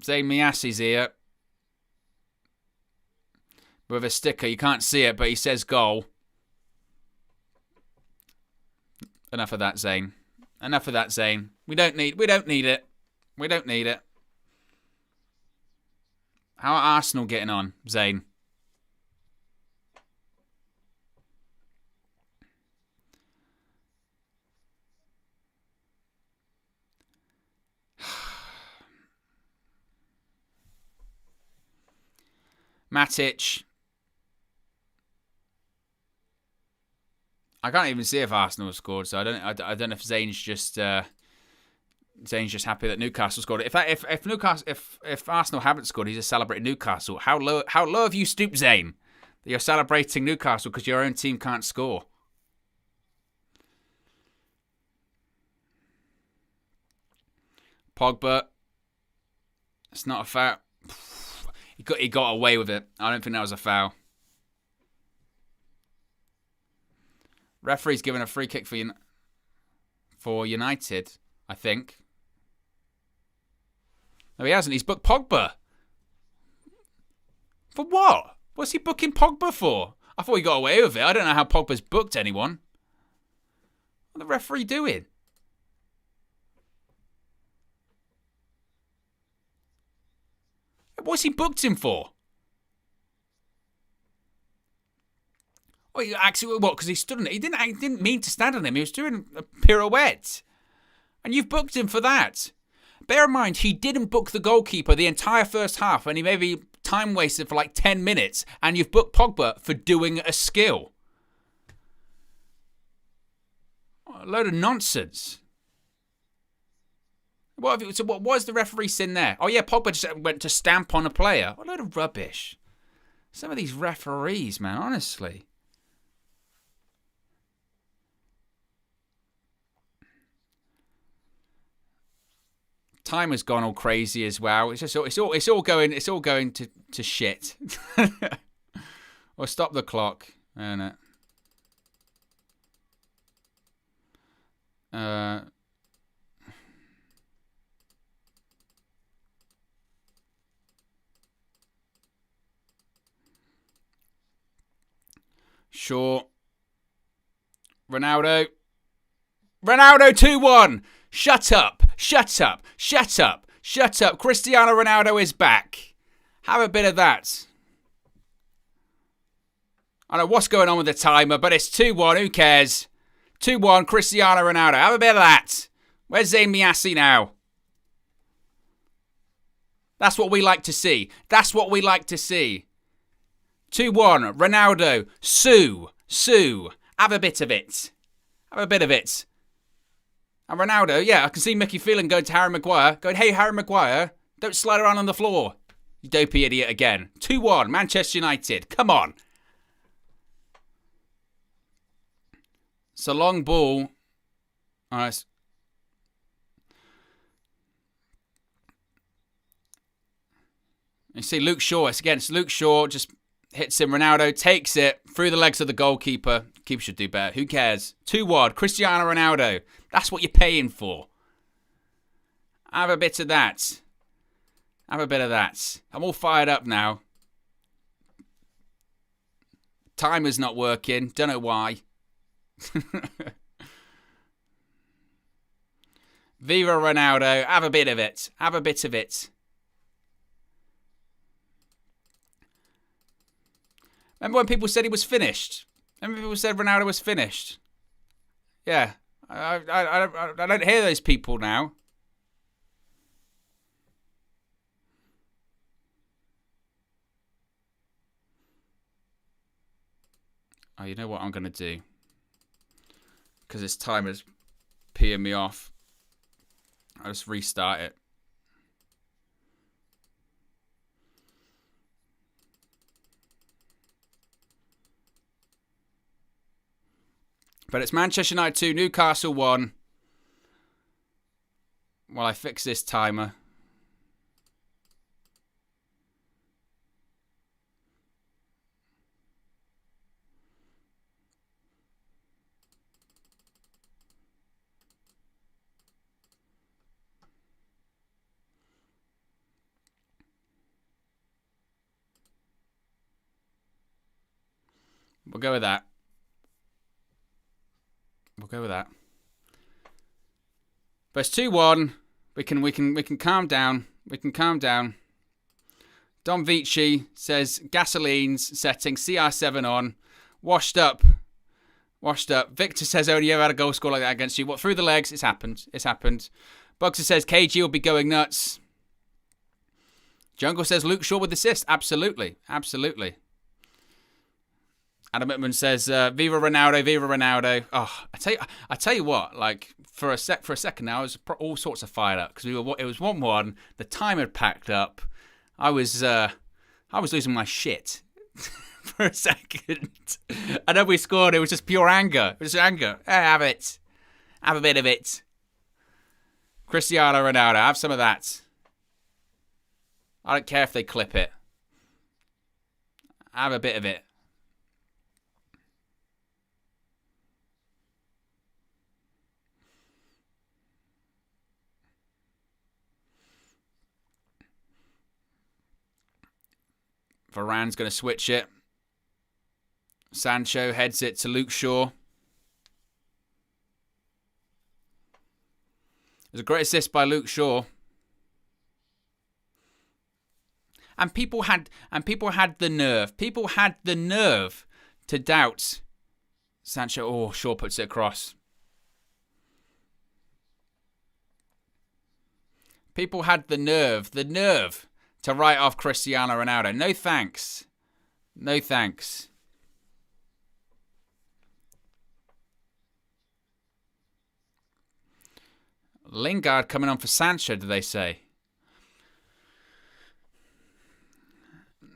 A: Miasi's here. With a sticker, you can't see it, but he says goal. Enough of that, Zayn. We don't need it. How are Arsenal getting on, Zayn? Matic. I can't even see if Arsenal have scored, so I don't know if Zayn's just happy that Newcastle scored it. If Arsenal haven't scored, he's just celebrating Newcastle. How low have you stooped, Zayn? That you're celebrating Newcastle because your own team can't score. Pogba. It's not a foul. He got away with it. I don't think that was a foul. Referee's given a free kick for United, I think. No, he hasn't. He's booked Pogba. For what? What's he booking Pogba for? I thought he got away with it. I don't know how Pogba's booked anyone. What's the referee doing? What's he booked him for? Oh, actually, what? Because he stood on it. He didn't mean to stand on him. He was doing a pirouette. And you've booked him for that. Bear in mind, he didn't book the goalkeeper the entire first half, and he maybe time wasted for like 10 minutes, and you've booked Pogba for doing a skill. What a load of nonsense. What was the referee sin there? Oh, yeah, Pogba just went to stamp on a player. What a load of rubbish. Some of these referees, man, honestly. Time has gone all crazy as well. It's all going to shit. Or stop the clock. And Shaw. Ronaldo. Ronaldo 2-1. Shut up. Shut up. Shut up. Shut up. Cristiano Ronaldo is back. Have a bit of that. I don't know what's going on with the timer, but it's 2-1. Who cares? 2-1. Cristiano Ronaldo. Have a bit of that. Where's Zayn Miassi now? That's what we like to see. That's what we like to see. 2-1. Ronaldo. Sue. Have a bit of it. Have a bit of it. And Ronaldo, yeah, I can see Mickey Phelan going to Harry Maguire. Going, hey, Harry Maguire, don't slide around on the floor. You dopey idiot again. 2-1. Manchester United. Come on. It's a long ball. All right. You see Luke Shaw. It's against Luke Shaw. Just hits him. Ronaldo takes it through the legs of the goalkeeper. Keeper should do better. Who cares? 2-1. Cristiano Ronaldo. That's what you're paying for. Have a bit of that. Have a bit of that. I'm all fired up now. Timer's not working. Don't know why. Viva Ronaldo. Have a bit of it. Have a bit of it. Remember when people said he was finished? Remember people said Ronaldo was finished? Yeah. I don't hear those people now. Oh, you know what I'm going to do? Because this timer's peeing me off. I'll just restart it. But it's Manchester United 2, Newcastle 1. While I fix this timer. We'll go with that. We'll go with that. But it's 2-1. We can calm down. We can calm down. Don Vici says gasolines setting CR7 on. Washed up. Washed up. Victor says only ever had a goal score like that against you. What, through the legs? It's happened. It's happened. Bugster says KG will be going nuts. Jungle says Luke Shaw with assist. Absolutely. Absolutely. Adam Whitman says, "Viva Ronaldo, Viva Ronaldo." Oh, I tell you what. Like for a second now, I was all sorts of fired up because it was 1-1. The time had packed up. I was losing my shit for a second. And then we scored. It was just pure anger. It was anger. Have it. Have a bit of it. Cristiano Ronaldo, have some of that. I don't care if they clip it. Have a bit of it. Varane's going to switch it. Sancho heads it to Luke Shaw. It was a great assist by Luke Shaw. And people had the nerve. People had the nerve to doubt Sancho. Oh, Shaw puts it across. People had the nerve to write off Cristiano Ronaldo. No thanks. No thanks. Lingard coming on for Sancho, do they say?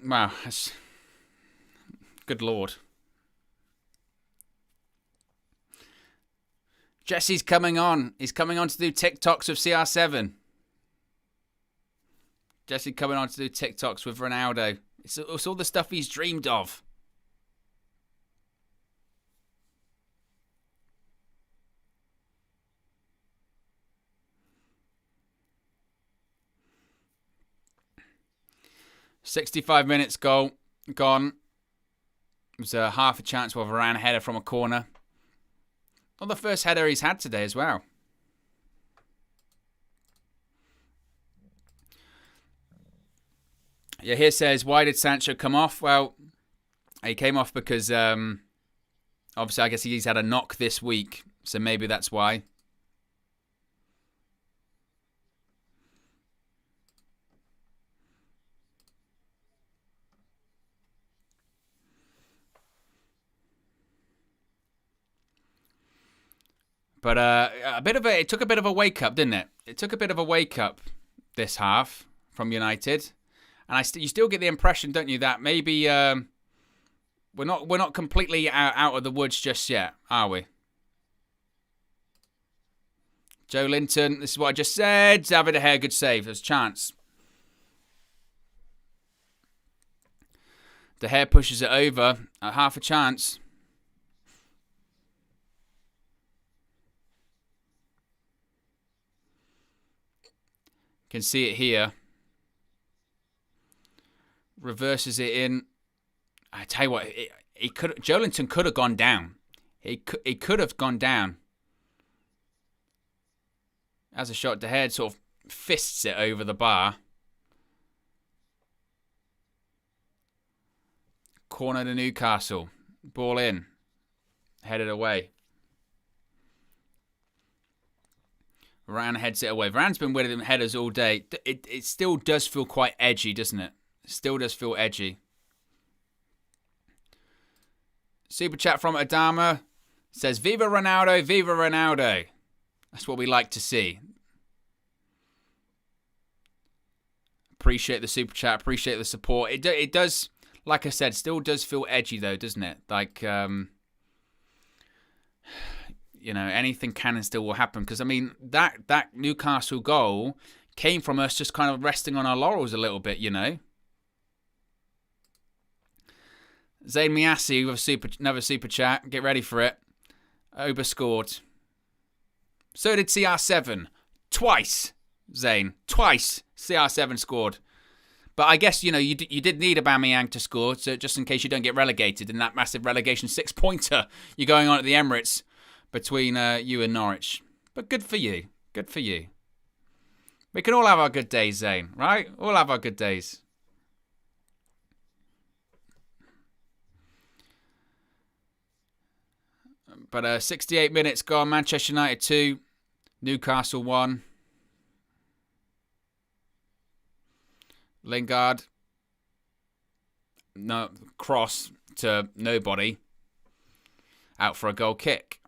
A: Wow, that's... Good Lord. Jesse's coming on. He's coming on to do TikToks with CR7. Jesse coming on to do TikToks with Ronaldo. It's all the stuff he's dreamed of. "65 minutes goal gone. was half a chance with a Varane header from a corner. Not the first header he's had today as well. Yeah, here says, why did Sancho come off? Well, he came off because, obviously, I guess he's had a knock this week. So maybe that's why. But it took a bit of a wake up, didn't it? It took a bit of a wake up this half from United, and you still get the impression, don't you, that maybe we're not completely out of the woods just yet, are we? Joe Linton, this is what I just said. David De Gea, good save. There's a chance. De Gea pushes it over at half a chance. Can see it here. Reverses it in. I tell you what, Joe Linton could have gone down. He could have gone down. As a shot, De Gea sort of fists it over the bar. Corner to Newcastle. Ball in. Headed away. Varane heads it away. Varane's been winning them headers all day. It still does feel quite edgy, doesn't it? It still does feel edgy. Super chat from Adama says, Viva Ronaldo, Viva Ronaldo. That's what we like to see. Appreciate the super chat. Appreciate the support. It does, like I said, still does feel edgy though, doesn't it? Like, you know, anything can and still will happen. Because, I mean, that Newcastle goal came from us just kind of resting on our laurels a little bit, you know. Zayn Miassi with another super chat. Get ready for it. Oba scored. So did CR7. Twice, Zayn. Twice CR7 scored. But I guess, you know, you did need Aubameyang to score, so just in case you don't get relegated in that massive relegation 6-pointer you're going on at the Emirates between you and Norwich. But good for you. Good for you. We can all have our good days, Zayn, right? All have our good days. But 68 minutes gone. Manchester United 2. Newcastle 1. Lingard. No cross to nobody. Out for a goal kick.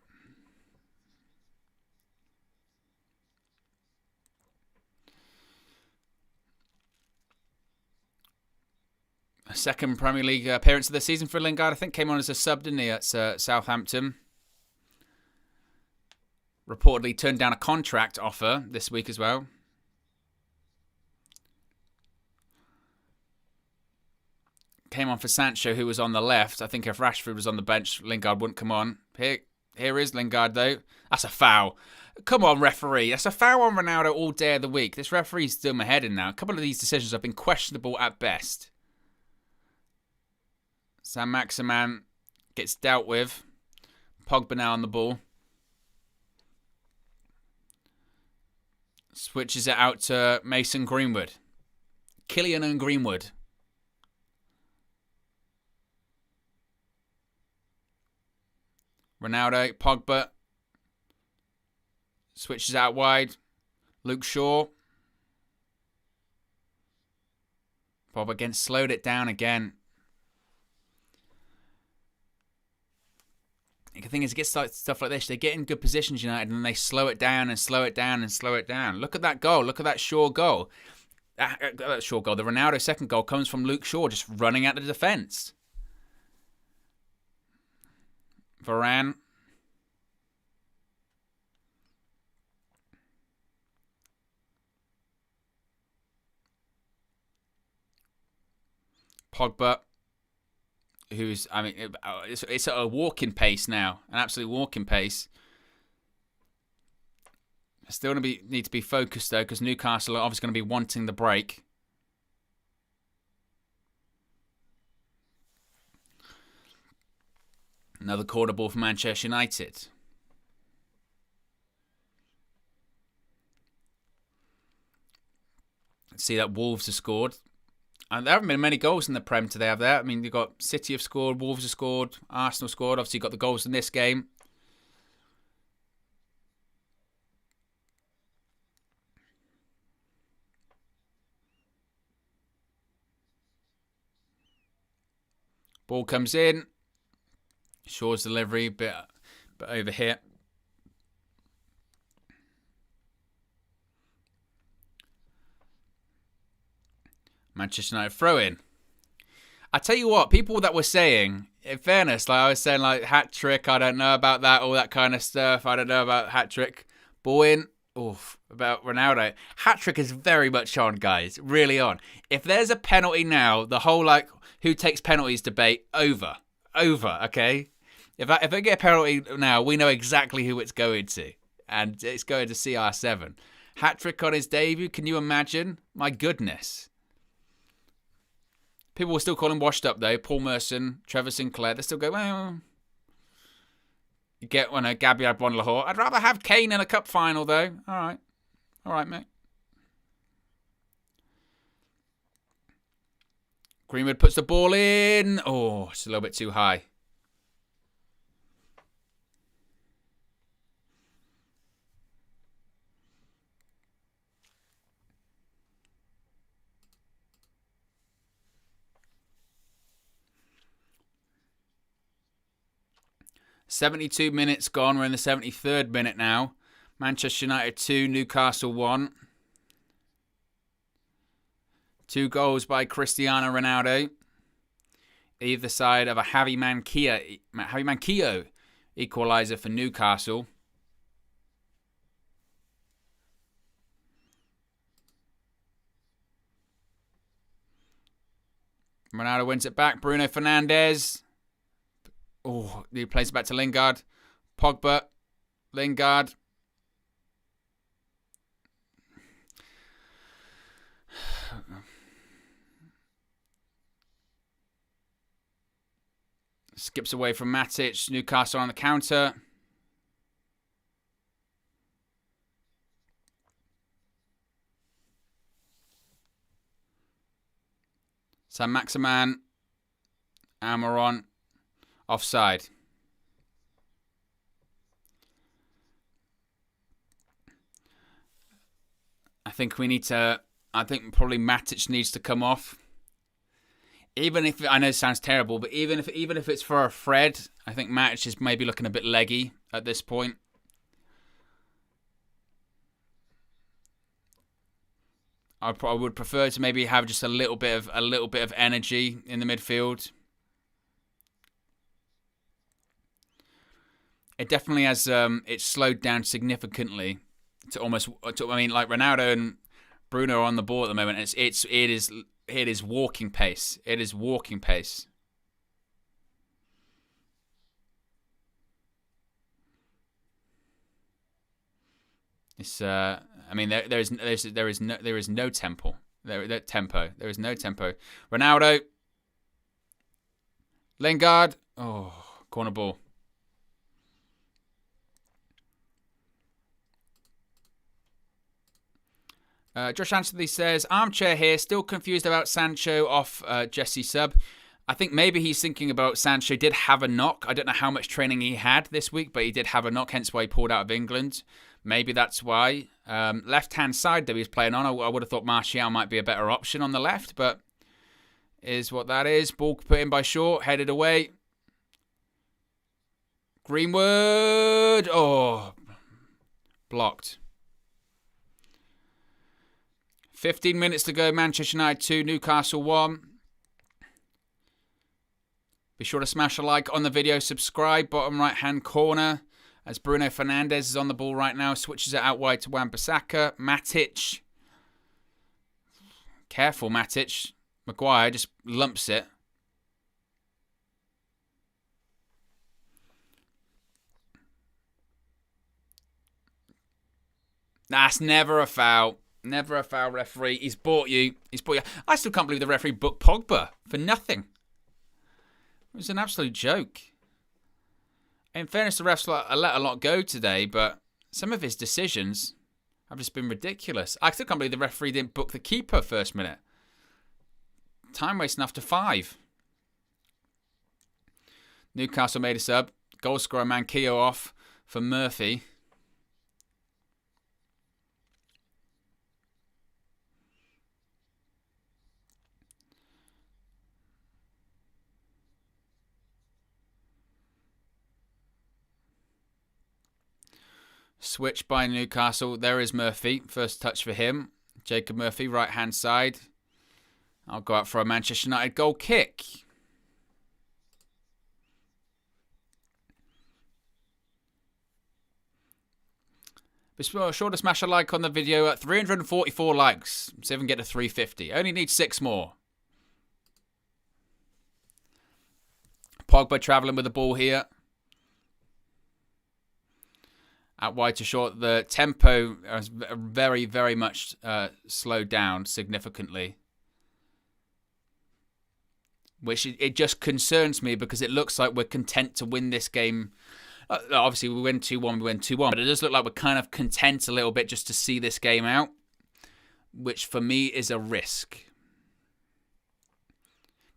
A: A second Premier League appearance of the season for Lingard. I think came on as a sub, didn't he, at Southampton. Reportedly turned down a contract offer this week as well. Came on for Sancho, who was on the left. I think if Rashford was on the bench, Lingard wouldn't come on. Here is Lingard, though. That's a foul. Come on, referee. That's a foul on Ronaldo all day of the week. This referee's doing my head in now. A couple of these decisions have been questionable at best. Saint-Maximin gets dealt with. Pogba now on the ball. Switches it out to Mason Greenwood. Killian and Greenwood. Ronaldo, Pogba. Switches out wide. Luke Shaw. Pogba again slowed it down again. The thing is, it gets stuff like this. They get in good positions, United, and then they slow it down and slow it down and slow it down. Look at that goal. Look at that Shaw goal. That Shaw goal. The Ronaldo second goal comes from Luke Shaw just running at the defence. Varane. Pogba. Who's, I mean, it's at a walking pace now. An absolute walking pace. Still need to be focused, though, because Newcastle are obviously going to be wanting the break. Another corner ball for Manchester United. Let's see that Wolves have scored. And there haven't been many goals in the Prem today, have there? I mean, you've got City have scored, Wolves have scored, Arsenal scored. Obviously, you've got the goals in this game. Ball comes in. Shaw's delivery, bit over here. Manchester United throw in. I tell you what, people that were saying, in fairness, like I was saying, like hat trick, I don't know about that, all that kind of stuff. I don't know about hat trick. Ball in. Oof, about Ronaldo. Hat trick is very much on, guys. Really on. If there's a penalty now, the whole like who takes penalties debate over. Okay. If I get a penalty now, we know exactly who it's going to, and it's going to CR7. Hat trick on his debut. Can you imagine? My goodness. People will still call him washed up, though. Paul Merson, Trevor Sinclair. They still go, well, you get one of Gabriel Bon Lahore. I'd rather have Kane in a cup final, though. All right, mate. Greenwood puts the ball in. Oh, it's a little bit too high. .72 minutes gone. We're in the 73rd minute now. Manchester United 2, Newcastle 1. 2 goals by Cristiano Ronaldo. Either side of a Javi Manquillo equaliser for Newcastle. Ronaldo wins it back. Bruno Fernandes. Oh, he plays it back to Lingard. Pogba. Lingard. Skips away from Matic. Newcastle on the counter. Saint-Maximin. Almiron. Offside. I think probably Matic needs to come off. Even if, I know it sounds terrible, but even if it's for a Fred, I think Matic is maybe looking a bit leggy at this point. I would prefer to maybe have just a little bit of energy in the midfield. It definitely has. It's slowed down significantly to almost. I mean, like Ronaldo and Bruno are on the ball at the moment. It is walking pace. It is walking pace. It's. I mean, there is no tempo. There is no tempo. Ronaldo. Lingard. Oh, corner ball. Josh Anthony says, armchair here, still confused about Sancho off Jesse sub. I think maybe he's thinking about Sancho did have a knock. I don't know how much training he had this week, but he did have a knock, hence why he pulled out of England. Maybe that's why. Left-hand side that he's playing on, I would have thought Martial might be a better option on the left, but is what that is. Ball put in by Shaw, headed away. Greenwood. Oh, blocked. 15 minutes to go. Manchester United 2, Newcastle 1. Be sure to smash a like on the video. Subscribe, bottom right-hand corner. As Bruno Fernandes is on the ball right now. Switches it out wide to Wan-Bissaka. Matic. Careful, Matic. Maguire just lumps it. That's never a foul. Never a foul, referee. He's bought you. I still can't believe the referee booked Pogba for nothing. It was an absolute joke. In fairness, the refs let a lot go today, but some of his decisions have just been ridiculous. I still can't believe the referee didn't book the keeper first minute. Time wasting after 5. Newcastle made a sub. Goal scorer Manquillo off for Murphy. Switch by Newcastle. There is Murphy. First touch for him. Jacob Murphy, right-hand side. I'll go out for a Manchester United goal kick. Be sure to smash a like on the video at 344 likes. See if we can get to 350. Only need 6 more. Pogba travelling with the ball here. Out wide to short. The tempo is very, very much slowed down significantly. Which it just concerns me because it looks like we're content to win this game. Obviously, we win 2-1, we win 2-1. But it does look like we're kind of content a little bit just to see this game out. Which for me is a risk.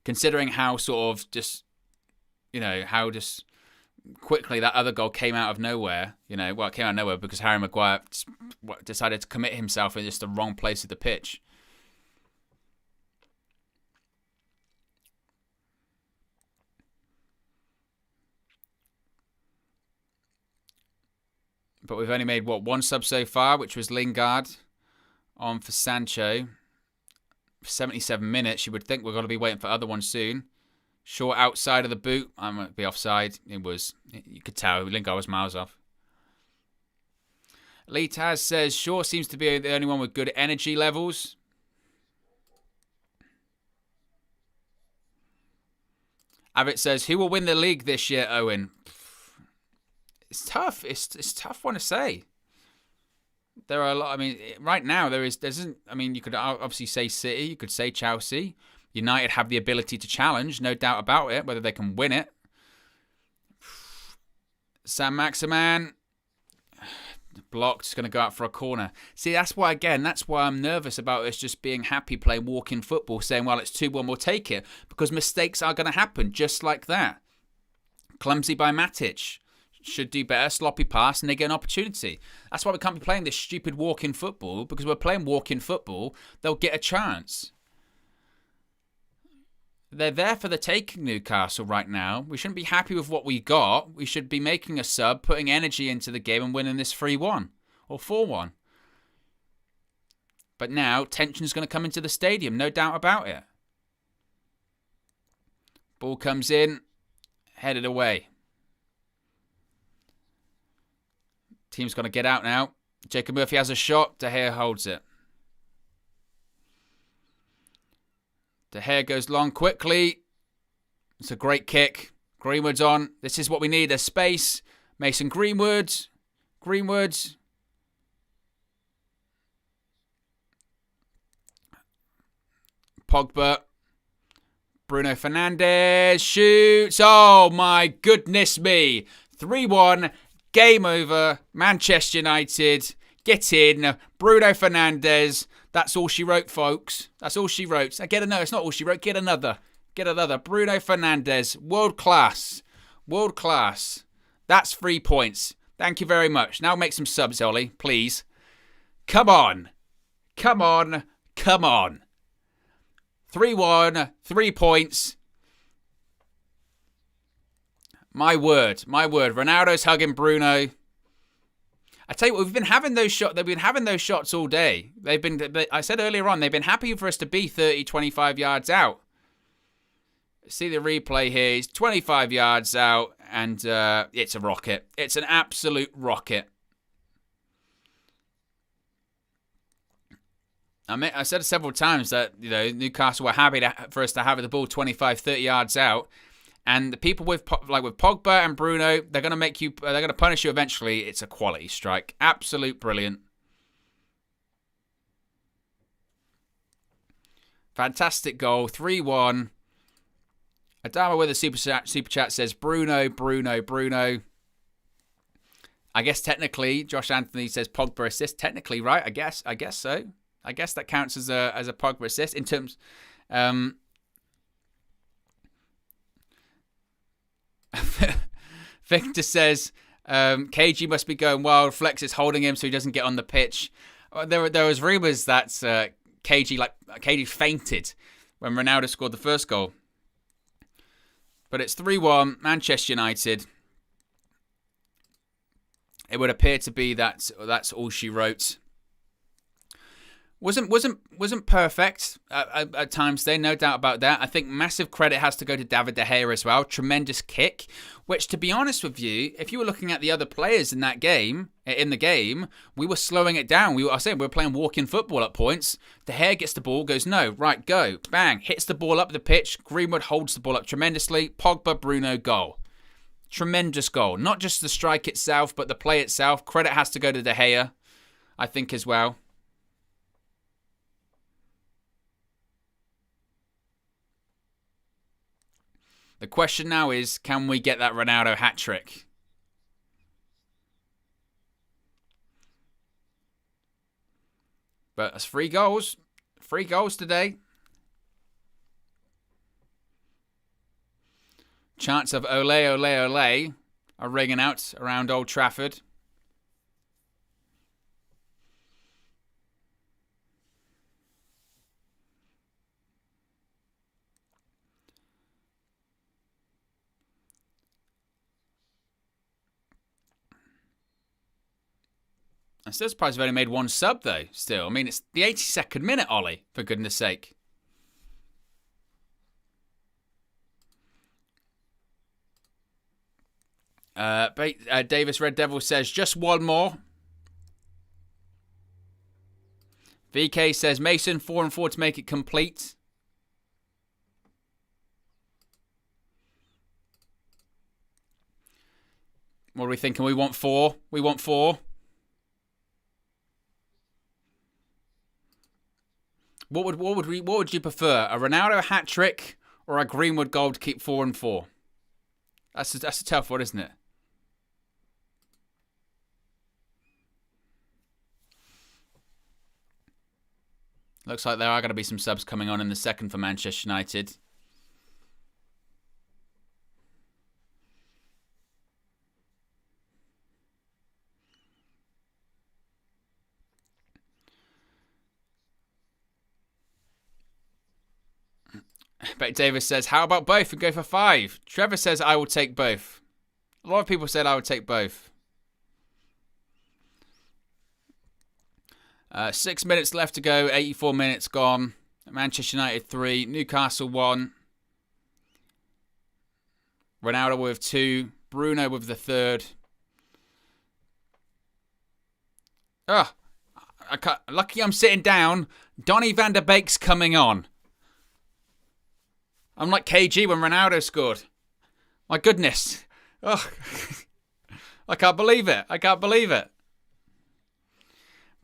A: Considering how sort of just, how just quickly that other goal came out of nowhere. It came out of nowhere because Harry Maguire decided to commit himself in just the wrong place of the pitch. But we've only made, one sub so far, which was Lingard on for Sancho. 77 minutes. You would think we're going to be waiting for other ones soon. Short outside of the boot. I might be offside. You could tell Lingard was miles off. Lee Taz says, Shaw seems to be the only one with good energy levels. Abbott says, who will win the league this year, Owen? It's tough. It's a tough one to say. There are a lot. Right now there isn't. You could obviously say City. You could say Chelsea. United have the ability to challenge, no doubt about it. Whether they can win it. Sam Maximan blocked. It's going to go out for a corner. See, that's why I'm nervous about us just being happy playing walking football, saying, well, it's 2-1, we'll take it, because mistakes are going to happen just like that. Clumsy by Matic. Should do better, sloppy pass, and they get an opportunity. That's why we can't be playing this stupid walk-in football, because we're playing walk-in football, they'll get a chance. They're there for the taking, Newcastle, right now. We shouldn't be happy with what we got. We should be making a sub, putting energy into the game and winning this 3-1 or 4-1. But now, tension's going to come into the stadium, no doubt about it. Ball comes in, headed away. Team's going to get out now. Jacob Murphy has a shot. De Gea holds it. De Gea goes long quickly. It's a great kick. Greenwood's on. This is what we need. There's space. Mason Greenwood. Pogba. Bruno Fernandes shoots. Oh my goodness me. 3-1. Game over. Manchester United. Get in. Bruno Fernandes. That's all she wrote, folks. That's all she wrote. I get another. It's not all she wrote. Get another. Bruno Fernandes. World class. That's 3 points. Thank you very much. Now make some subs, Ollie. Please. Come on. 3-1. 3 points. My word. Ronaldo's hugging Bruno. I tell you what, we've been having those shots. They've been having those shots all day. I said earlier on, they've been happy for us to be 30, 25 yards out. See the replay here. He's 25 yards out, and it's a rocket. It's an absolute rocket. I said several times that Newcastle were happy for us to have the ball 25, 30 yards out. And the people with Pogba and Bruno, they're going to punish you eventually. It's a quality strike. Absolute brilliant. Fantastic goal. 3-1. Adama with a super chat says, Bruno. I guess technically, Josh Anthony says Pogba assist. Technically, right? I guess so. I guess that counts as a Pogba assist in terms. Victor says KG must be going wild. Flex is holding him so he doesn't get on the pitch. There was rumours that KG fainted when Ronaldo scored the first goal. But it's 3-1, Manchester United. It would appear to be that's all she wrote. Wasn't perfect at times today, no doubt about that. I think massive credit has to go to David De Gea as well. Tremendous kick, which, to be honest with you, if you were looking at the other players in the game, we were slowing it down. We were playing walking football at points. De Gea gets the ball, goes, no, right, go, bang, hits the ball up the pitch. Greenwood holds the ball up tremendously. Pogba, Bruno, goal. Tremendous goal. Not just the strike itself, but the play itself. Credit has to go to De Gea, I think, as well. The question now is, can we get that Ronaldo hat-trick? But that's 3 goals. 3 goals today. Chants of ole, ole, ole are ringing out around Old Trafford. I'm still surprised we've only made 1 sub, though, still. I mean, it's the 82nd minute, Ollie, for goodness sake. Davis Red Devil says, just 1 more. VK says, Mason, 4 and 4 to make it complete. What are we thinking? We want 4. We want 4. What would you prefer? A Ronaldo hat trick or a Greenwood goal to keep 4 and 4? That's a tough one, isn't it? Looks like there are going to be some subs coming on in the second for Manchester United. Beck Davis says, how about both and go for 5? Trevor says, I will take both. A lot of people said I would take both. 6 minutes left to go. 84 minutes gone. Manchester United 3. Newcastle 1. Ronaldo with 2. Bruno with the 3rd. Lucky I'm sitting down. Donny van der Beek's coming on. I'm like KG when Ronaldo scored. My goodness. Oh, I can't believe it. I can't believe it.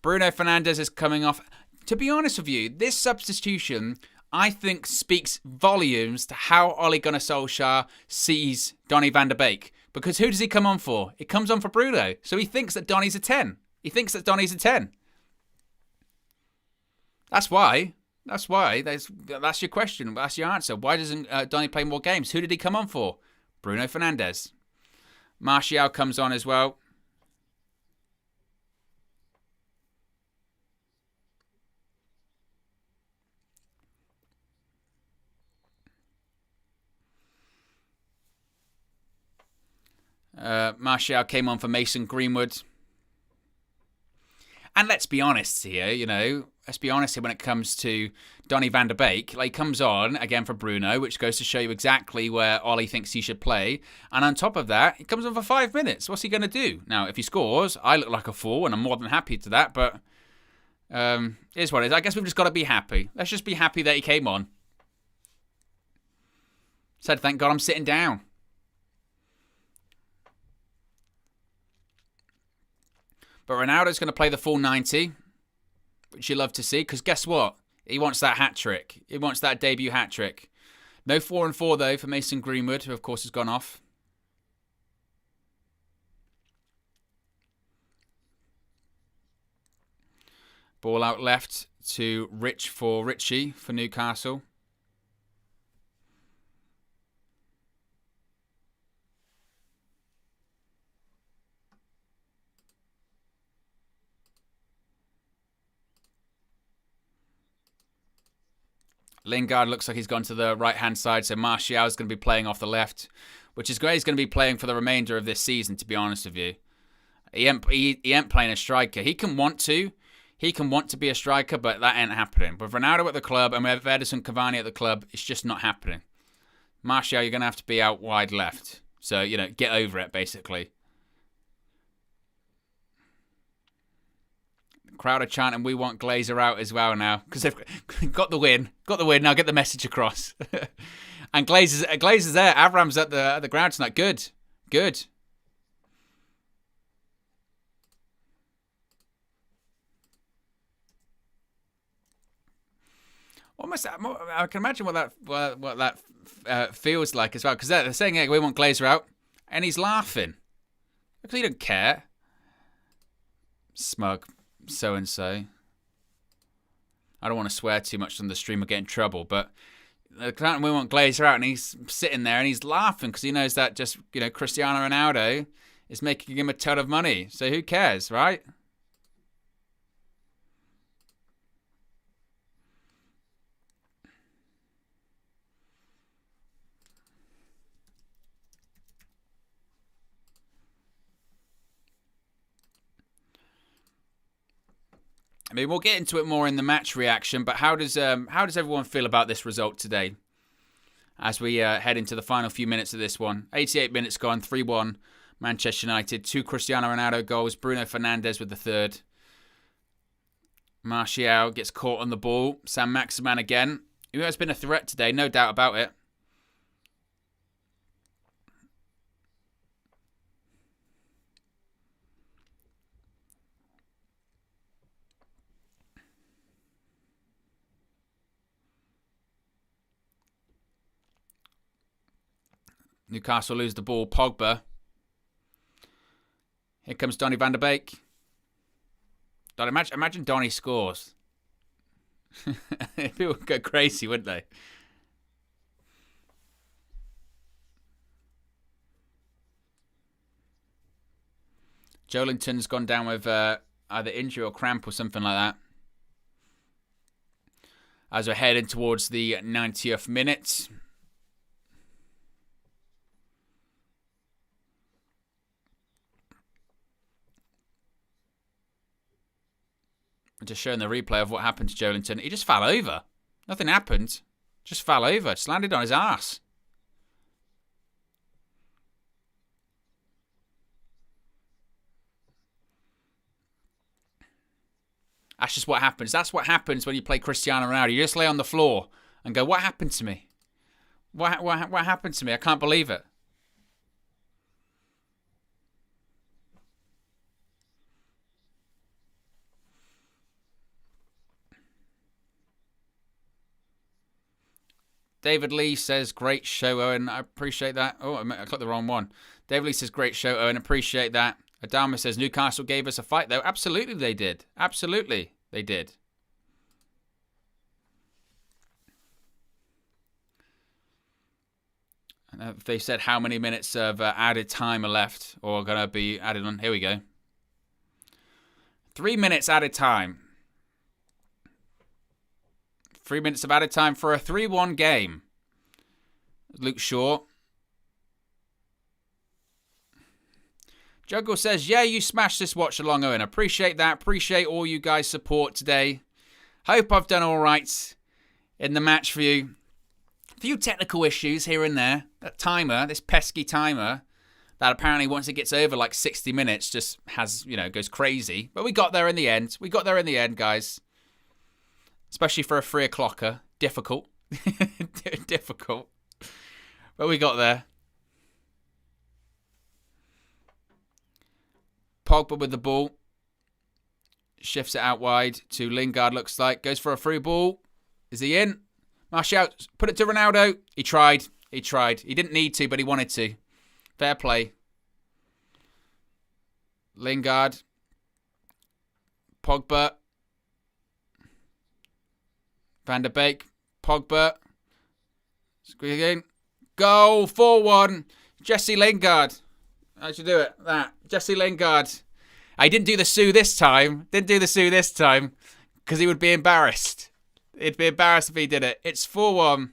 A: Bruno Fernandes is coming off. To be honest with you, this substitution, I think, speaks volumes to how Ole Gunnar Solskjaer sees Donny van der Beek. Because who does he come on for? He comes on for Bruno. So he thinks that Donny's a 10. He thinks that Donny's a 10. That's why. That's your question. That's your answer. Why doesn't Donny play more games? Who did he come on for? Bruno Fernandes. Martial comes on as well. Martial came on for Mason Greenwood. And let's be honest here, let's be honest here when it comes to Donny van der Beek. Like, he comes on again for Bruno, which goes to show you exactly where Ollie thinks he should play. And on top of that, he comes on for 5 minutes. What's he going to do? Now, if he scores, I look like a fool, and I'm more than happy to that, but it is what it is. I guess we've just got to be happy. Let's just be happy that he came on. Said, thank God I'm sitting down. But Ronaldo's going to play the full 90, which you love to see, because guess what? He wants that hat-trick. He wants that debut hat-trick. No 4 and 4, though, for Mason Greenwood, who, of course, has gone off. Ball out left to Richie for Newcastle. Lingard looks like he's gone to the right-hand side, so Martial is going to be playing off the left, which is great. He's going to be playing for the remainder of this season, to be honest with you. He ain't playing a striker. He can want to be a striker, but that ain't happening. With Ronaldo at the club and with Edison Cavani at the club, it's just not happening. Martial, you're going to have to be out wide left. So, get over it, basically. Crowd are chanting, we want Glazer out as well now. Because they've got the win. Got the win. Now get the message across. And Glazer's there. Avram's at the ground tonight. Good. I can imagine what that feels like as well. Because they're saying, hey, we want Glazer out. And he's laughing. Because he don't care. Smug. So-and-so. I don't want to swear too much on the stream or get in trouble, but we want Glazer out, and he's sitting there and he's laughing because he knows that just, Cristiano Ronaldo is making him a ton of money. So who cares, right? I mean, we'll get into it more in the match reaction, but how does everyone feel about this result today? As we head into the final few minutes of this one. 88 minutes gone, 3-1 Manchester United. 2 Cristiano Ronaldo goals, Bruno Fernandes with the third. Martial gets caught on the ball. Saint-Maximin again, who has been a threat today, no doubt about it. Newcastle lose the ball. Pogba. Here comes Donny van der Beek. Imagine Donny scores. People would go crazy, wouldn't they? Joelinton's gone down with either injury or cramp or something like that. As we're heading towards the 90th minute. Just showing the replay of what happened to Joelinton. He just fell over. Nothing happened. Just fell over. Just landed on his ass. That's just what happens. That's what happens when you play Cristiano Ronaldo. You just lay on the floor and go, what happened to me? What happened to me? I can't believe it. David Lee says, great show, Owen. I appreciate that. Oh, I clicked the wrong one. David Lee says, great show, Owen. Appreciate that. Adama says, Newcastle gave us a fight, though. Absolutely, they did. Absolutely, they did. And they said how many minutes of added time are left or going to be added on. Here we go. 3 minutes added time. 3 minutes of added time for a 3-1 game. Luke Shaw. Juggle says, yeah, you smashed this watch along, Owen. Appreciate that. Appreciate all you guys' support today. Hope I've done all right in the match for you. A few technical issues here and there. That timer, this pesky timer, that apparently once it gets over like 60 minutes just has, goes crazy. But we got there in the end. We got there in the end, guys. Especially for a 3 o'clocker. Difficult. Difficult. But we got there. Pogba with the ball. Shifts it out wide to Lingard, looks like. Goes for a through ball. Is he in? Martial, put it to Ronaldo. He tried. He didn't need to, but he wanted to. Fair play. Lingard. Pogba. Van der Beek. Pogba. Squeaking. Goal. 4-1. Jesse Lingard. How'd you do it? That. Jesse Lingard. I didn't do the Sue this time. Because he would be embarrassed. He'd be embarrassed if he did it. It's 4-1.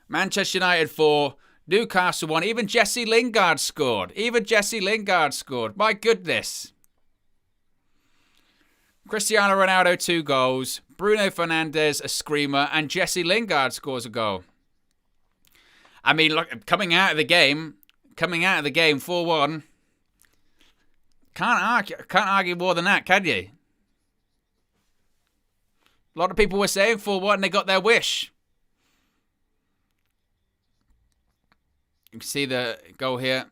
A: Manchester United 4. Newcastle 1. Even Jesse Lingard scored. My goodness. Cristiano Ronaldo 2 goals. Bruno Fernandes a screamer. And Jesse Lingard scores a goal. I mean, look, coming out of the game 4-1. Can't argue more than that, can you? A lot of people were saying 4-1 and they got their wish. You can see the goal here.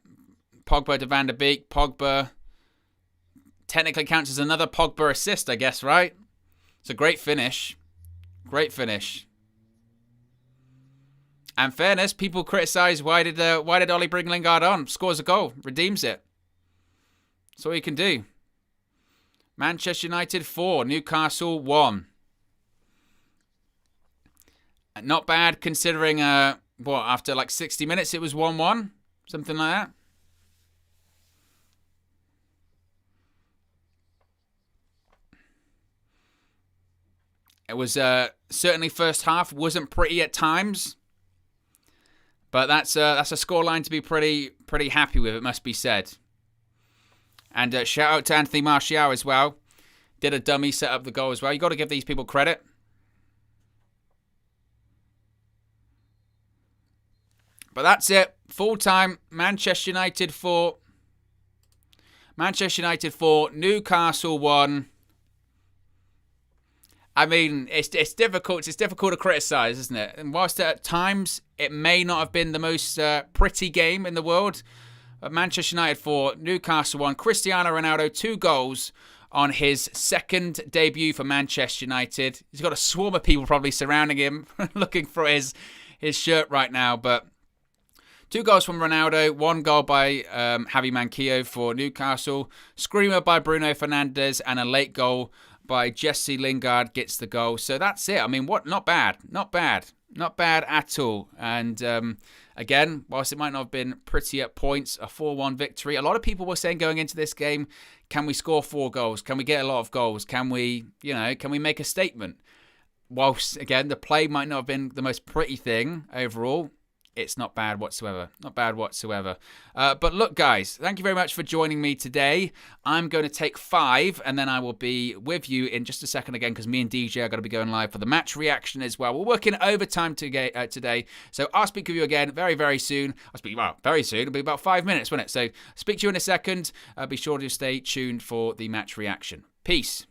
A: Pogba to Van der Beek. Pogba technically counts as another Pogba assist, I guess, right? It's a great finish. And fairness, people criticise why did Ollie bring Lingard on? Scores a goal, redeems it. That's all you can do. Manchester United 4, Newcastle 1. Not bad considering after like 60 minutes it was 1-1, something like that. It was certainly first half wasn't pretty at times. But that's a scoreline to be pretty happy with, it must be said. And shout out to Anthony Martial as well. Did a dummy, set up the goal as well. You got to give these people credit. But that's it. Full time. Manchester United 4. Newcastle 1. I mean, it's difficult. It's difficult to criticise, isn't it? And whilst at times it may not have been the most pretty game in the world, but Manchester United 4, Newcastle 1. Cristiano Ronaldo 2 goals on his second debut for Manchester United. He's got a swarm of people probably surrounding him, looking for his shirt right now. But 2 goals from Ronaldo, 1 goal by Javi Manquillo for Newcastle, screamer by Bruno Fernandes, and a late goal by Jesse Lingard gets the goal. So that's it. I mean, not bad at all. And again, whilst it might not have been pretty at points, a 4-1 victory. A lot of people were saying going into this game, can we score 4 goals? Can we get a lot of goals? Can we make a statement? Whilst, again, the play might not have been the most pretty thing overall, it's not bad whatsoever. But look, guys, thank you very much for joining me today. I'm going to take 5, and then I will be with you in just a second again, because me and DJ are going to be going live for the match reaction as well. We're working overtime today, so I'll speak with you again very, very soon. Very soon. It'll be about 5 minutes, won't it? So speak to you in a second. Be sure to stay tuned for the match reaction. Peace.